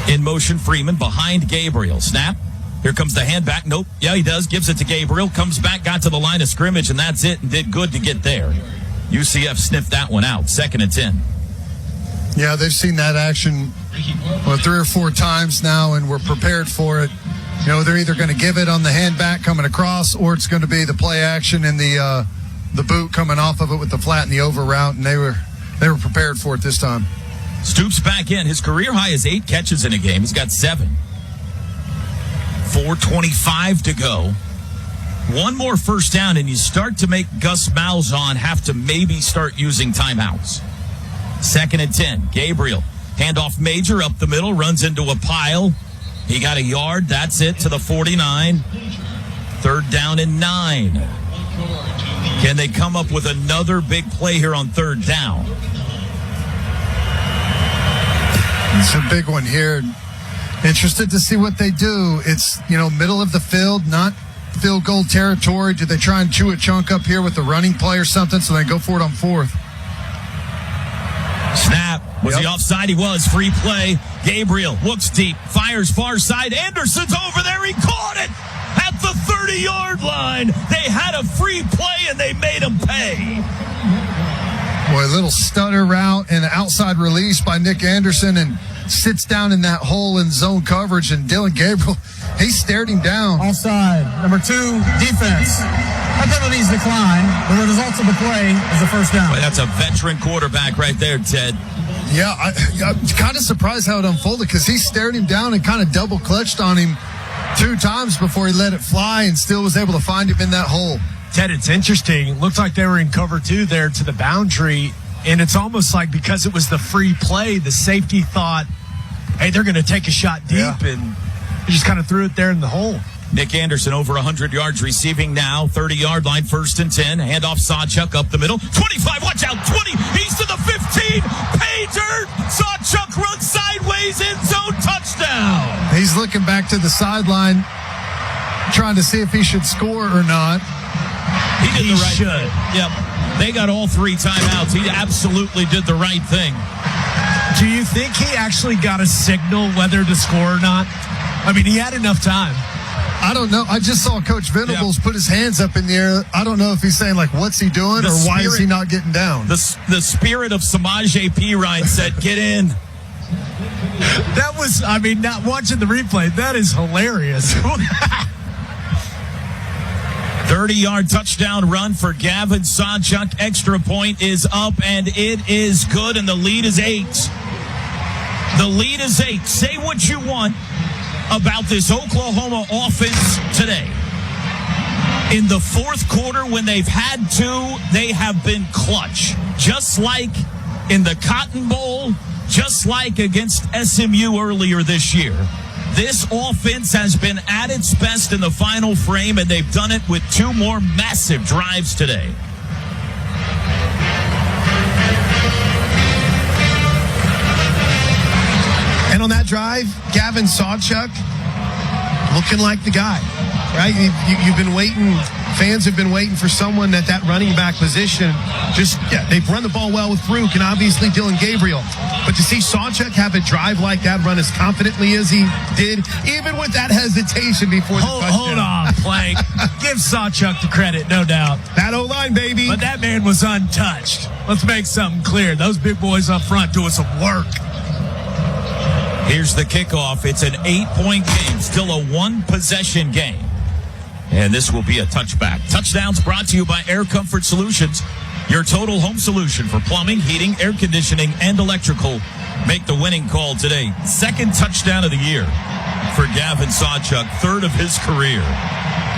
In motion, Freeman behind Gabriel. Snap. Here comes the hand back. Nope. Yeah, he does. Gives it to Gabriel. Comes back, got to the line of scrimmage, and that's it, and did good to get there. UCF sniffed that one out. 2nd and 10. Yeah, they've seen that action 3 or 4 times now, and we're prepared for it. They're either going to give it on the hand back coming across, or it's going to be the play action and the boot coming off of it with the flat and the over route, and they were prepared for it this time. Stoops back in. His career high is 8 catches in a game. He's got 7. 4:25 to go. One more first down, and you start to make Gus Malzahn have to maybe start using timeouts. 2nd and 10. Gabriel. Handoff Major up the middle, runs into a pile. He got a yard. That's it to the 49. 3rd down and 9. Can they come up with another big play here on 3rd down? It's a big one here. Interested to see what they do. It's, middle of the field, not field goal territory. Do they try and chew a chunk up here with the running play or something so they go for it on 4th? Snap. Was he offside? He was. Free play. Gabriel looks deep. Fires far side. Anderson's over there. He caught it at the 30-yard line. They had a free play, and they made him pay. Boy, a little stutter route and outside release by Nick Anderson, and sits down in that hole in zone coverage, and Dylan Gabriel, he stared him down. Offside. Number 2, defense. Abilities decline, but the result of the play is a first down. Boy, that's a veteran quarterback right there, Ted. Yeah, I'm kind of surprised how it unfolded, because he stared him down and kind of double clutched on him 2 times before he let it fly, and still was able to find him in that hole. Ted, it's interesting. It looked like they were in cover 2 there to the boundary, and it's almost like because it was the free play, the safety thought, hey, they're going to take a shot deep, and he just kind of threw it there in the hole. Nick Anderson over 100 yards receiving now. 30-yard line, 1st and 10. Handoff Sawchuk up the middle. 25, watch out, 20. He's to the 15. Pager. Sawchuk runs sideways, end zone, touchdown. He's looking back to the sideline, trying to see if he should score or not. He did the right should. thing. Yep. They got all 3 timeouts. He absolutely did the right thing. Do you think he actually got a signal whether to score or not? I mean, he had enough time. I don't know. I just saw Coach Venables put his hands up in the air. I don't know if he's saying, like, what's he doing or why is he not getting down? The spirit of Samaje Perine said, get in. That was, I mean, not watching the replay, that is hilarious. 30-yard touchdown run for Gavin Sawchuk. Extra point is up, and it is good, and the lead is 8. The lead is 8. Say what you want about this Oklahoma offense today. In the fourth quarter, when they've had to, they have been clutch. Just like in the Cotton Bowl, just like against SMU earlier this year. This offense has been at its best in the final frame, and they've done it with 2 more massive drives today. And on that drive, Gavin Sawchuk looking like the guy, right? You've been waiting. Fans have been waiting for someone at that running back position. They've run the ball well with Farouk and obviously Dylan Gabriel. But to see Sawchuk have a drive like that, run as confidently as he did, even with that hesitation before the touchdown. Hold on, Plank. Give Sawchuk the credit, no doubt. That O-line, baby. But that man was untouched. Let's make something clear. Those big boys up front doing some work. Here's the kickoff. It's an 8-point game, still a 1-possession game. And this will be a touchback. Touchdowns brought to you by Air Comfort Solutions, your total home solution for plumbing, heating, air conditioning, and electrical. Make the winning call today. 2nd touchdown of the year for Gavin Sawchuk, 3rd of his career.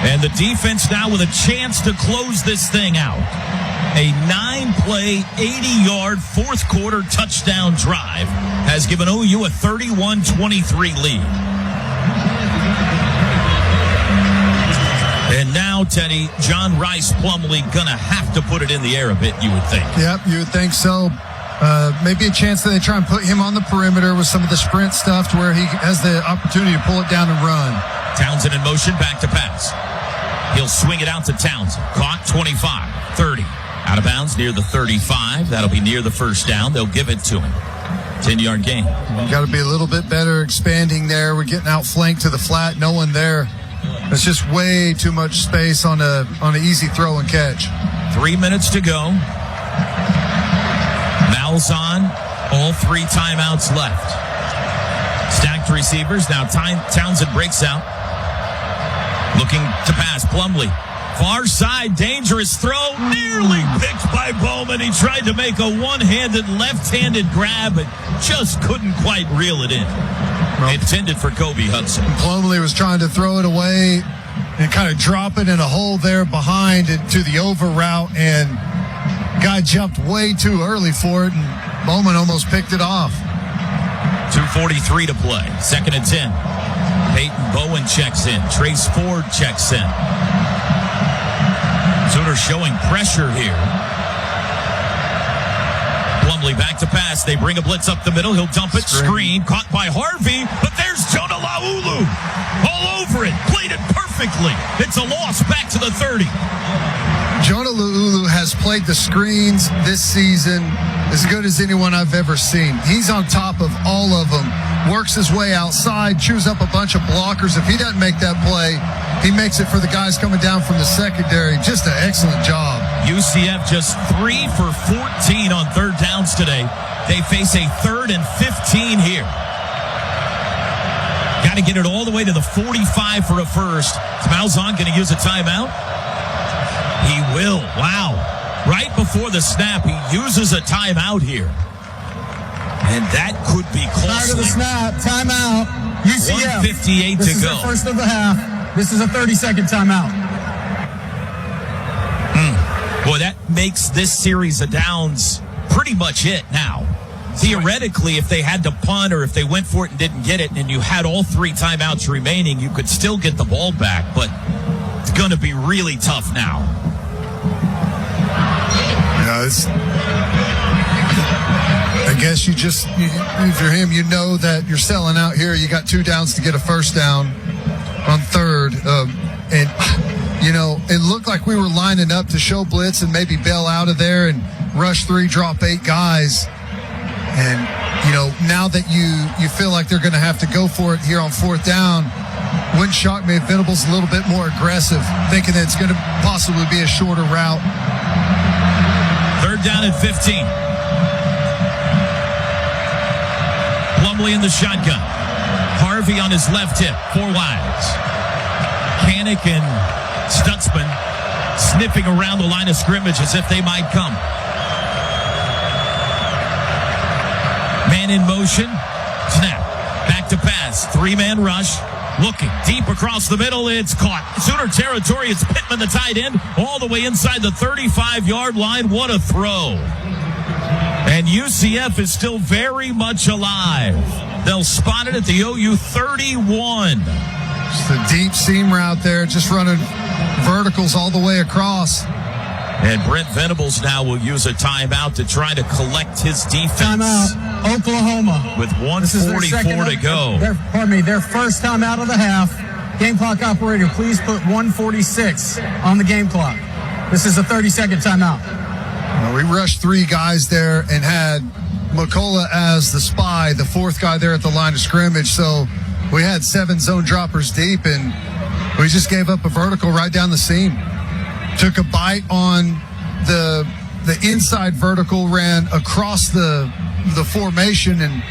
And the defense now with a chance to close this thing out. A 9-play, 80-yard, fourth-quarter touchdown drive has given OU a 31-23 lead. And now, Teddy, John Rice Plumlee going to have to put it in the air a bit, you would think. Yep, you would think so. Maybe a chance that they try and put him on the perimeter with some of the sprint stuff to where he has the opportunity to pull it down and run. Townsend in motion, back to pass. He'll swing it out to Townsend. Caught 25, 30. Out of bounds near the 35. That'll be near the first down. They'll give it to him. 10-yard gain. We've got to be a little bit better expanding there. We're getting outflanked to the flat. No one there. It's just way too much space on an easy throw and catch. 3 minutes to go. Malzahn, all 3 timeouts left. Stacked receivers. Now Townsend breaks out. Looking to pass. Plumlee. Far side, dangerous throw. Nearly picked by Bowman. He tried to make a one-handed, left-handed grab, but just couldn't quite reel it in. Intended for Kobe Hudson. Plumlee was trying to throw it away and kind of drop it in a hole there behind it to the over route, and guy jumped way too early for it, and Bowman almost picked it off. 2:43 to play. 2nd and 10. Peyton Bowen checks in. Trace Ford checks in. Sooners showing pressure here. Plumlee back to pass. They bring a blitz up the middle. He'll dump it. Screen. Caught by Harvey. But there's Jonah Laulu. All over it. Played it perfectly. It's a loss back to the 30. Jonah Laulu has played the screens this season as good as anyone I've ever seen. He's on top of all of them. Works his way outside. Chews up a bunch of blockers. If he doesn't make that play, he makes it for the guys coming down from the secondary. Just an excellent job. UCF just 3 for 14 on 3rd downs today. They face a 3rd and 15 here. Got to get it all the way to the 45 for a first. Is Malzahn going to use a timeout? He will. Wow. Right before the snap, he uses a timeout here. And that could be costly. Prior to the snap, timeout. UCF. 1:58 this to is go. The first of the half. This is a 30-second timeout. Boy, that makes this series of downs pretty much it now. Theoretically, if they had to punt or if they went for it and didn't get it and you had all 3 timeouts remaining, you could still get the ball back, but it's going to be really tough now. Yeah, I guess if you're him, you know that you're selling out here. You got 2 downs to get a first down on 3rd. And it looked like we were lining up to show blitz and maybe bail out of there and rush 3, drop 8 guys. And, now that you feel like they're going to have to go for it here on 4th down, wouldn't shock me if Venables a little bit more aggressive, thinking that it's going to possibly be a shorter route. 3rd down and 15. Plumlee in the shotgun. Harvey on his left hip, 4 wides. Kanik and Stutzman sniffing around the line of scrimmage as if they might come. Man in motion. Snap. Back to pass. 3-man rush. Looking deep across the middle. It's caught. Sooner territory. It's Pittman, the tight end, all the way inside the 35-yard line. What a throw. And UCF is still very much alive. They'll spot it at the OU 31. Just a deep seam route there, just running verticals all the way across. And Brent Venables now will use a timeout to try to collect his defense. Timeout, Oklahoma. With 1:44 to go. Their first time out of the half. Game clock operator, please put 1:46 on the game clock. This is a 30-second timeout. We rushed 3 guys there and had McCullough as the spy, the 4th guy there at the line of scrimmage. So we had 7 zone droppers deep, and we just gave up a vertical right down the seam. Took a bite on the inside vertical, ran across the formation and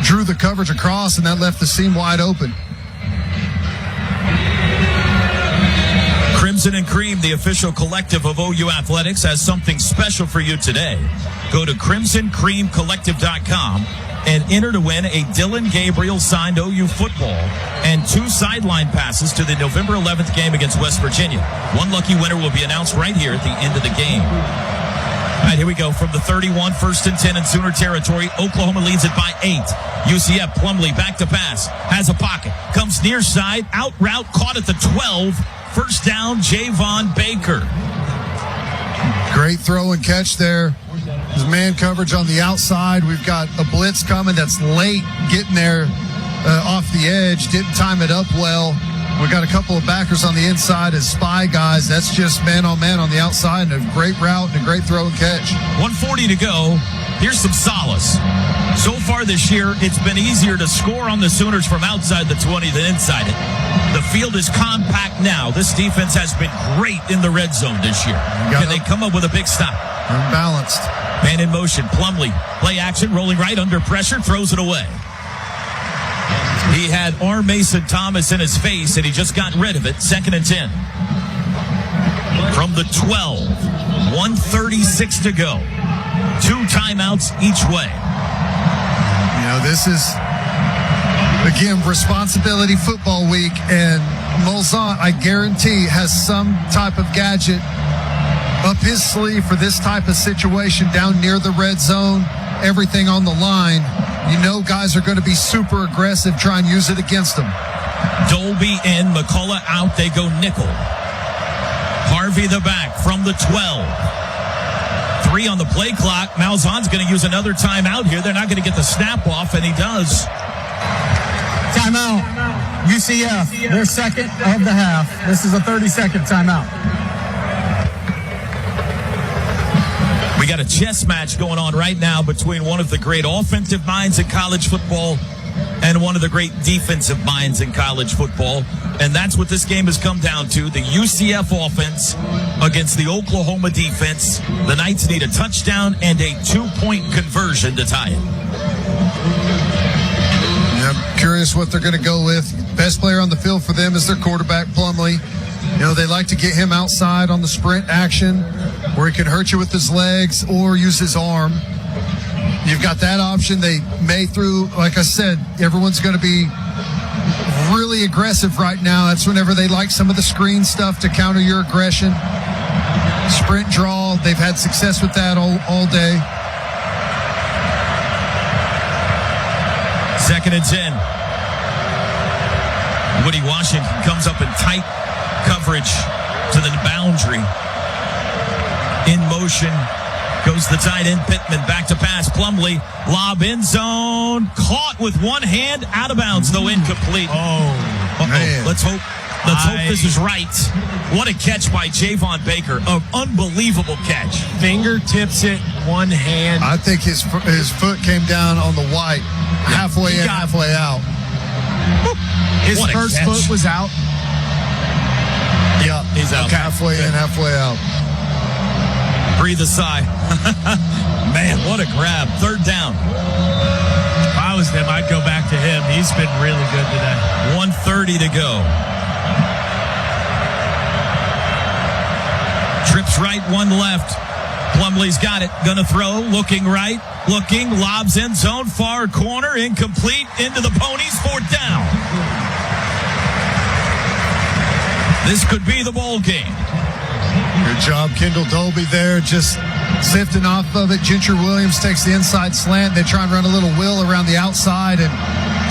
drew the coverage across, and that left the seam wide open. Crimson and Cream, the official collective of OU Athletics, has something special for you today. Go to crimsoncreamcollective.com and enter to win a Dylan Gabriel signed OU football and 2 sideline passes to the November 11th game against West Virginia. One lucky winner will be announced right here at the end of the game. All right, here we go. From the 31, 1st and 10 in Sooner territory. Oklahoma leads it by 8. UCF, Plumlee back to pass. Has a pocket. Comes near side. Out route. Caught at the 12. 1st down, Javon Baker. Great throw and catch there. There's man coverage on the outside. We've got a blitz coming that's late getting there off the edge. Didn't time it up well. We got a couple of backers on the inside as spy guys. That's just man-on-man on the outside, and a great route and a great throw and catch. 1:40 to go. Here's some solace. So far this year, it's been easier to score on the Sooners from outside the 20 than inside it. The field is compact now. This defense has been great in the red zone this year. Can they come up with a big stop? Unbalanced. Man in motion. Plumlee. Play action. Rolling right under pressure. Throws it away. He had R. Mason Thomas in his face, and he just got rid of it. 2nd and 10. From the 12. 1:36 to go. 2 timeouts each way. This is, again, responsibility football week, and Molzant, I guarantee, has some type of gadget up his sleeve for this type of situation down near the red zone, everything on the line. Guys are going to be super aggressive, try and use it against them. Toby in, McCullough out. They go nickel. Harvey the back from the 12. 3 on the play clock. Malzahn's going to use another timeout here. They're not going to get the snap off, and he does. Timeout. UCF, their 2nd of the half. This is a 30-second timeout. We got a chess match going on right now between one of the great offensive minds in college football and one of the great defensive minds in college football. And that's what this game has come down to. The UCF offense against the Oklahoma defense. The Knights need a touchdown and a 2-point conversion to tie it. Yeah, I'm curious what they're going to go with. Best player on the field for them is their quarterback, Plumlee. They like to get him outside on the sprint action where he can hurt you with his legs or use his arm. You've got that option. They may like I said, everyone's going to be really aggressive right now. That's whenever they like some of the screen stuff to counter your aggression. Sprint draw, they've had success with that all day. 2nd and 10. Woody Washington comes up in tight coverage to the boundary. In motion goes the tight end Pittman. Back to pass. Plumlee. Lob in zone. Caught with one hand. Out of bounds, though incomplete. Man. Let's hope Let's hope this is right. What a catch by Javon Baker. An unbelievable catch. Fingertips it, one hand. I think his foot came down on the white, halfway in, halfway out. His What a first catch. foot was out. Yeah, He's out. halfway in, halfway out. Breathe a sigh. Man, what a grab. Third down. If I was them, I'd go back to him. He's been really good today. 1:30 to go. Trips right, one left. Plumlee's got it. Gonna throw. Looking right. Looking. Lobs end zone. Far corner. Incomplete. Into the ponies. Fourth down. This could be the ball game. Good job, Kendall Toby there, just sifting off of it. Gentry Williams takes the inside slant. They try and run a little wheel around the outside, and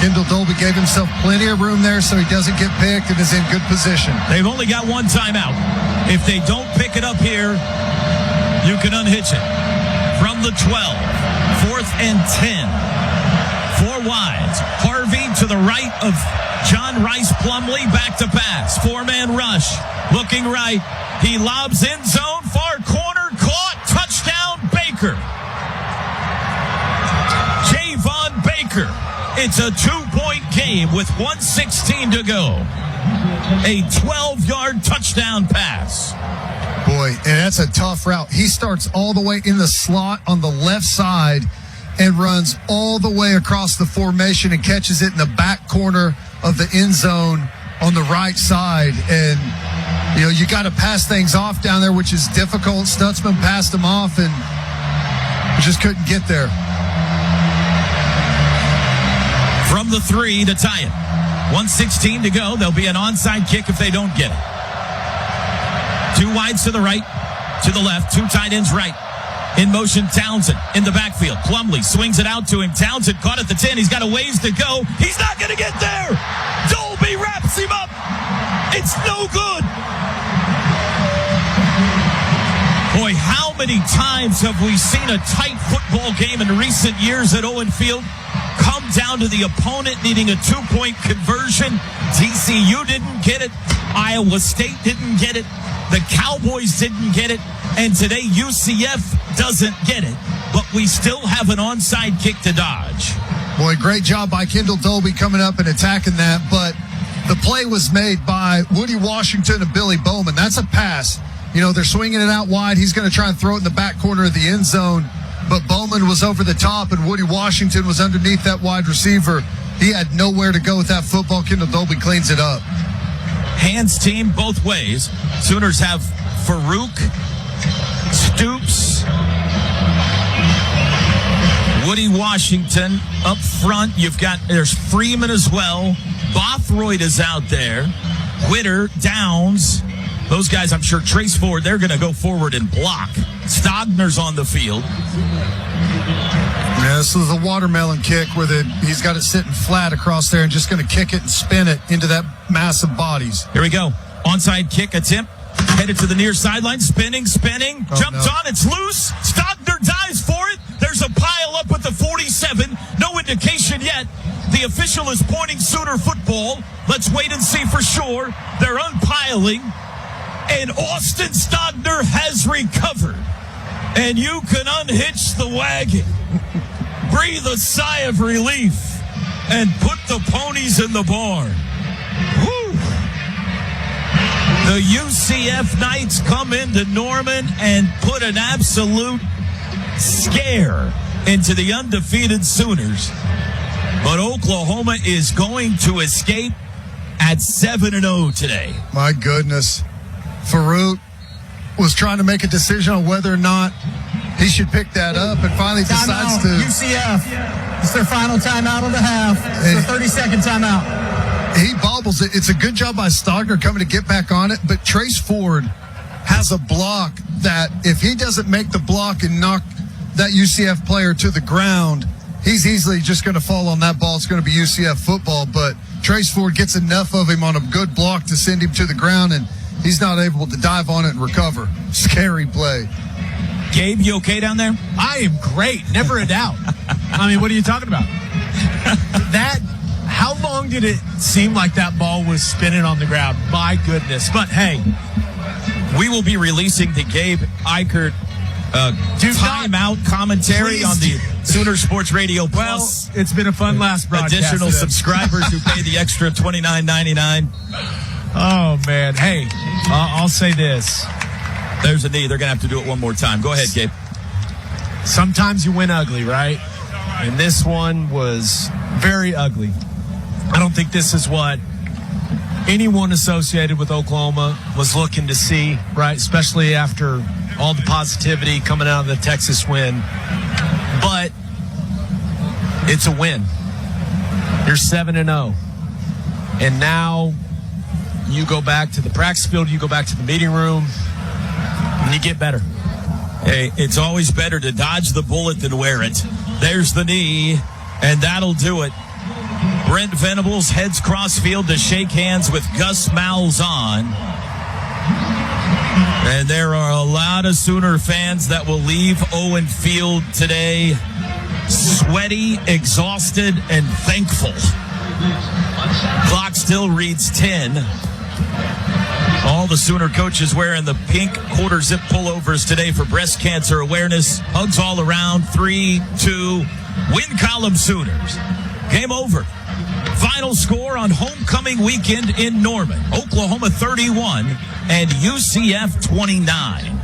Kendall Toby gave himself plenty of room there so he doesn't get picked and is in good position. They've only got one timeout. If they don't pick it up here, you can unhitch it. From the 12, 4th and 10. 4 wides. Harvey to the right of John Rice Plumlee, back to pass. 4-man rush. Looking right. He lobs in zone. Far corner. Caught. Touchdown, Baker. Javon Baker. It's a 2-point game with 1:16 to go. A 12-yard touchdown pass. Boy, and that's a tough route. He starts all the way in the slot on the left side and runs all the way across the formation and catches it in the back corner of the end zone on the right side. And, you know, you got to pass things off down there, which is difficult. Stutzman passed him off and just couldn't get there. From the 3 to tie it. 1:16 to go. There'll be an onside kick if they don't get it. 2 wides to the right, to the left, 2 tight ends right. In motion, Townsend in the backfield. Plumlee swings it out to him. Townsend caught at the 10. He's got a ways to go. He's not going to get there. Dolby wraps him up. It's no good. Boy, how many times have we seen a tight football game in recent years at Owen Field come down to the opponent needing a 2-point conversion? TCU didn't get it. Iowa State didn't get it. The Cowboys didn't get it. And today UCF doesn't get it. But we still have an onside kick to dodge. Boy, great job by Kendall Toby coming up and attacking that. But the play was made by Woody Washington and Billy Bowman. That's a pass. You know, they're swinging it out wide. He's going to try and throw it in the back corner of the end zone. But Bowman was over the top, and Woody Washington was underneath that wide receiver. He had nowhere to go with that football. Kendall Toby cleans it up. Hands team both ways. Sooners have Farouk, Stoops, Woody Washington up front. There's Freeman as well. Bothroyd is out there. Whitter, Downs. Those guys, I'm sure, Trace Ford, they're going to go forward and block. Stogner's on the field. Yeah, this is a watermelon kick where he's got it sitting flat across there and just going to kick it and spin it into that mass of bodies. Here we go. Onside kick attempt. Headed to the near sideline. Spinning. Jumped on. It's loose. Stogner dives for it. There's a pile up at the 47. No indication yet. The official is pointing Sooner football. Let's wait and see for sure. They're unpiling. And Austin Stogner has recovered. And you can unhitch the wagon. Breathe a sigh of relief and put the ponies in the barn. Woo! The UCF Knights come into Norman and put an absolute scare into the undefeated Sooners. But Oklahoma is going to escape at 7-0 today. My goodness. Farouk was trying to make a decision on whether or not he should pick that up and finally decides to. UCF. It's their final timeout of the half. It's their 30-second timeout. He bobbles it. It's a good job by Stogner coming to get back on it, but Trace Ford has a block that if he doesn't make the block and knock that UCF player to the ground, he's easily just going to fall on that ball. It's going to be UCF football, but Trace Ford gets enough of him on a good block to send him to the ground, and he's not able to dive on it and recover. Scary play. Gabe, you okay down there? I am great. Never a doubt. I mean, what are you talking about? How long did it seem like that ball was spinning on the ground? My goodness. But, hey. We will be releasing the Gabe Eichert timeout commentary on the Sooner Sports Radio Plus. Well, it's been a fun last broadcast. Additional subscribers who pay the extra $29.99. Oh, man. Hey, I'll say this. There's a knee. They're going to have to do it one more time. Go ahead, Gabe. Sometimes you win ugly, right? And this one was very ugly. I don't think this is what anyone associated with Oklahoma was looking to see, right? Especially after all the positivity coming out of the Texas win. But it's a win. You're 7-0. And now you go back to the practice field, you go back to the meeting room, and you get better. Hey, it's always better to dodge the bullet than wear it. There's the knee, and that'll do it. Brent Venables heads crossfield to shake hands with Gus Malzahn. And there are a lot of Sooner fans that will leave Owen Field today sweaty, exhausted, and thankful. Clock still reads 10. All the Sooner coaches wearing the pink quarter zip pullovers today for breast cancer awareness. Hugs all around. 3-2. Win column Sooners. Game over. Final score on homecoming weekend in Norman. Oklahoma 31 and UCF 29.